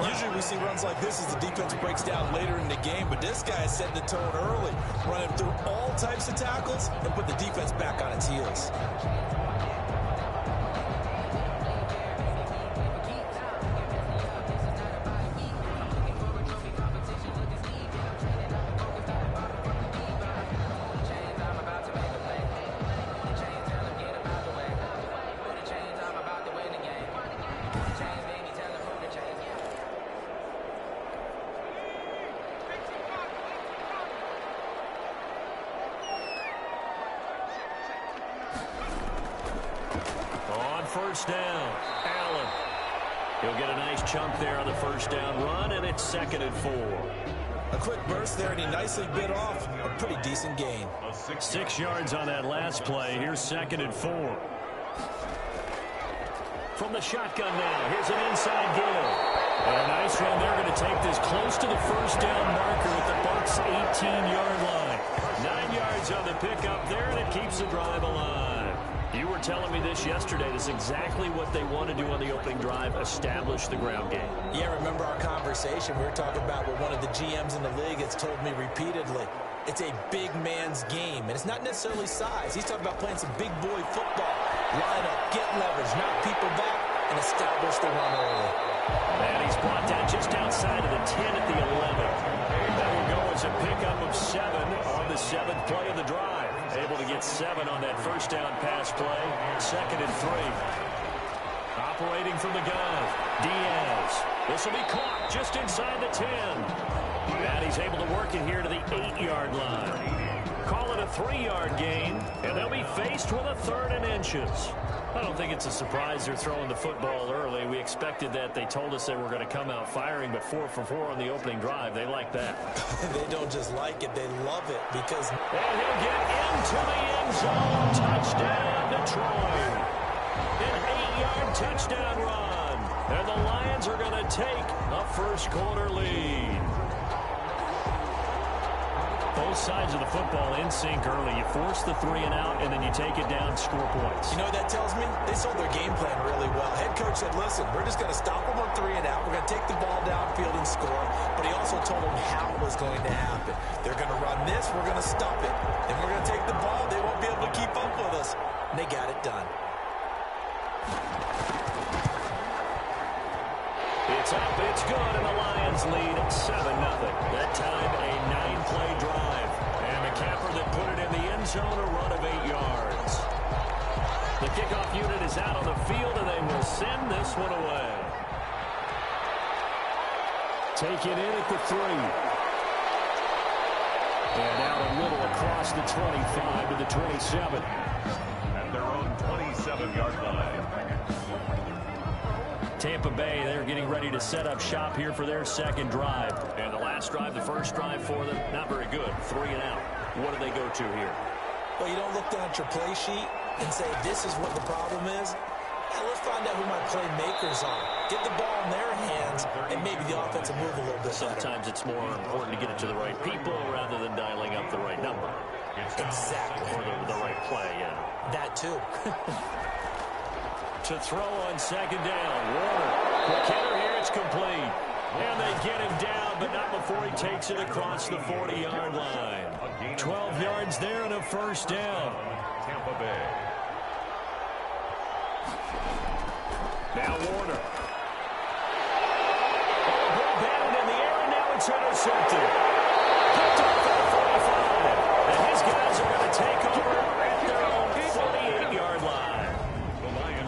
[SPEAKER 4] Usually we see runs like this as the defense breaks down later in the game, but this guy is setting the tone early, running through all types of tackles and put the defense back on its heels.
[SPEAKER 3] On first down, Allen. He'll get a nice chunk there on the first down run, and it's 2nd and 4.
[SPEAKER 4] A quick burst there, and he nicely bit off a pretty decent gain.
[SPEAKER 3] 6 yards on that last play. Here's 2nd and 4. From the shotgun now, here's an inside give. And a nice run. They're going to take this close to the first down marker at the Bucs' 18-yard line. 9 yards on the pickup there, and it keeps the drive alive. You were telling me this yesterday. This is exactly what they want to do on the opening drive, establish the ground game.
[SPEAKER 4] Yeah, remember our conversation. We were talking about what one of the GMs in the league has told me repeatedly. It's a big man's game, and it's not necessarily size. He's talking about playing some big boy football. Line up, get leverage, knock people back, and establish the run early.
[SPEAKER 3] And he's brought down just outside of the 10 at the 11. That will go as a pickup of 7 on the 7th play of the drive. Able to get 7 on that first down pass play. 2nd and 3. Operating from the gun, Diaz. This will be caught just inside the 10. And he's able to work it here to the 8-yard line. Call it a 3-yard gain, and they'll be faced with a 3rd and inches. I don't think it's a surprise they're throwing the football early. We expected that. They told us they were going to come out firing, but 4 for 4 on the opening drive. They like that.
[SPEAKER 4] They don't just like it, they love it because...
[SPEAKER 3] And he'll get into the end zone. Touchdown, Detroit. An 8-yard touchdown run. And the Lions are going to take a first-quarter lead. Both sides of the football in sync early. You force the 3 and out, and then you take it down, score points.
[SPEAKER 4] You know what that tells me? They sold their game plan really well. Head coach said, listen, we're just going to stop them on 3 and out. We're going to take the ball downfield and score. But he also told them how it was going to happen. They're going to run this. We're going to stop it. And we're going to take the ball. They won't be able to keep up with us. And they got it done.
[SPEAKER 3] It's up, it's good, and the Lions lead 7-0. That time, a 9-play drive. And the capper that put it in the end zone, a run of 8 yards. The kickoff unit is out on the field, and they will send this one away. Taken in at the 3. And out a little across the 25 to the 27.
[SPEAKER 2] At their own 27-yard line.
[SPEAKER 3] Tampa Bay, they're getting ready to set up shop here for their 2nd drive. And the last drive, the first drive for them, not very good. 3 and out. What do they go to here?
[SPEAKER 4] Well, you don't look down at your play sheet and say, this is what the problem is. Yeah, let's find out who my playmakers are. Get the ball in their hands, and maybe the offense will move a little bit better.
[SPEAKER 3] Sometimes it's more important to get it to the right people rather than dialing up the right number.
[SPEAKER 4] Exactly.
[SPEAKER 3] Or the right play, yeah.
[SPEAKER 4] That, too.
[SPEAKER 3] To throw on 2nd down. Warner. Quick hitter here. It's complete. And they get him down, but not before he takes it across the 40-yard line. 12 yards there and a first down.
[SPEAKER 2] Tampa Bay.
[SPEAKER 3] Now Warner. Oh, ball batted in the air, and now it's intercepted. Picked off at the 45. And his guys are going to take over at their own 48-yard line.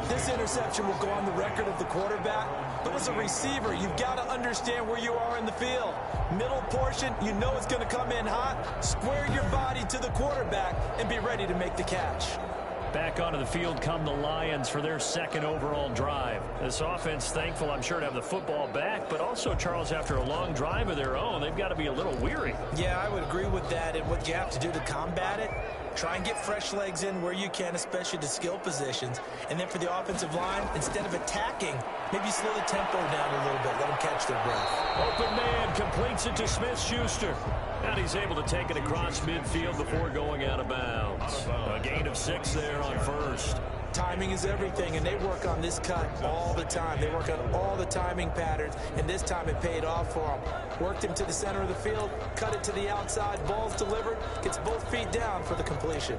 [SPEAKER 4] This interception will go on the record of the quarterback, but as a receiver, you've got to understand where you are in the field. Middle portion, you know it's going to come in hot. Square your body to the quarterback and be ready to make the catch.
[SPEAKER 3] Back onto the field come the Lions for their 2nd overall drive. This offense, thankful, I'm sure, to have the football back, but also, Charles, after a long drive of their own, they've got to be a little weary.
[SPEAKER 4] Yeah, I would agree with that, and what you have to do to combat it, try and get fresh legs in where you can, especially to skill positions. And then for the offensive line, instead of attacking, maybe slow the tempo down a little bit, let them catch their breath.
[SPEAKER 3] Open man completes it to Smith-Schuster. And he's able to take it across midfield before going out of bounds. A gain of 6 there on first.
[SPEAKER 4] Timing is everything, and they work on this cut all the time. They work on all the timing patterns, and this time it paid off for them. Worked him to the center of the field, cut it to the outside, ball's delivered, gets both feet down for the completion.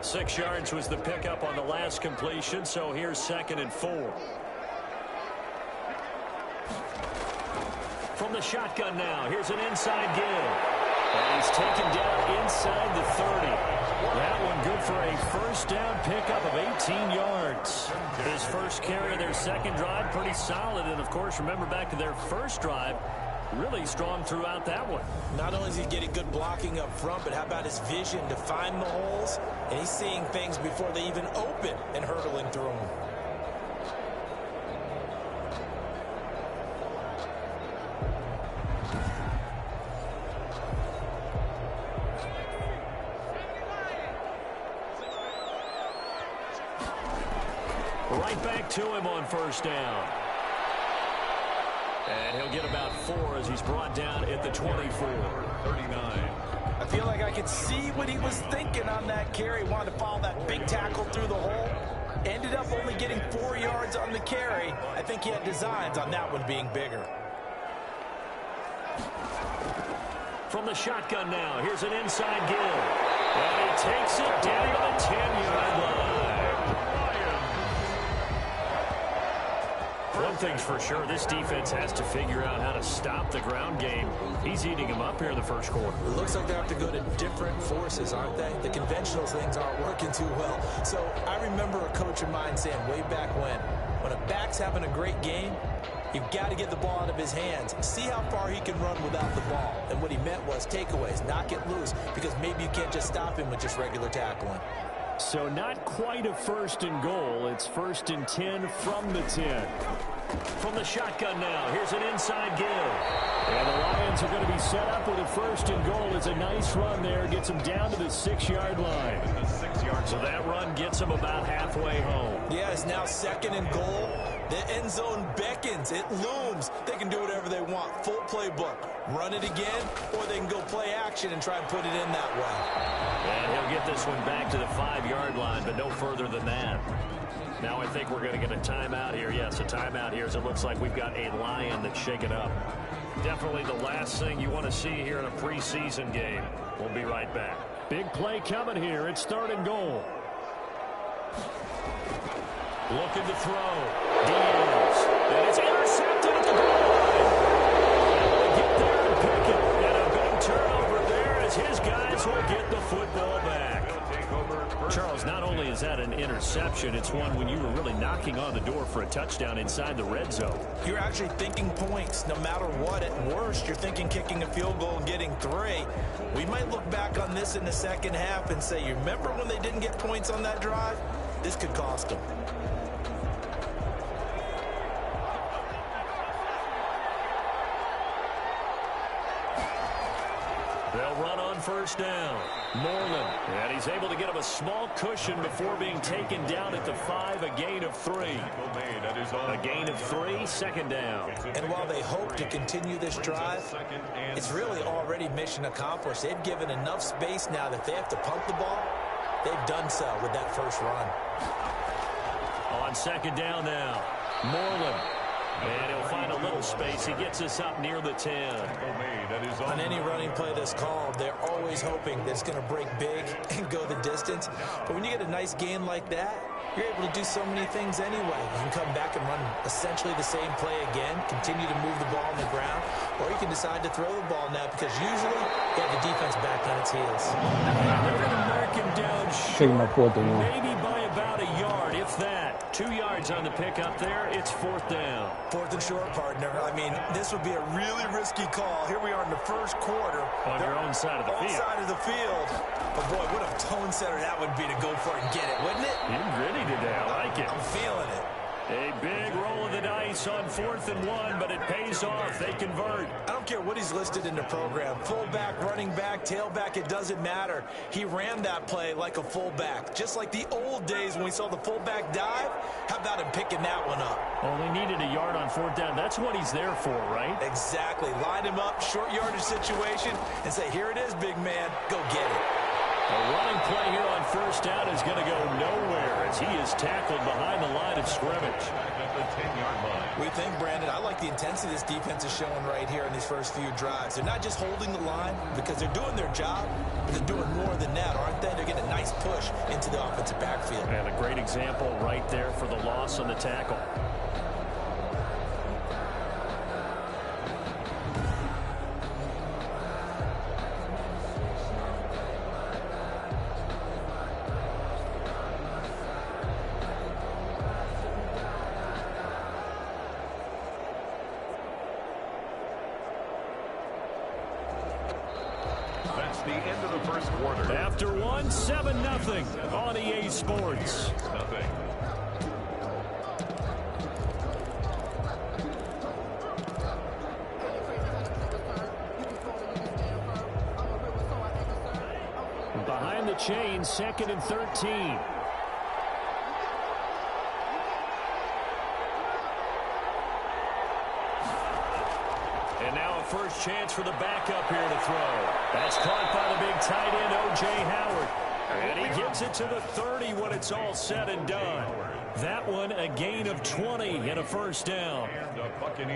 [SPEAKER 3] Six yards was the pickup on the last completion, so here's 2nd and 4. From the shotgun now, here's an inside give. And he's taken down inside the 30. That one and good for a first down pickup of 18 yards. His first carry of their second drive, pretty solid. And, of course, remember back to their first drive, really strong throughout that one.
[SPEAKER 4] Not only is he getting good blocking up front, but how about his vision to find the holes? And he's seeing things before they even open and hurtling through them.
[SPEAKER 3] Right back to him on first down. And he'll get about 4 as he's brought down at the 24. 39.
[SPEAKER 4] I feel like I could see what he was thinking on that carry. Wanted to follow that big tackle through the hole. Ended up only getting 4 yards on the carry. I think he had designs on that one being bigger.
[SPEAKER 3] From the shotgun now, here's an inside give. And he takes it down to the 10-yard line. One thing's for sure, this defense has to figure out how to stop the ground game. He's eating them up here in the first quarter.
[SPEAKER 4] It looks like they have to go to different forces, aren't they? The conventional things aren't working too well. So I remember a coach of mine saying way back when a back's having a great game, you've got to get the ball out of his hands. See how far he can run without the ball. And what he meant was takeaways, knock it loose, because maybe you can't just stop him with just regular tackling.
[SPEAKER 3] So not quite a first and goal. It's first and 10 from the 10. From the shotgun now, here's an inside give. And the Lions are going to be set up with a first and goal. It's a nice run there. Gets them down to the 6-yard line. So that run gets them about halfway home.
[SPEAKER 4] Yeah, it's now second and goal. The end zone beckons. It looms. They can do whatever they want. Full playbook. Run it again, or they can go play action and try and put it in that way.
[SPEAKER 3] And he'll get this one back to the 5-yard line, but no further than that. Now I think we're going to get a timeout here. Yes, a timeout here as it looks like we've got a Lion that's shaken up. Definitely the last thing you want to see here in a preseason game. We'll be right back. Big play coming here. It's third and goal. Looking to throw. Diaz. And it's intercepted at the goal line. Get there and pick it. And a big turnover there as his guys will get the football back. Charles, not only is that an interception, it's one when you were really knocking on the door for a touchdown inside the red zone.
[SPEAKER 4] You're actually thinking points no matter what. At worst, you're thinking kicking a field goal and getting 3. We might look back on this in the second half and say, you remember when they didn't get points on that drive? This could cost them.
[SPEAKER 3] They'll run on first down. Moreland, and he's able to get him a small cushion before being taken down at the 5, a gain of 3. A gain of 3, second down.
[SPEAKER 4] And while they hope to continue this drive, it's really already mission accomplished. They've given enough space now that if they have to pump the ball, they've done so with that first run.
[SPEAKER 3] On second down now, Moreland. And he'll find a little space. He gets us up near the 10.
[SPEAKER 4] On any running play that's called, they're always hoping that it's going to break big and go the distance. But when you get a nice gain like that, you're able to do so many things anyway. You can come back and run essentially the same play again, continue to move the ball on the ground, or you can decide to throw the ball now because usually you have the defense back on its heels.
[SPEAKER 3] They're going to mark him down short, maybe by about a yard, if that. 2 yards on the pickup there. It's fourth down.
[SPEAKER 4] Fourth and short, partner. I mean, this would be a really risky call. Here we are in the first quarter.
[SPEAKER 3] On your own side of the field.
[SPEAKER 4] Side of the field. But, boy, what a tone setter that would be to go for it and get it, wouldn't it?
[SPEAKER 3] You're gritty today. I like it.
[SPEAKER 4] I'm feeling it.
[SPEAKER 3] A big roll of the dice on 4th and 1, but it pays off. They convert.
[SPEAKER 4] I don't care what he's listed in the program. Fullback, running back, tailback, it doesn't matter. He ran that play like a fullback. Just like the old days when we saw the fullback dive. How about him picking that one up?
[SPEAKER 3] Only needed a yard on 4th down. That's what he's there for, right?
[SPEAKER 4] Exactly. Line him up, short yardage situation, and say, here it is, big man. Go get it.
[SPEAKER 3] A running play here on first down is going to go nowhere as he is tackled behind the line of scrimmage.
[SPEAKER 4] We think, Brandon, I like the intensity this defense is showing right here in these first few drives. They're not just holding the line because they're doing their job. They're doing more than that, aren't they? They're getting a nice push into the offensive backfield.
[SPEAKER 3] And a great example right there for the loss on the tackle.
[SPEAKER 2] quarter.
[SPEAKER 3] After one, 7-0 on EA Sports.
[SPEAKER 2] Nothing.
[SPEAKER 3] Behind the chain, 2nd and 13. And now a first chance for the backup here to throw. That's caught by the big tight end, O.J. Howard. And he gets it to the 30 when it's all said and done. That one, a gain of 20 and a first down.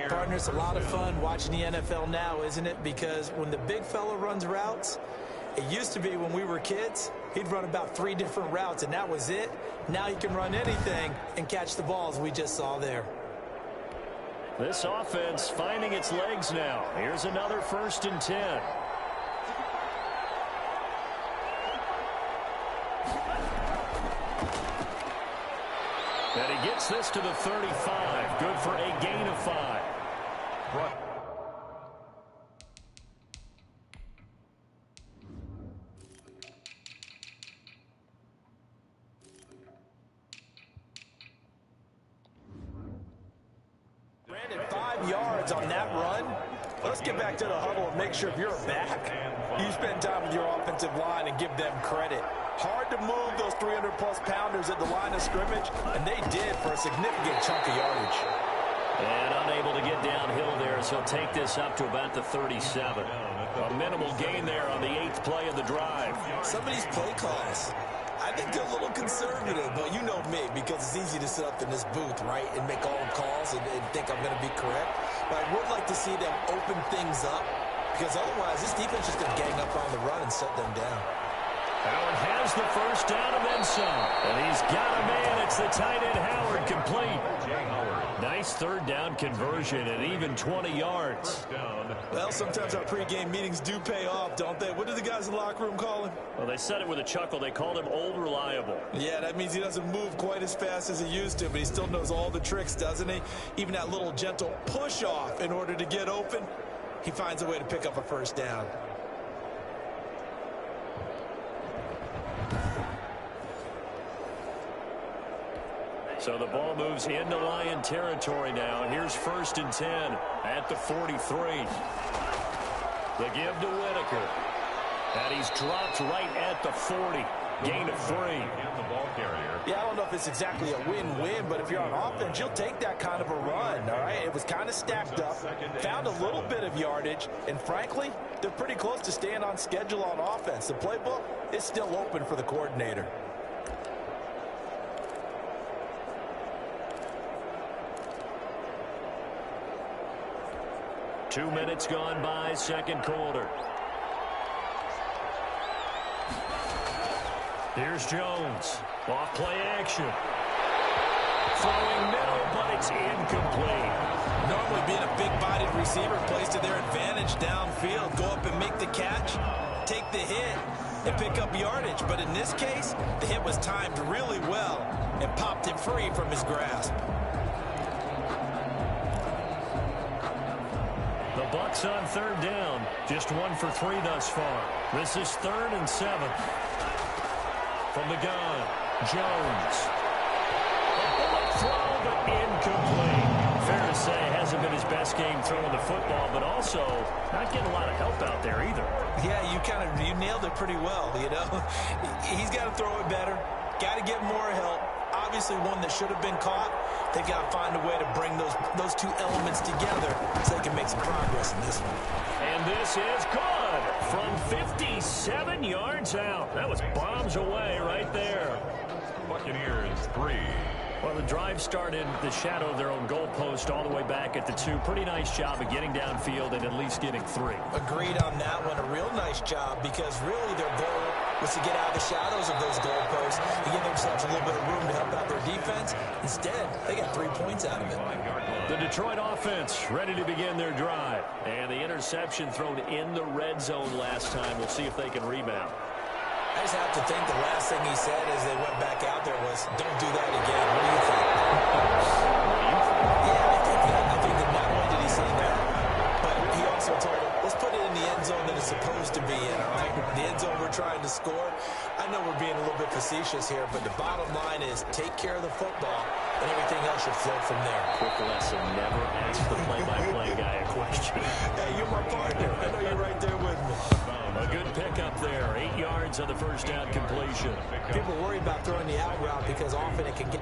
[SPEAKER 4] Partner, it's a lot of fun watching the NFL now, isn't it? Because when the big fella runs routes, it used to be when we were kids, he'd run about 3 different routes, and that was it. Now he can run anything and catch the balls we just saw there.
[SPEAKER 3] This offense finding its legs now. Here's another 1st and 10. And he gets this to the 35. Good for a gain of 5.
[SPEAKER 4] Brandon, 5 yards on that run. Let's get back to the huddle and make sure if you're back, you spend time with your offensive line and give them credit. Hard to move those 300-plus pounders at the line of scrimmage, and they did for a significant chunk of yardage.
[SPEAKER 3] And unable to get downhill there, so he'll take this up to about the 37. A minimal gain there on the 8th play of the drive.
[SPEAKER 4] Some of these play calls, I think they're a little conservative, but you know me, because it's easy to sit up in this booth, right, and make all the calls and think I'm going to be correct. But I would like to see them open things up, because otherwise this defense is going to gang up on the run and shut them down.
[SPEAKER 3] Howard has the first down and then some. And he's got a man. It's the tight end Howard complete. Nice 3rd down conversion and even 20 yards.
[SPEAKER 4] Well, sometimes our pregame meetings do pay off, don't they? What do the guys in the locker room call him?
[SPEAKER 3] Well, they said it with a chuckle. They called him Old Reliable.
[SPEAKER 4] Yeah, that means he doesn't move quite as fast as he used to, but he still knows all the tricks, doesn't he? Even that little gentle push-off in order to get open, he finds a way to pick up a first down.
[SPEAKER 3] So the ball moves into Lion territory now. Here's 1st and 10 at the 43. The give to Whitaker. And he's dropped right at the 40. Gain of 3.
[SPEAKER 4] Yeah, I don't know if it's exactly a win-win, but if you're on offense, you'll take that kind of a run, all right? It was kind of stacked up, found a little bit of yardage, and frankly, they're pretty close to staying on schedule on offense. The playbook is still open for the coordinator.
[SPEAKER 3] Two minutes gone by, 2nd quarter. Here's Jones. Off play action. Throwing middle, but it's incomplete.
[SPEAKER 4] Normally being a big-bodied receiver plays to their advantage downfield. Go up and make the catch, take the hit, and pick up yardage. But in this case, the hit was timed really well and popped him free from his grasp.
[SPEAKER 3] The Bucs on 3rd down. Just 1 for 3 thus far. This is 3rd and 7. From the gun, Jones. A bullet throw, but incomplete. Fair to say, hasn't been his best game throwing the football, but also not getting a lot of help out there either.
[SPEAKER 4] Yeah, you nailed it pretty well, you know. He's got to throw it better. Got to get more help. Obviously one that should have been caught. They've got to find a way to bring those two elements together so they can make some progress in this one.
[SPEAKER 3] And this is good from 57 yards out. That was bombs away right there.
[SPEAKER 2] Buccaneers 3.
[SPEAKER 3] Well, the drive started the shadow of their own goalpost all the way back at the 2. Pretty nice job of getting downfield and at least getting 3.
[SPEAKER 4] Agreed on that one. A real nice job because really their goal was to get out of the shadows of those goalposts and give themselves a little bit of room to help out their defense. Instead, they got 3 points out of it.
[SPEAKER 3] The Detroit offense ready to begin their drive. And the interception thrown in the red zone last time. We'll see if they can rebound.
[SPEAKER 4] I just have to think the last thing he said as they went back out there was, don't do that again. What do you think? Yeah, I think that not only did he say that, but he also told him, let's put it in the end zone that it's supposed to be in, all right? The end zone we're trying to score. I know we're being a little bit facetious here, but the bottom line is take care of the football, and everything else should flow from there.
[SPEAKER 3] Quick lesson, never ask the play-by-play guy a question.
[SPEAKER 4] Hey, you're my partner. I know you're right there with me.
[SPEAKER 3] A good pickup there. 8 yards on the first down completion.
[SPEAKER 4] People worry about throwing the out route because often it can get...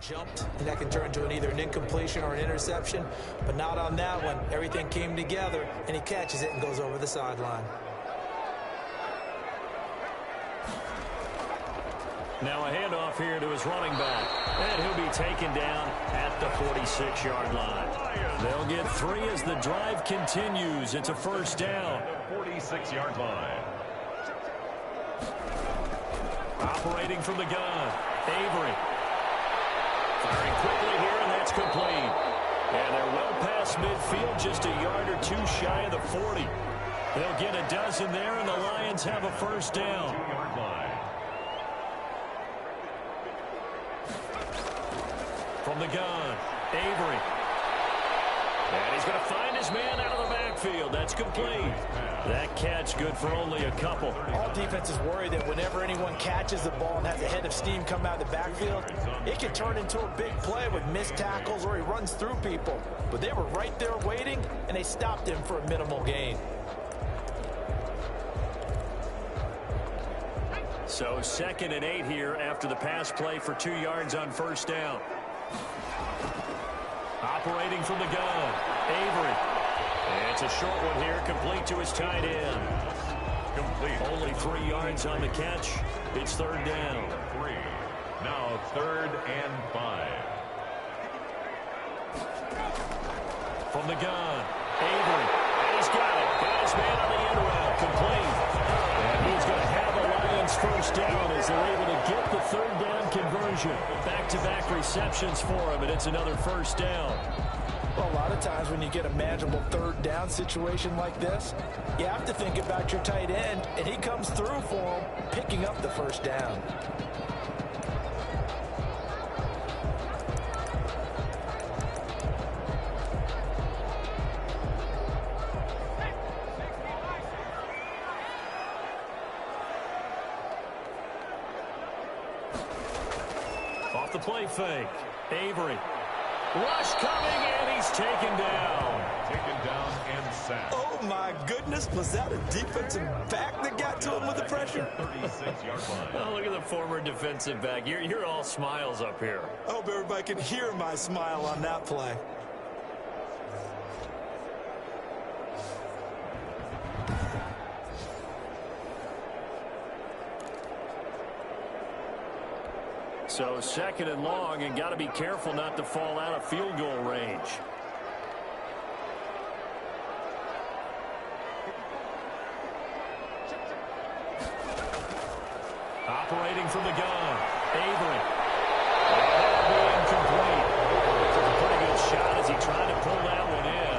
[SPEAKER 4] jumped, and that can turn into either an incompletion or an interception, but not on that one. Everything came together, and he catches it and goes over the sideline.
[SPEAKER 3] Now a handoff here to his running back, and he'll be taken down at the 46-yard line. They'll get 3 as the drive continues. It's a first down.
[SPEAKER 2] 46-yard line.
[SPEAKER 3] Operating from the gun, Avery. Firing quickly here, and that's complete. And they're well past midfield, just a yard or 2 shy of the 40. They'll get a dozen there, and the Lions have a first down.
[SPEAKER 2] 2-yard line.
[SPEAKER 3] From the gun, Avery. And he's going to find his man out of the backfield. That's complete. That catch good for only a couple.
[SPEAKER 4] All defenses worry that whenever anyone catches the ball and has a head of steam come out of the backfield, it can turn into a big play with missed tackles or he runs through people. But they were right there waiting, and they stopped him for a minimal gain.
[SPEAKER 3] So 2nd and 8 here after the pass play for 2 yards on first down. Operating from the gun, Avery. It's a short one here, complete to his tight end.
[SPEAKER 2] Complete.
[SPEAKER 3] Only 3 yards on the catch. It's third down.
[SPEAKER 2] 3. Now 3rd and 5.
[SPEAKER 3] From the gun, Avery. And he's got it. Got his man on the end route. Complete. And he's going to have a Lions first down as they're able to get the third down conversion. Back-to-back receptions for him, and it's another first down.
[SPEAKER 4] Well, a lot of times when you get a manageable third down situation like this, you have to think about your tight end, and he comes through for him, picking up the first down.
[SPEAKER 3] Off the play fake, Avery. Rush coming, and he's taken down.
[SPEAKER 2] Taken down and sacked.
[SPEAKER 4] Oh, my goodness. Was that a defensive back that got to him with the pressure?
[SPEAKER 2] 36-yard line.
[SPEAKER 3] Oh, look at the former defensive back. You're all smiles up here.
[SPEAKER 4] I hope everybody can hear my smile on that play.
[SPEAKER 3] So 2nd and long, and got to be careful not to fall out of field goal range. Operating from the gun, Avery. Incomplete. Took a pretty good shot as he tried to pull that one in.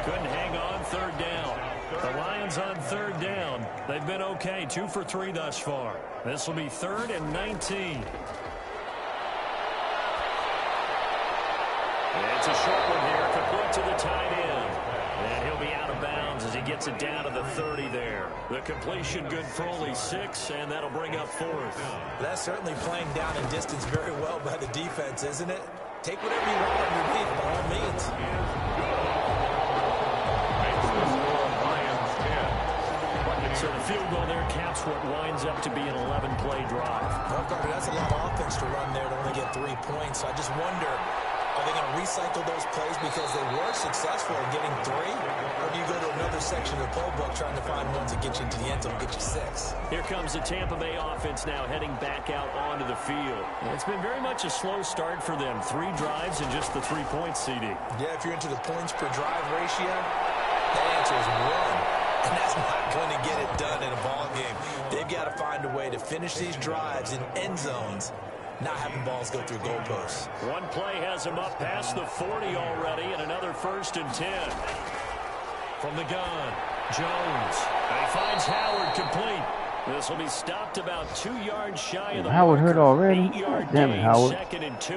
[SPEAKER 3] Couldn't hang on, third down. The Lions on third down. They've been okay, 2 for 3 thus far. This will be 3rd and 19. It's a short one here, complete to the tight end. And he'll be out of bounds as he gets it down to the 30 there. The completion good for only 6, and that'll bring up 4th.
[SPEAKER 4] That's certainly playing down in distance very well by the defense, isn't it? Take whatever you want underneath, by all means.
[SPEAKER 3] So the field goal there caps what winds up to be an 11-play drive.
[SPEAKER 4] Well, Carter, that's a lot of offense to run there to only get 3 points. So I just wonder, are they going to recycle those plays because they were successful in getting 3? Or do you go to another section of the playbook trying to find ones that get you into the end zone and get you 6?
[SPEAKER 3] Here comes the Tampa Bay offense now heading back out onto the field. It's been very much a slow start for them. 3 drives and just the 3 points, CD.
[SPEAKER 4] Yeah, if you're into the points per drive ratio, that answer is 1. And that's not going to get it done in a ball game. They've got to find a way to finish these drives in end zones, not having balls go through goalposts.
[SPEAKER 3] One play has him up past the 40 already, and another 1st and 10. From the gun, Jones. And he finds Howard complete. This will be stopped about 2 yards shy of the
[SPEAKER 1] Howard hurt already.
[SPEAKER 3] 8-yard
[SPEAKER 1] Damn it,
[SPEAKER 3] gain,
[SPEAKER 1] Howard.
[SPEAKER 3] 2nd and 2.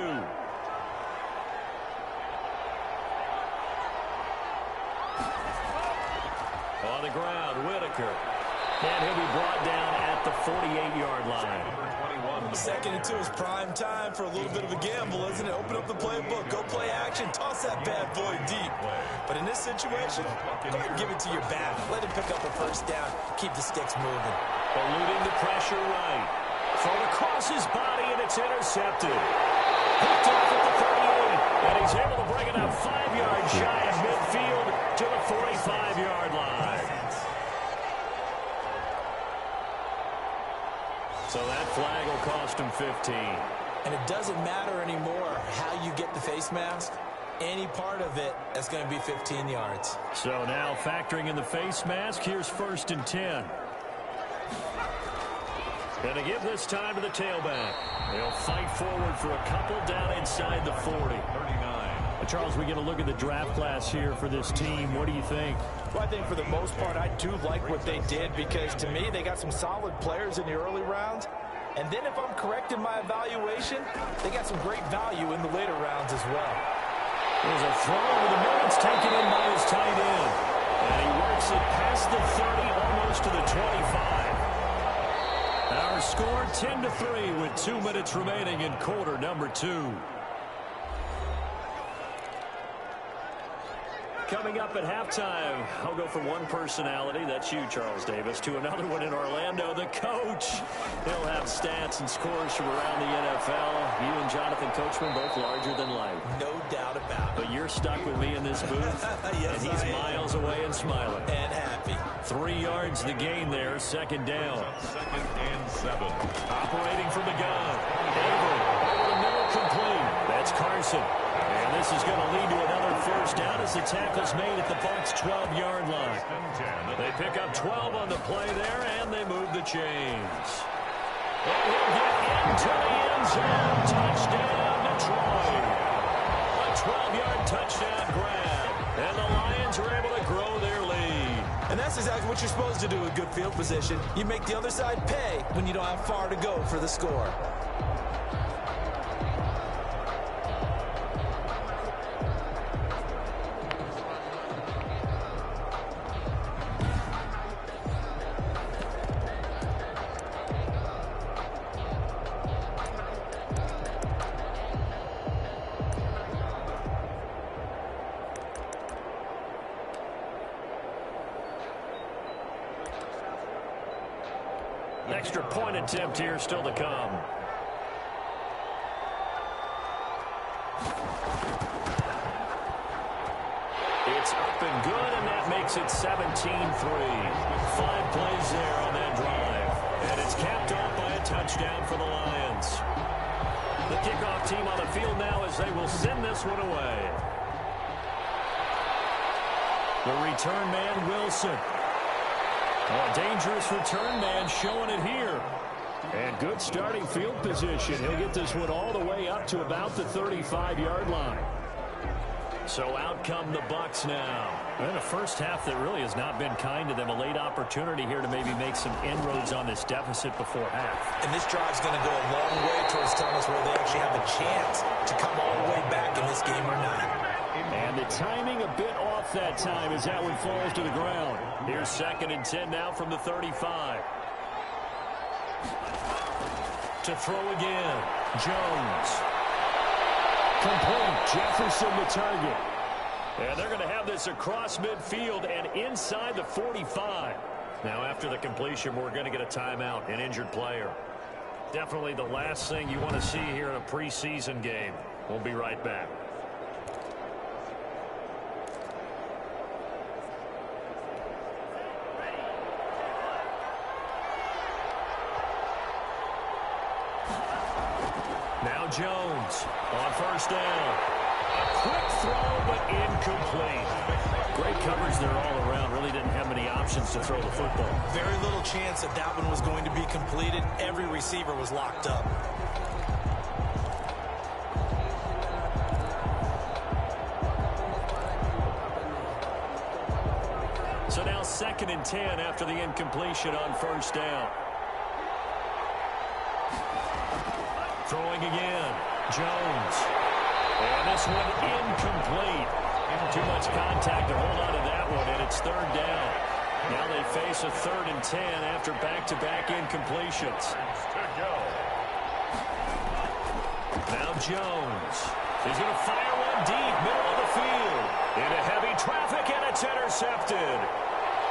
[SPEAKER 3] On the ground, Whitaker. And he'll be brought down at the 48-yard line.
[SPEAKER 4] 2nd and 2 is prime time for a little bit of a gamble, isn't it? Open up the playbook, go play action, toss that bad boy deep. But in this situation, go ahead and give it to your back. Let him pick up a 1st down, keep the sticks moving.
[SPEAKER 3] Eluding the pressure right. Thrown across his body, and it's intercepted. Picked off at the 38, and he's able to bring it up 5 yards shy of midfield to the 45-yard line. So that flag will cost him 15.
[SPEAKER 4] And it doesn't matter anymore how you get the face mask. Any part of it, that's going to be 15 yards.
[SPEAKER 3] So now factoring in the face mask, here's 1st and 10. Going to give this time to the tailback. They'll fight forward for a couple down inside the 40. 39. Charles, we get a look at the draft class here for this team. What do you think?
[SPEAKER 6] Well, I think for the most part, I do like what they did because, to me, they got some solid players in the early rounds. And then if I'm correct in my evaluation, they got some great value in the later rounds as well.
[SPEAKER 3] There's a throw over the middle. It's taken in by his tight end. And he works it past the 30, almost to the 25. Our score 10-3 with 2 minutes remaining in quarter number 2. Coming up at halftime, I'll go from one personality, that's you, Charles Davis, to another one in Orlando, the coach. He'll have stats and scores from around the NFL. You and Jonathan Coachman both larger than life.
[SPEAKER 4] No doubt about it.
[SPEAKER 3] But you're stuck with me in this booth,
[SPEAKER 4] yes,
[SPEAKER 3] and he's miles away and smiling.
[SPEAKER 4] And happy.
[SPEAKER 3] 3 yards the gain there, 2nd down.
[SPEAKER 2] 2nd and 7.
[SPEAKER 3] Operating from the gun. Avery, over the middle, complete. That's Carson. And this is going to lead to another 1st down as the tackle's made at the Bucs' 12-yard line. They pick up 12 on the play there, and they move the chains. And he'll get into the end zone. Touchdown, Detroit. A 12-yard touchdown grab. And the Lions are able to grow their lead.
[SPEAKER 4] And that's exactly what you're supposed to do with good field position. You make the other side pay when you don't have far to go for the score.
[SPEAKER 3] Extra point attempt here still to come. It's up and good, and that makes it 17-3. 5 plays there on that drive. And it's capped off by a touchdown for the Lions. The kickoff team on the field now as they will send this one away. The return man, Wilson. Oh, a dangerous return man showing it here. And good starting field position. He'll get this one all the way up to about the 35-yard line. So out come the Bucs now. And a first half that really has not been kind to them. A late opportunity here to maybe make some inroads on this deficit before half.
[SPEAKER 4] And this drive's going to go a long way towards telling us whether they actually have a chance to come all the way back in this game or not.
[SPEAKER 3] And the timing a bit off that time as that one falls to the ground. Here's 2nd and 10 now from the 35. To throw again. Jones. Complete. Jefferson the target. And they're going to have this across midfield and inside the 45. Now, after the completion, we're going to get a timeout, an injured player. Definitely the last thing you want to see here in a preseason game. We'll be right back. Now Jones on first down. A quick throw, but incomplete. Great coverage there all around. Really didn't have many options to throw the football.
[SPEAKER 4] Very little chance that that one was going to be completed. Every receiver was locked up.
[SPEAKER 3] So now 2nd and 10 after the incompletion on first down. Throwing again. Jones. And this one incomplete. Too much contact to hold on to that one, and it's 3rd down. Now they face a 3rd and 10 after back-to-back incompletions. Now Jones. He's going to fire one deep, middle of the field. Into heavy traffic, and it's intercepted.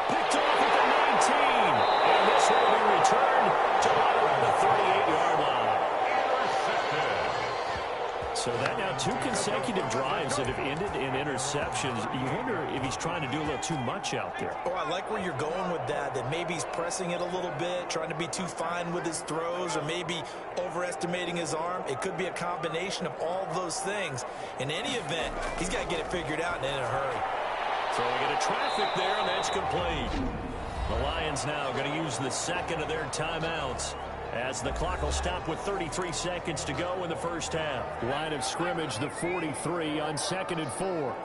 [SPEAKER 3] Picked off at the 19. And this will be returned to right around the 38-yard line. So that now 2 consecutive drives that have ended in interceptions. You wonder if he's trying to do a little too much out there.
[SPEAKER 4] Oh, I like where you're going with that maybe he's pressing it a little bit, trying to be too fine with his throws, or maybe overestimating his arm. It could be a combination of all those things. In any event, he's got to get it figured out and in a hurry.
[SPEAKER 3] Throwing into traffic there, and that's complete. The Lions now going to use the 2nd of their timeouts, as the clock will stop with 33 seconds to go in the first half. Line of scrimmage, the 43 on 2nd and 4.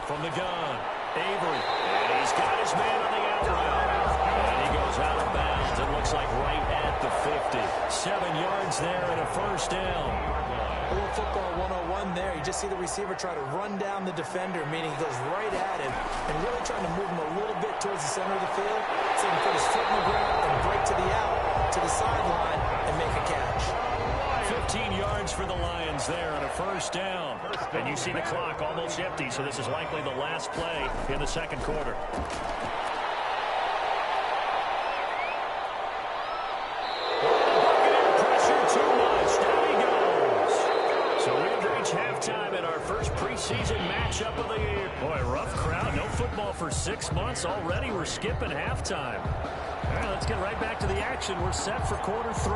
[SPEAKER 3] From the gun, Avery. And he's got his man on the out route. And he goes out of bounds. It looks like right at the 50. 7 yards there and a first down.
[SPEAKER 4] A little football 101 there. You just see the receiver try to run down the defender, meaning he goes right at him and really trying to move him a little bit towards the center of the field so he can put his foot in the ground and break to the out, to the sideline, and make a catch.
[SPEAKER 3] 15 yards for the Lions there and a first down. And you see the clock almost empty, so this is likely the last play in the 2nd quarter. Halftime in our first preseason matchup of the year. Boy, rough crowd. No football for 6 months already. We're skipping halftime. All right, let's get right back to the action. We're set for quarter 3.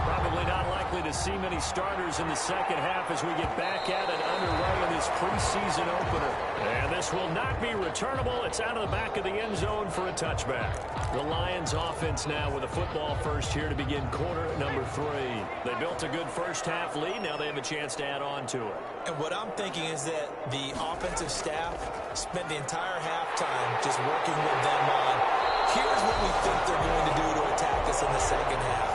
[SPEAKER 3] Probably not likely to see many starters in the 2nd half as we get back at it underway in this preseason opener. And this will not be returnable. It's out of the back of the end zone for a touchback. The Lions offense now with a football first here to begin quarter number 3. They built a good first half lead. Now they have a chance to add on to it.
[SPEAKER 4] And what I'm thinking is that the offensive staff spent the entire halftime just working with them on, here's what we think they're going to do to attack us in the 2nd half.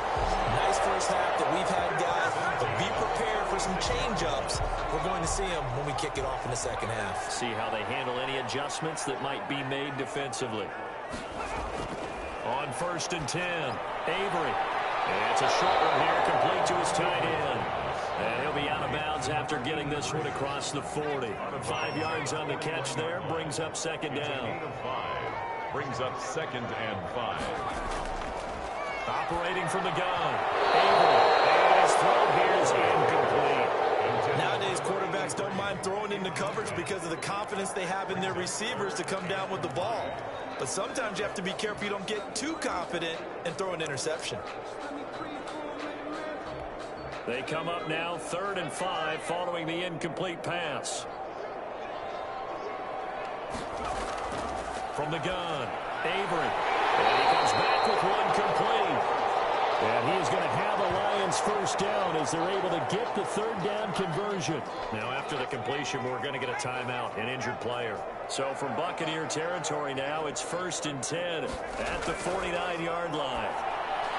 [SPEAKER 4] Nice first half that we've had, guys, but be prepared for some change-ups. We're going to see them when we kick it off in the 2nd half.
[SPEAKER 3] See how they handle any adjustments that might be made defensively. On 1st and 10, Avery. And it's a short one here, complete to his tight end. And he'll be out of bounds after getting this one across the 40. 5 yards on the catch there, brings up 2nd down.
[SPEAKER 2] Brings up 2nd and 5.
[SPEAKER 3] Operating from the gun, Avery. And his throw here is incomplete.
[SPEAKER 4] Nowadays, quarterbacks don't mind throwing into coverage because of the confidence they have in their receivers to come down with the ball. But sometimes you have to be careful you don't get too confident and throw an interception.
[SPEAKER 3] They come up now 3rd and 5 following the incomplete pass. From the gun, Avery. And he comes back with one complete. And he is going to have a Lions first down as they're able to get the 3rd down conversion. Now after the completion, we're going to get a timeout, an injured player. So from Buccaneer territory now, it's 1st and 10 at the 49-yard line.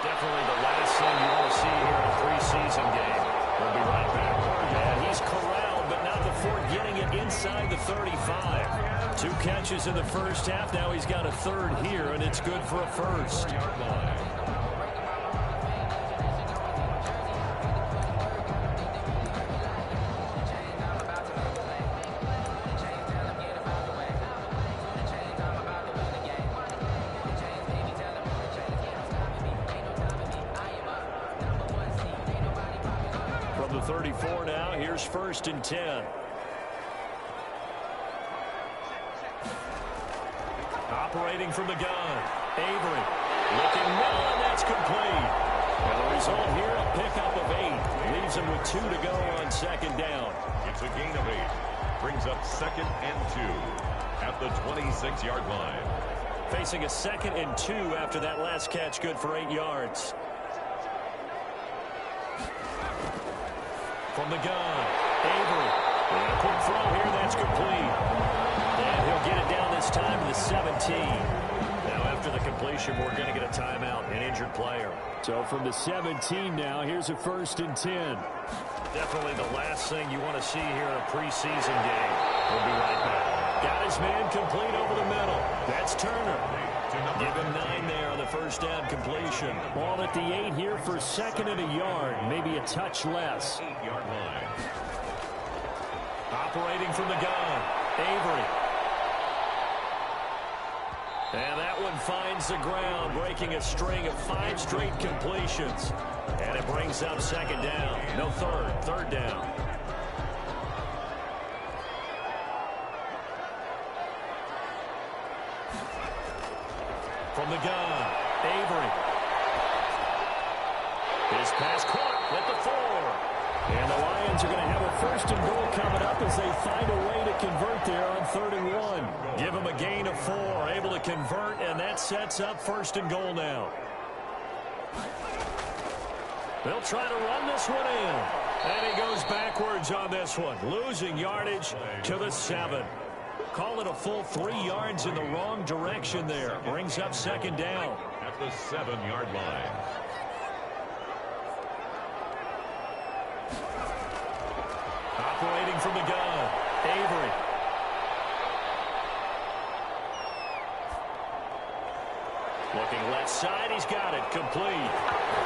[SPEAKER 3] Definitely the last thing you want to see here in a preseason game. We'll be right back. And he's corralled, but not before getting it inside the 35. 2 catches in the first half. Now he's got a 3rd here, and it's good for a first. 34 now. Here's 1st and 10. Operating from the gun. Avery looking middle, and that's complete. And the result here, a pickup of 8. Leaves him with 2 to go on 2nd down.
[SPEAKER 2] It's a gain of 8. Brings up 2nd and 2 at the 26-yard line.
[SPEAKER 3] Facing a 2nd and 2 after that last catch, good for 8 yards. From the gun, Avery. And a quick throw here, that's complete. And he'll get it down this time to the 17. Now after the completion, we're going to get a timeout, an injured player. So from the 17 now, here's a 1st and 10. Definitely the last thing you want to see here in a preseason game. We'll be right back. Got his man complete over the middle. That's Turner. Give him 9 there on the 1st down completion. Ball at the 8 here for 2nd and a yard. Maybe a touch less.
[SPEAKER 2] 8-yard line.
[SPEAKER 3] Operating from the gun. Avery. And that one finds the ground, breaking a string of 5 straight completions. And it brings up 2nd down. No, 3rd down. From the gun, Avery. His pass caught at the 4. And the Lions are going to have a 1st and goal coming up as they find a way to convert there on 3rd and 1. Give them a gain of 4, able to convert, and that sets up 1st and goal now. They'll try to run this one in. And he goes backwards on this one, losing yardage to the 7. Call it a full 3 yards in the wrong direction there. Brings up 2nd down.
[SPEAKER 2] At the 7-yard line.
[SPEAKER 3] Operating from the gun, Avery. Looking left side, he's got it, complete.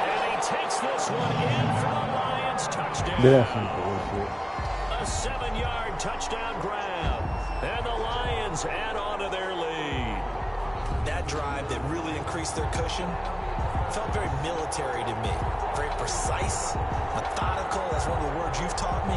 [SPEAKER 3] And he takes this one in for the Lions, touchdown. A 7-yard touchdown grab. And the Lions add on to their lead.
[SPEAKER 4] That drive that really increased their cushion felt very military to me. Very precise, methodical, that's one of the words you've taught me.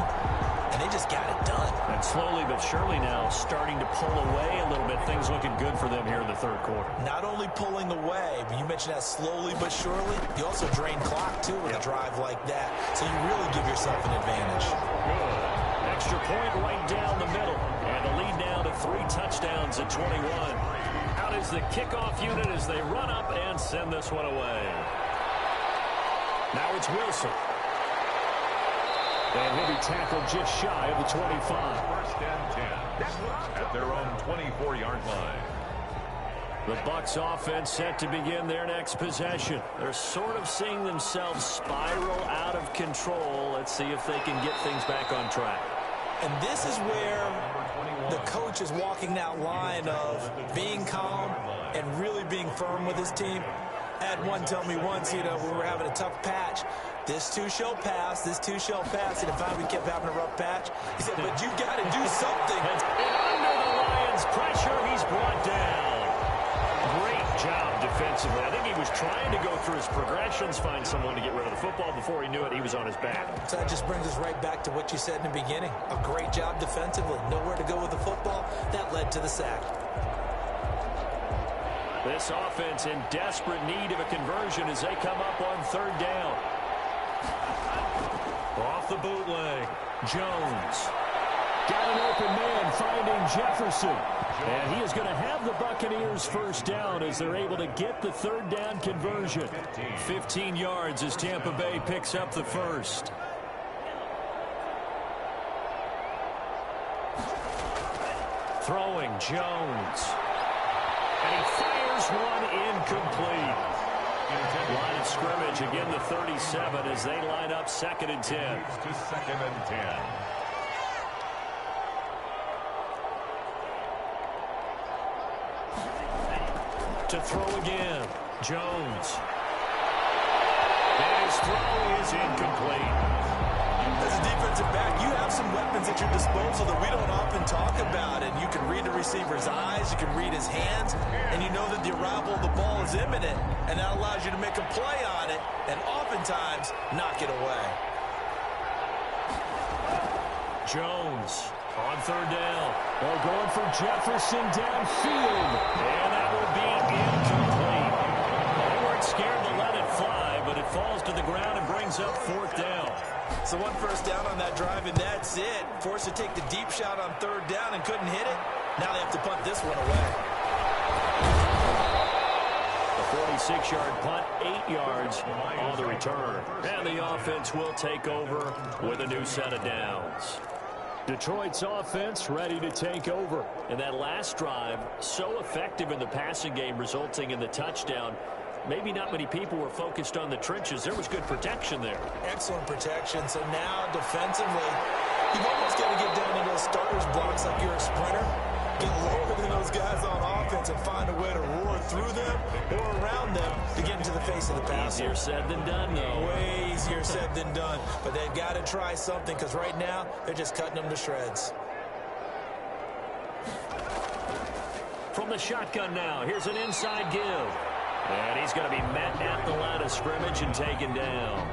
[SPEAKER 4] And they just got it done.
[SPEAKER 3] And slowly but surely now starting to pull away a little bit. Things looking good for them here in the 3rd quarter.
[SPEAKER 4] Not only pulling away, but you mentioned that slowly but surely. You also drain clock, too, with a drive like that. So you really give yourself an advantage.
[SPEAKER 3] Good. Extra point right down the middle. And the lead now to 3 touchdowns at 21. Out is the kickoff unit as they run up and send this one away. Now it's Wilson. And he'll be tackled just shy of the 25.
[SPEAKER 2] 1st and 10 at their own 24-yard line.
[SPEAKER 3] The Bucs offense set to begin their next possession. They're sort of seeing themselves spiral out of control. Let's see if they can get things back on track.
[SPEAKER 4] And this is where the coach is walking that line of being calm and really being firm with his team. I had one tell me once, we were having a tough patch. This too shall pass, this too shall pass. And finally we kept having a rough patch. He said, but you got to do something.
[SPEAKER 3] And under the Lions' pressure, he's brought down. Great job defensively. I think he was trying to go through his progressions, find someone to get rid of the football. Before he knew it, he was on his back.
[SPEAKER 4] So that just brings us right back to what you said in the beginning. A great job defensively. Nowhere to go with the football. That led to the sack.
[SPEAKER 3] This offense in desperate need of a conversion as they come up on 3rd down. Off the bootleg, Jones. Got an open man finding Jefferson. And he is going to have the Buccaneers 1st down as they're able to get the 3rd down conversion. 15 yards as Tampa Bay picks up the 1st. Throwing Jones. And he fires one incomplete. Line of scrimmage, again the 37 as they line up 2nd and 10.
[SPEAKER 2] To 2nd and 10.
[SPEAKER 3] To throw again, Jones. And his throw is incomplete.
[SPEAKER 4] As a defensive back, you have some weapons at your disposal that we don't often talk about. And you can read the receiver's eyes, you can read his hands, and you know that the arrival of the ball is imminent. And that allows you to make a play on it and oftentimes knock it away.
[SPEAKER 3] Jones on third down. They're going for Jefferson downfield. And that will be incomplete. They weren't scared to let it fly, but it falls to the ground and brings up fourth down.
[SPEAKER 4] So one first down on that drive, and that's it. Forced to take the deep shot on third down and couldn't hit it. Now they have to punt this one away.
[SPEAKER 3] The 46-yard punt, 8 yards on the return. And the offense will take over with a new set of downs. Detroit's offense ready to take over. And that last drive, so effective in the passing game, resulting in the touchdown. Maybe not many people were focused on the trenches. There was good protection there.
[SPEAKER 4] Excellent protection. So now defensively, you've almost got to get down to those starters blocks like you're a sprinter. Get lower than those guys on offense and find a way to roar through them or around them to get into the face of the passer.
[SPEAKER 3] Easier said than done, though.
[SPEAKER 4] Way easier said than done. But they've got to try something because right now they're just cutting them to shreds.
[SPEAKER 3] From the shotgun now, here's an inside give. And he's going to be met at the line of scrimmage and taken down.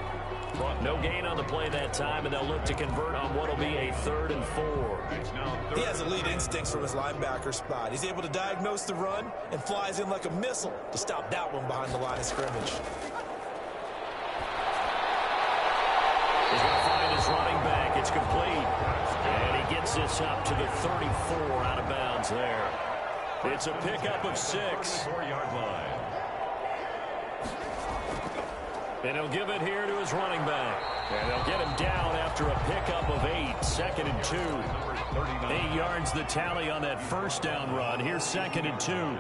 [SPEAKER 3] But no gain on the play that time, and they'll look to convert on what will be a 3rd and 4.
[SPEAKER 4] He has elite instincts from his linebacker spot. He's able to diagnose the run and flies in like a missile to stop that one behind the line of scrimmage.
[SPEAKER 3] He's going to find his running back. It's complete. And he gets this up to the 34 out of bounds there. It's a pickup of 6.
[SPEAKER 2] 4-yard line.
[SPEAKER 3] And he'll give it here to his running back. And they'll get him down after a pickup of 8. 2nd and 2. 8 yards the tally on that first down run. Here's 2nd and 2.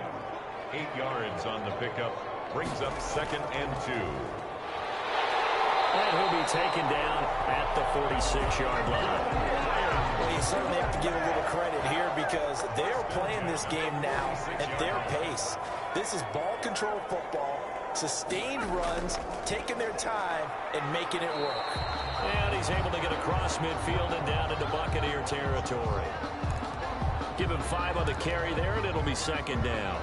[SPEAKER 2] 8 yards on the pickup. Brings up 2nd and 2.
[SPEAKER 3] And he'll be taken down at the 46-yard line.
[SPEAKER 4] Well, you certainly have to give a little credit here because they're playing this game now at their pace. This is ball control football. Sustained runs, taking their time, and making it work.
[SPEAKER 3] And he's able to get across midfield and down into Buccaneer territory. Give him 5 on the carry there, and it'll be 2nd down.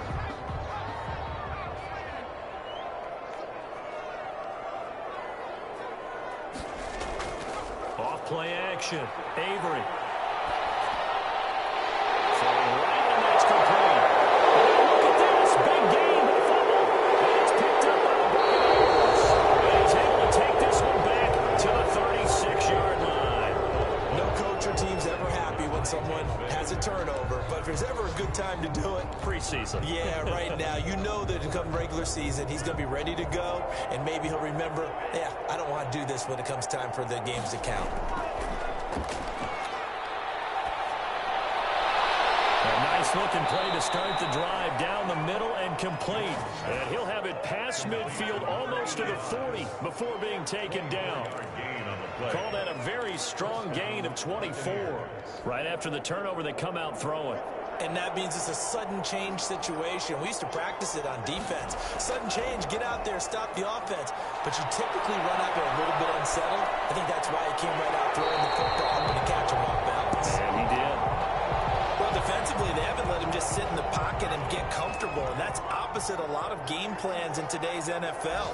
[SPEAKER 3] Off play action. Avery. So right, and that's complete. Look at this. Big game. It's picked up by the Buccaneers. And he's able to take this one back to the 36-yard line.
[SPEAKER 4] No coach or team's ever happy when someone has a turnover, but if there's ever a good time to do it,
[SPEAKER 3] Preseason.
[SPEAKER 4] yeah, right now, you know that come regular season, he's going to be ready to go, and maybe he'll remember, yeah, I don't want to do this when it comes time for the games to count.
[SPEAKER 3] A nice looking play to start the drive down the middle and complete. And he'll have it past midfield almost to the 40 before being taken down. Call that a very strong gain of 24. Right after the turnover, they come out throwing.
[SPEAKER 4] And that means it's a sudden change situation. We used to practice it on defense. Sudden change, get out there, stop the offense. But you typically run out there a little bit unsettled. I think that's why he came right out throwing the football and to catch him off balance.
[SPEAKER 3] And he did.
[SPEAKER 4] Well, defensively, they haven't let him just sit in the pocket and get comfortable. And that's opposite a lot of game plans in today's NFL.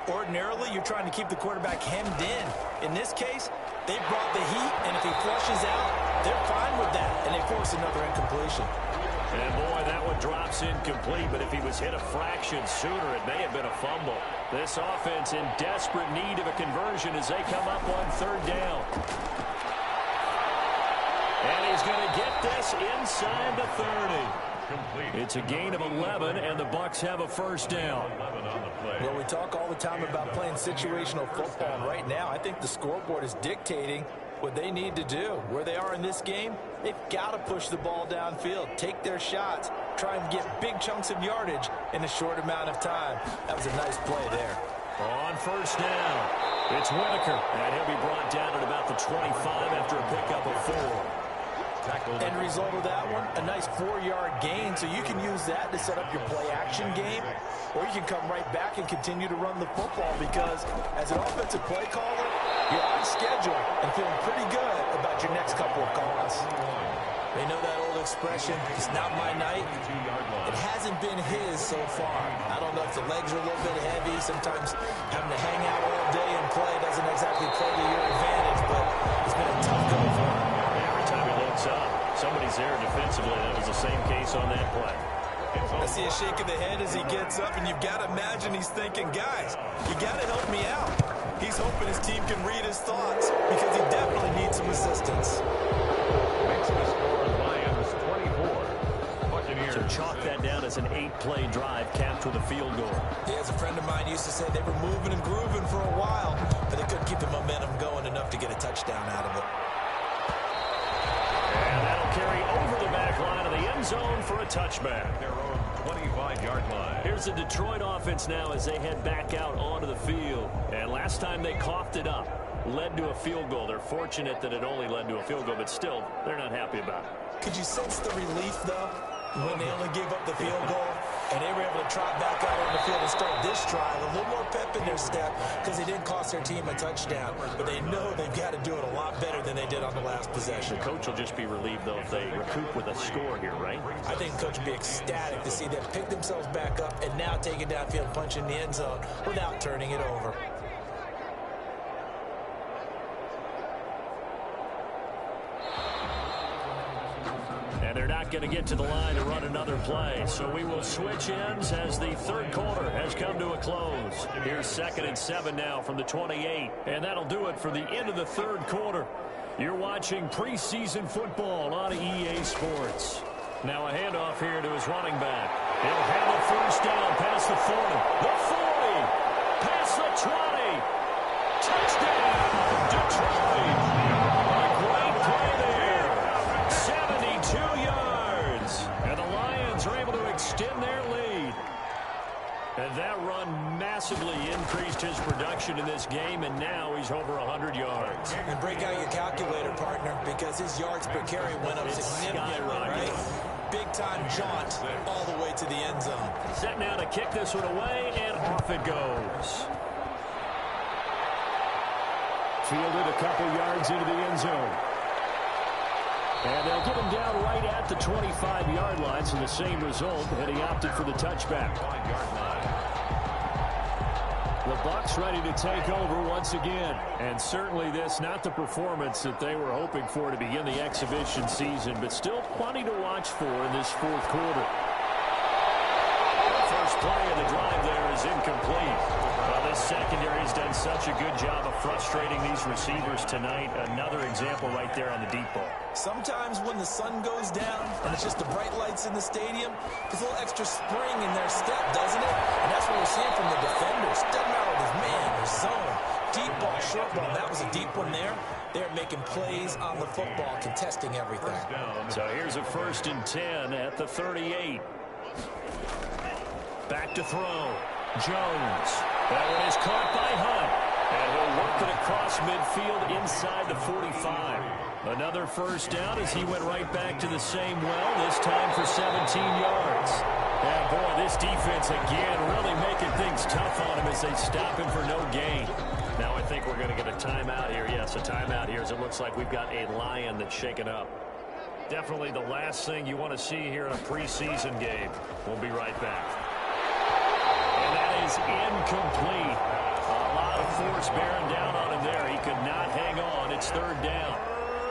[SPEAKER 4] Ordinarily, you're trying to keep the quarterback hemmed in. In this case, they brought the heat, and if he flushes out, they're fine with that, and they force another incompletion.
[SPEAKER 3] And boy, that one drops incomplete, but if he was hit a fraction sooner, it may have been a fumble. This offense in desperate need of a conversion as they come up on 3rd down. And he's going to get this inside the 30. It's a gain of 11, and the Bucs have a 1st down.
[SPEAKER 4] Well, we talk all the time about playing situational football, and right now I think the scoreboard is dictating what they need to do. Where they are in this game, they've got to push the ball downfield, take their shots, try and get big chunks of yardage in a short amount of time. That was a nice play there.
[SPEAKER 3] On 1st down, it's Whitaker, and he'll be brought down at about the 25 after a pickup of 4.
[SPEAKER 4] End result of that one, a nice 4-yard gain, so you can use that to set up your play-action game, or you can come right back and continue to run the football because as an offensive play caller, you're on schedule and feeling pretty good about your next couple of calls. They know that old expression, it's not my night. It hasn't been his so far. I don't know if the legs are a little bit heavy. Sometimes having to hang out all day and play doesn't exactly play to your advantage, but it's been a tough go for him.
[SPEAKER 3] guys there defensively. That was the same case on that play.
[SPEAKER 4] I see a shake of the head as he gets up, and you've got to imagine he's thinking, guys, you got to help me out. He's hoping his team can read his thoughts because he definitely needs some assistance.
[SPEAKER 2] Makes the score Lions 24. Buccaneers.
[SPEAKER 3] So chalk that down as an 8-play drive capped with a field goal.
[SPEAKER 4] Yeah, as a friend of mine used to say, they were moving and grooving for a while, but they couldn't keep the momentum going enough to get a touchdown out of it.
[SPEAKER 3] And that'll carry over the back line of the end zone for a touchback.
[SPEAKER 2] Their own 25-yard line.
[SPEAKER 3] Here's the Detroit offense now as they head back out onto the field. And last time they coughed it up, led to a field goal. They're fortunate that it only led to a field goal, but still, they're not happy about it.
[SPEAKER 4] Could you sense the relief, though, when they only gave up the field goal and they were able to trot back out on the field and start this drive? A little more pep in their step because they didn't cost their team a touchdown, but they know they've got to do it a lot better than they did on the last possession.
[SPEAKER 3] The coach will just be relieved, though, if they recoup with a score here, right?
[SPEAKER 4] I think the coach will be ecstatic to see them pick themselves back up and now take it downfield and punch in the end zone without turning it over.
[SPEAKER 3] And they're not going to get to the line to run another play. So we will switch ends as the third quarter has come to a close. Here's 2nd and 7 now from the 28. And that'll do it for the end of the third quarter. You're watching preseason football on EA Sports. Now a handoff here to his running back. He'll have a first down past the 40. The 40. Past the 20. Touchdown, Detroit. A great play there. 72 yards. And the Lions are able to extend their lead. And that run massively increased his production in this game, and now he's over 100 yards.
[SPEAKER 4] And break out your calculator, partner, because his yards per carry went up significantly, right? Big-time jaunt all the way to the end zone.
[SPEAKER 3] Set now to kick this one away, and off it goes. Fielded a couple yards into the end zone. And they'll get him down right at the 25-yard line, so the same result, and he opted for the touchback.
[SPEAKER 2] 5-yard line.
[SPEAKER 3] The Bucs ready to take over once again. And certainly this, not the performance that they were hoping for to begin the exhibition season, but still plenty to watch for in this fourth quarter. The first play of the drive there is incomplete. Well, this secondary has done such a good job of frustrating these receivers tonight. Another example right there on the deep ball.
[SPEAKER 4] Sometimes when the sun goes down and it's just the bright lights in the stadium, there's a little extra spring in their step, doesn't it? And that's what we're seeing from the defenders. Doesn't matter if it's man or zone, deep ball, short ball. That was a deep one there. They're making plays on the football, contesting everything.
[SPEAKER 3] So here's a 1st and 10 at the 38. Back to throw. Jones. That one is caught by Hunt. And he'll work it across midfield inside the 45. Another first down as he went right back to the same well, this time for 17 yards. And boy, this defense again really making things tough on him as they stop him for no gain. Now I think we're going to get a timeout here. Yes, a timeout here as it looks like we've got a Lion that's shaken up. Definitely the last thing you want to see here in a preseason game. We'll be right back. And that is incomplete. A lot of force bearing down on him there. He could not hang on. It's 3rd down.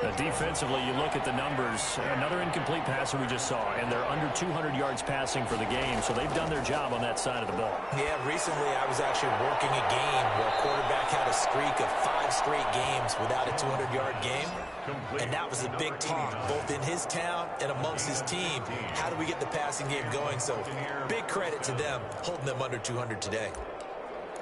[SPEAKER 3] Now, defensively, you look at the numbers. Another incomplete passer we just saw, and they're under 200 yards passing for the game, so they've done their job on that side of the ball.
[SPEAKER 4] Yeah, recently I was actually working a game where a quarterback had a streak of 5 straight games without a 200-yard game, and that was a big talk, both in his town and amongst his team. How do we get the passing game going? So big credit to them holding them under 200 today.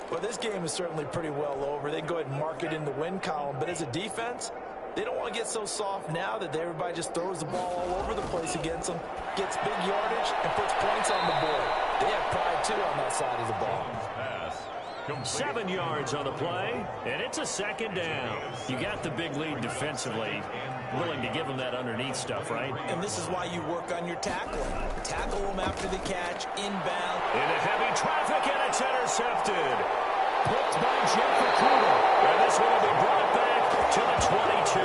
[SPEAKER 4] Well, this game is certainly pretty well over. They can go ahead and mark it in the win column, but as a defense, they don't want to get so soft now that everybody just throws the ball all over the place against them, gets big yardage, and puts points on the board. They have pride, too, on that side of the ball.
[SPEAKER 3] 7 yards on the play, and it's a 2nd down. You got the big lead defensively, willing to give them that underneath stuff, right?
[SPEAKER 4] And this is why you work on your tackling. Tackle them after the catch, inbound.
[SPEAKER 3] Into heavy traffic, and it's intercepted. Picked by Jeff Okuda. And this one will be brought back to the 22.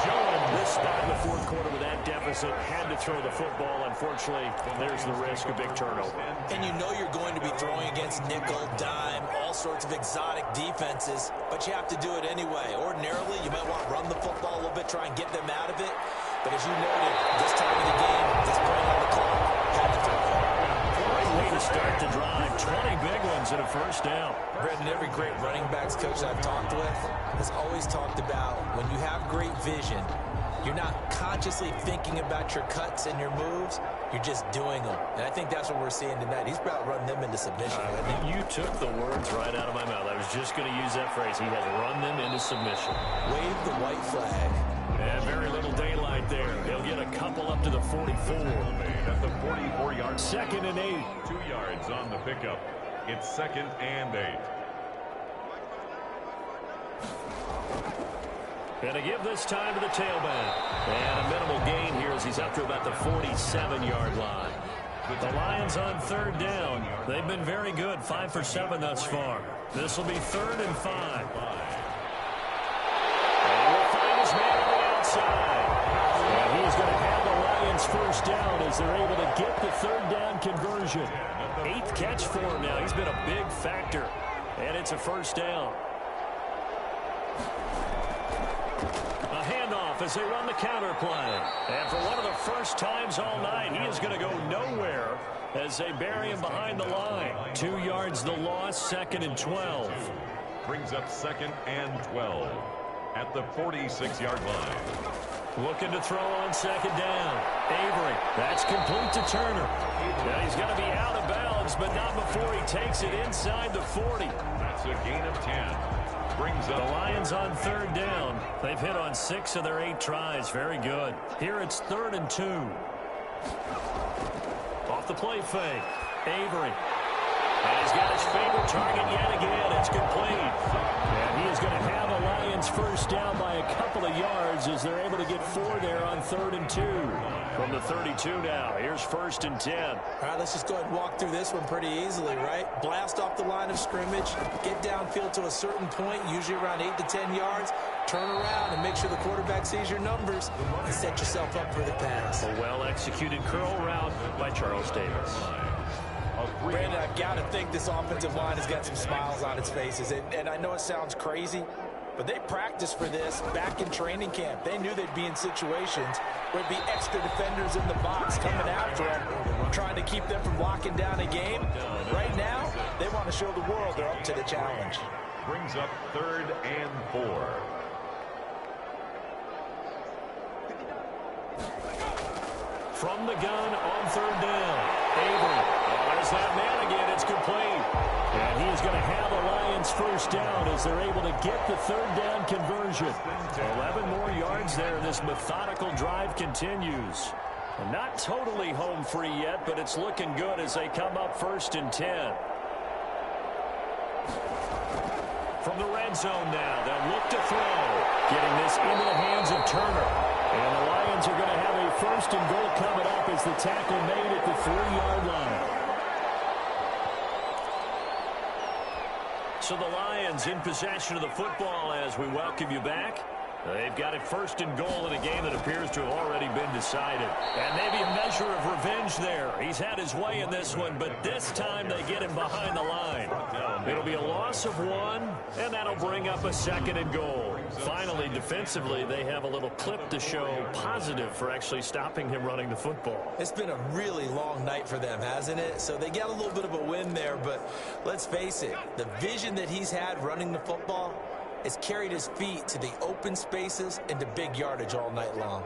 [SPEAKER 3] Jones, this spot in the fourth quarter with that deficit, had to throw the football. Unfortunately, there's the risk of big turnover.
[SPEAKER 4] And you know you're going to be throwing against nickel, dime, all sorts of exotic defenses, but you have to do it anyway. Ordinarily, you might want to run the football a little bit, try and get them out of it. But as you noted, this time of the game, this point on the clock, had to throw it.
[SPEAKER 3] Great way to start the drive. 20 big ones and a first down.
[SPEAKER 4] Brendan, every great running backs coach I've talked with has always talked about when you have great vision, you're not consciously thinking about your cuts and your moves. You're just doing them. And I think that's what we're seeing tonight. He's about running them into submission.
[SPEAKER 3] You took the words right out of my mouth. I was just going to use that phrase. He has run them into submission.
[SPEAKER 4] Wave the white flag.
[SPEAKER 3] And very little daylight there. He'll get a couple up to the 44.
[SPEAKER 2] At the 44-yard.
[SPEAKER 3] 2nd and 8.
[SPEAKER 2] 2 yards on the pickup. It's 2nd and 8.
[SPEAKER 3] And to give this time to the tailback. And a minimal gain here as he's up to about the 47-yard line. The Lions on 3rd down. They've been very good. 5 for 7 thus far. This will be 3rd and 5. And he'll find his man on the outside. And he's going to have the Lions first down as they're able to get the 3rd down conversion. 8th catch for him now. He's been a big factor. And it's a first down. A handoff as they run the counter play. And for one of the first times all night, he is going to go nowhere as they bury him behind the line. 2 yards the loss, 2nd and 12.
[SPEAKER 2] Brings up 2nd and 12 at the 46-yard line.
[SPEAKER 3] Looking to throw on 2nd down. Avery, that's complete to Turner. Now he's going to be out of bounds, but not before he takes it inside the 40.
[SPEAKER 2] That's a gain of 10. Brings up
[SPEAKER 3] the Lions on 3rd down. They've hit on 6 of their 8 tries. Very good. Here it's 3rd and 2. Off the play fake. Avery. And he's got his favorite target yet again. It's complete. And he is going to have a Lions first down by a couple of yards as they're able to get 4 there on 3rd and 2. From the 32 now, here's 1st and 10.
[SPEAKER 4] All right, let's just go ahead and walk through this one pretty easily, right? Blast off the line of scrimmage, get downfield to a certain point, usually around 8 to 10 yards, turn around and make sure the quarterback sees your numbers and set yourself up for the pass.
[SPEAKER 3] A well-executed curl route by Charles Davis.
[SPEAKER 4] Brandon, I've got to think this offensive line has got some smiles on its faces. And I know it sounds crazy, but they practiced for this back in training camp. They knew they'd be in situations where there'd be extra defenders in the box coming after them, trying to keep them from locking down a game. Right now, they want to show the world they're up to the challenge.
[SPEAKER 2] Brings up 3rd and 4.
[SPEAKER 3] From the gun on 3rd down. Avery. There's that man again. It's complete. And he's going to have a Lions first down as they're able to get the 3rd down conversion. 11 more yards there. This methodical drive continues. And not totally home free yet, but it's looking good as they come up 1st and 10. From the red zone now, they'll look to throw. Getting this into the hands of Turner. And the Lions are going to have a 1st and goal coming up as the tackle made at the 3-yard line. So the Lions in possession of the football as we welcome you back. They've got it 1st and goal in a game that appears to have already been decided. And maybe a measure of revenge there. He's had his way in this one, but this time they get him behind the line. It'll be a loss of 1, and that'll bring up a 2nd and goal. Finally, defensively, they have a little clip to show positive for actually stopping him running the football.
[SPEAKER 4] It's been a really long night for them, hasn't it? So they got a little bit of a win there, but let's face it, the vision that he's had running the football has carried his feet to the open spaces and to big yardage all night long.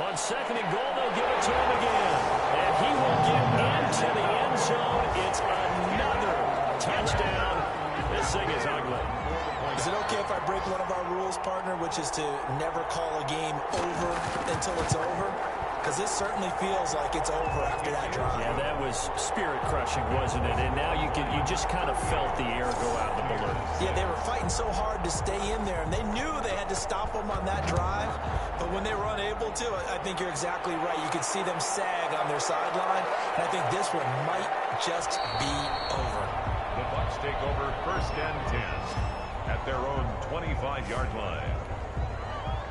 [SPEAKER 3] On 2nd and goal, they'll give it to him again. And he will get into the end zone. It's another touchdown. This thing is ugly.
[SPEAKER 4] Is it okay if I break one of our rules, partner, which is to never call a game over until it's over? Because this certainly feels like it's over after that drive.
[SPEAKER 3] Yeah, that was spirit-crushing, wasn't it? And now you just kind of felt the air go out of the balloon.
[SPEAKER 4] Yeah, they were fighting so hard to stay in there, and they knew they had to stop them on that drive. But when they were unable to, I think you're exactly right. You could see them sag on their sideline, and I think this one might just be over.
[SPEAKER 2] The Bucs take over 1st and 10 at their own 25-yard line.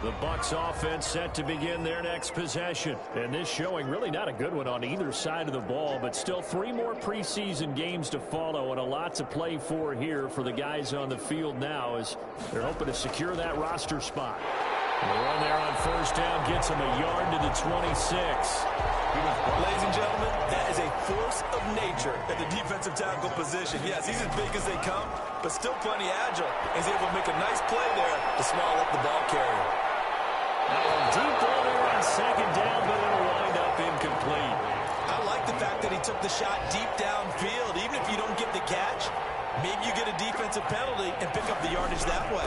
[SPEAKER 3] The Bucs offense set to begin their next possession. And this showing really not a good one on either side of the ball, but still 3 more preseason games to follow and a lot to play for here for the guys on the field now as they're hoping to secure that roster spot. And the run there on first down gets them a yard to the 26.
[SPEAKER 4] Ladies and gentlemen, that is a force of nature at the defensive tackle position. Yes, he's as big as they come, but still plenty agile. He's able to make a nice play there to swallow up the ball carrier.
[SPEAKER 3] Deep ball there on second down, but it'll wind up incomplete.
[SPEAKER 4] I like the fact that he took the shot deep downfield. Even if you don't get the catch, maybe you get a defensive penalty and pick up the yardage that way.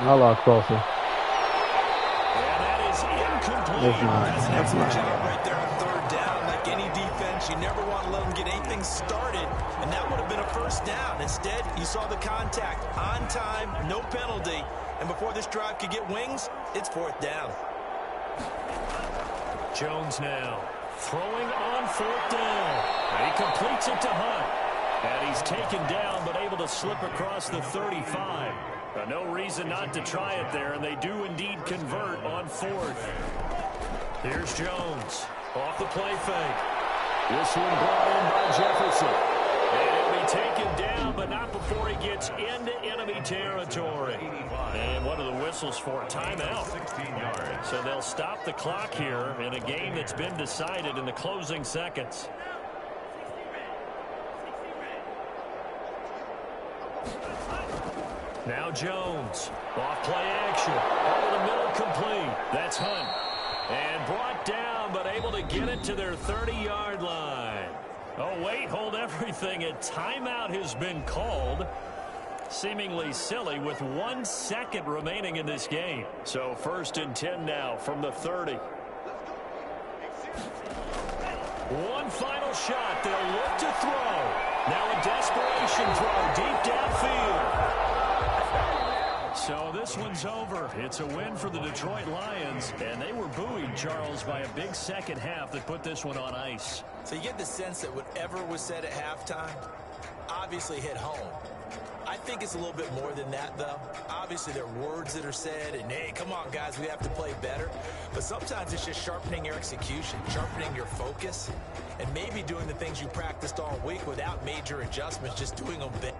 [SPEAKER 1] A lot closer.
[SPEAKER 3] And that is incomplete.
[SPEAKER 4] That's an excellent job right there on third down. Like any defense, you never want to let them get anything started, and that would have been a first down. Instead, you saw the contact on time, no penalty. And before this drive could get wings, it's fourth down.
[SPEAKER 3] Jones now throwing on fourth down. And he completes it to Hunt. And he's taken down but able to slip across the 35. No reason not to try it there, and they do indeed convert on fourth. Here's Jones off the play fake. This one brought in by Jefferson. And he'll be taken down, but not before he gets into enemy territory. And what are the whistles for? Timeout.
[SPEAKER 2] 16 yards.
[SPEAKER 3] So they'll stop the clock here in a game that's been decided in the closing seconds. Now Jones, off play action, over the middle complete. That's Hunt. And brought down, but able to get it to their 30-yard line. Oh, wait, hold everything. A timeout has been called. Seemingly silly with 1 second remaining in this game. So 1st and 10 now from the 30. One final shot. They'll look to throw. Now a desperation throw deep downfield. So this one's over. It's a win for the Detroit Lions, and they were buoyed, Charles, by a big second half that put this one on ice.
[SPEAKER 4] So you get the sense that whatever was said at halftime obviously hit home. I think it's a little bit more than that, though. Obviously, there are words that are said, and, hey, come on, guys, we have to play better. But sometimes it's just sharpening your execution, sharpening your focus, and maybe doing the things you practiced all week without major adjustments, just doing them better.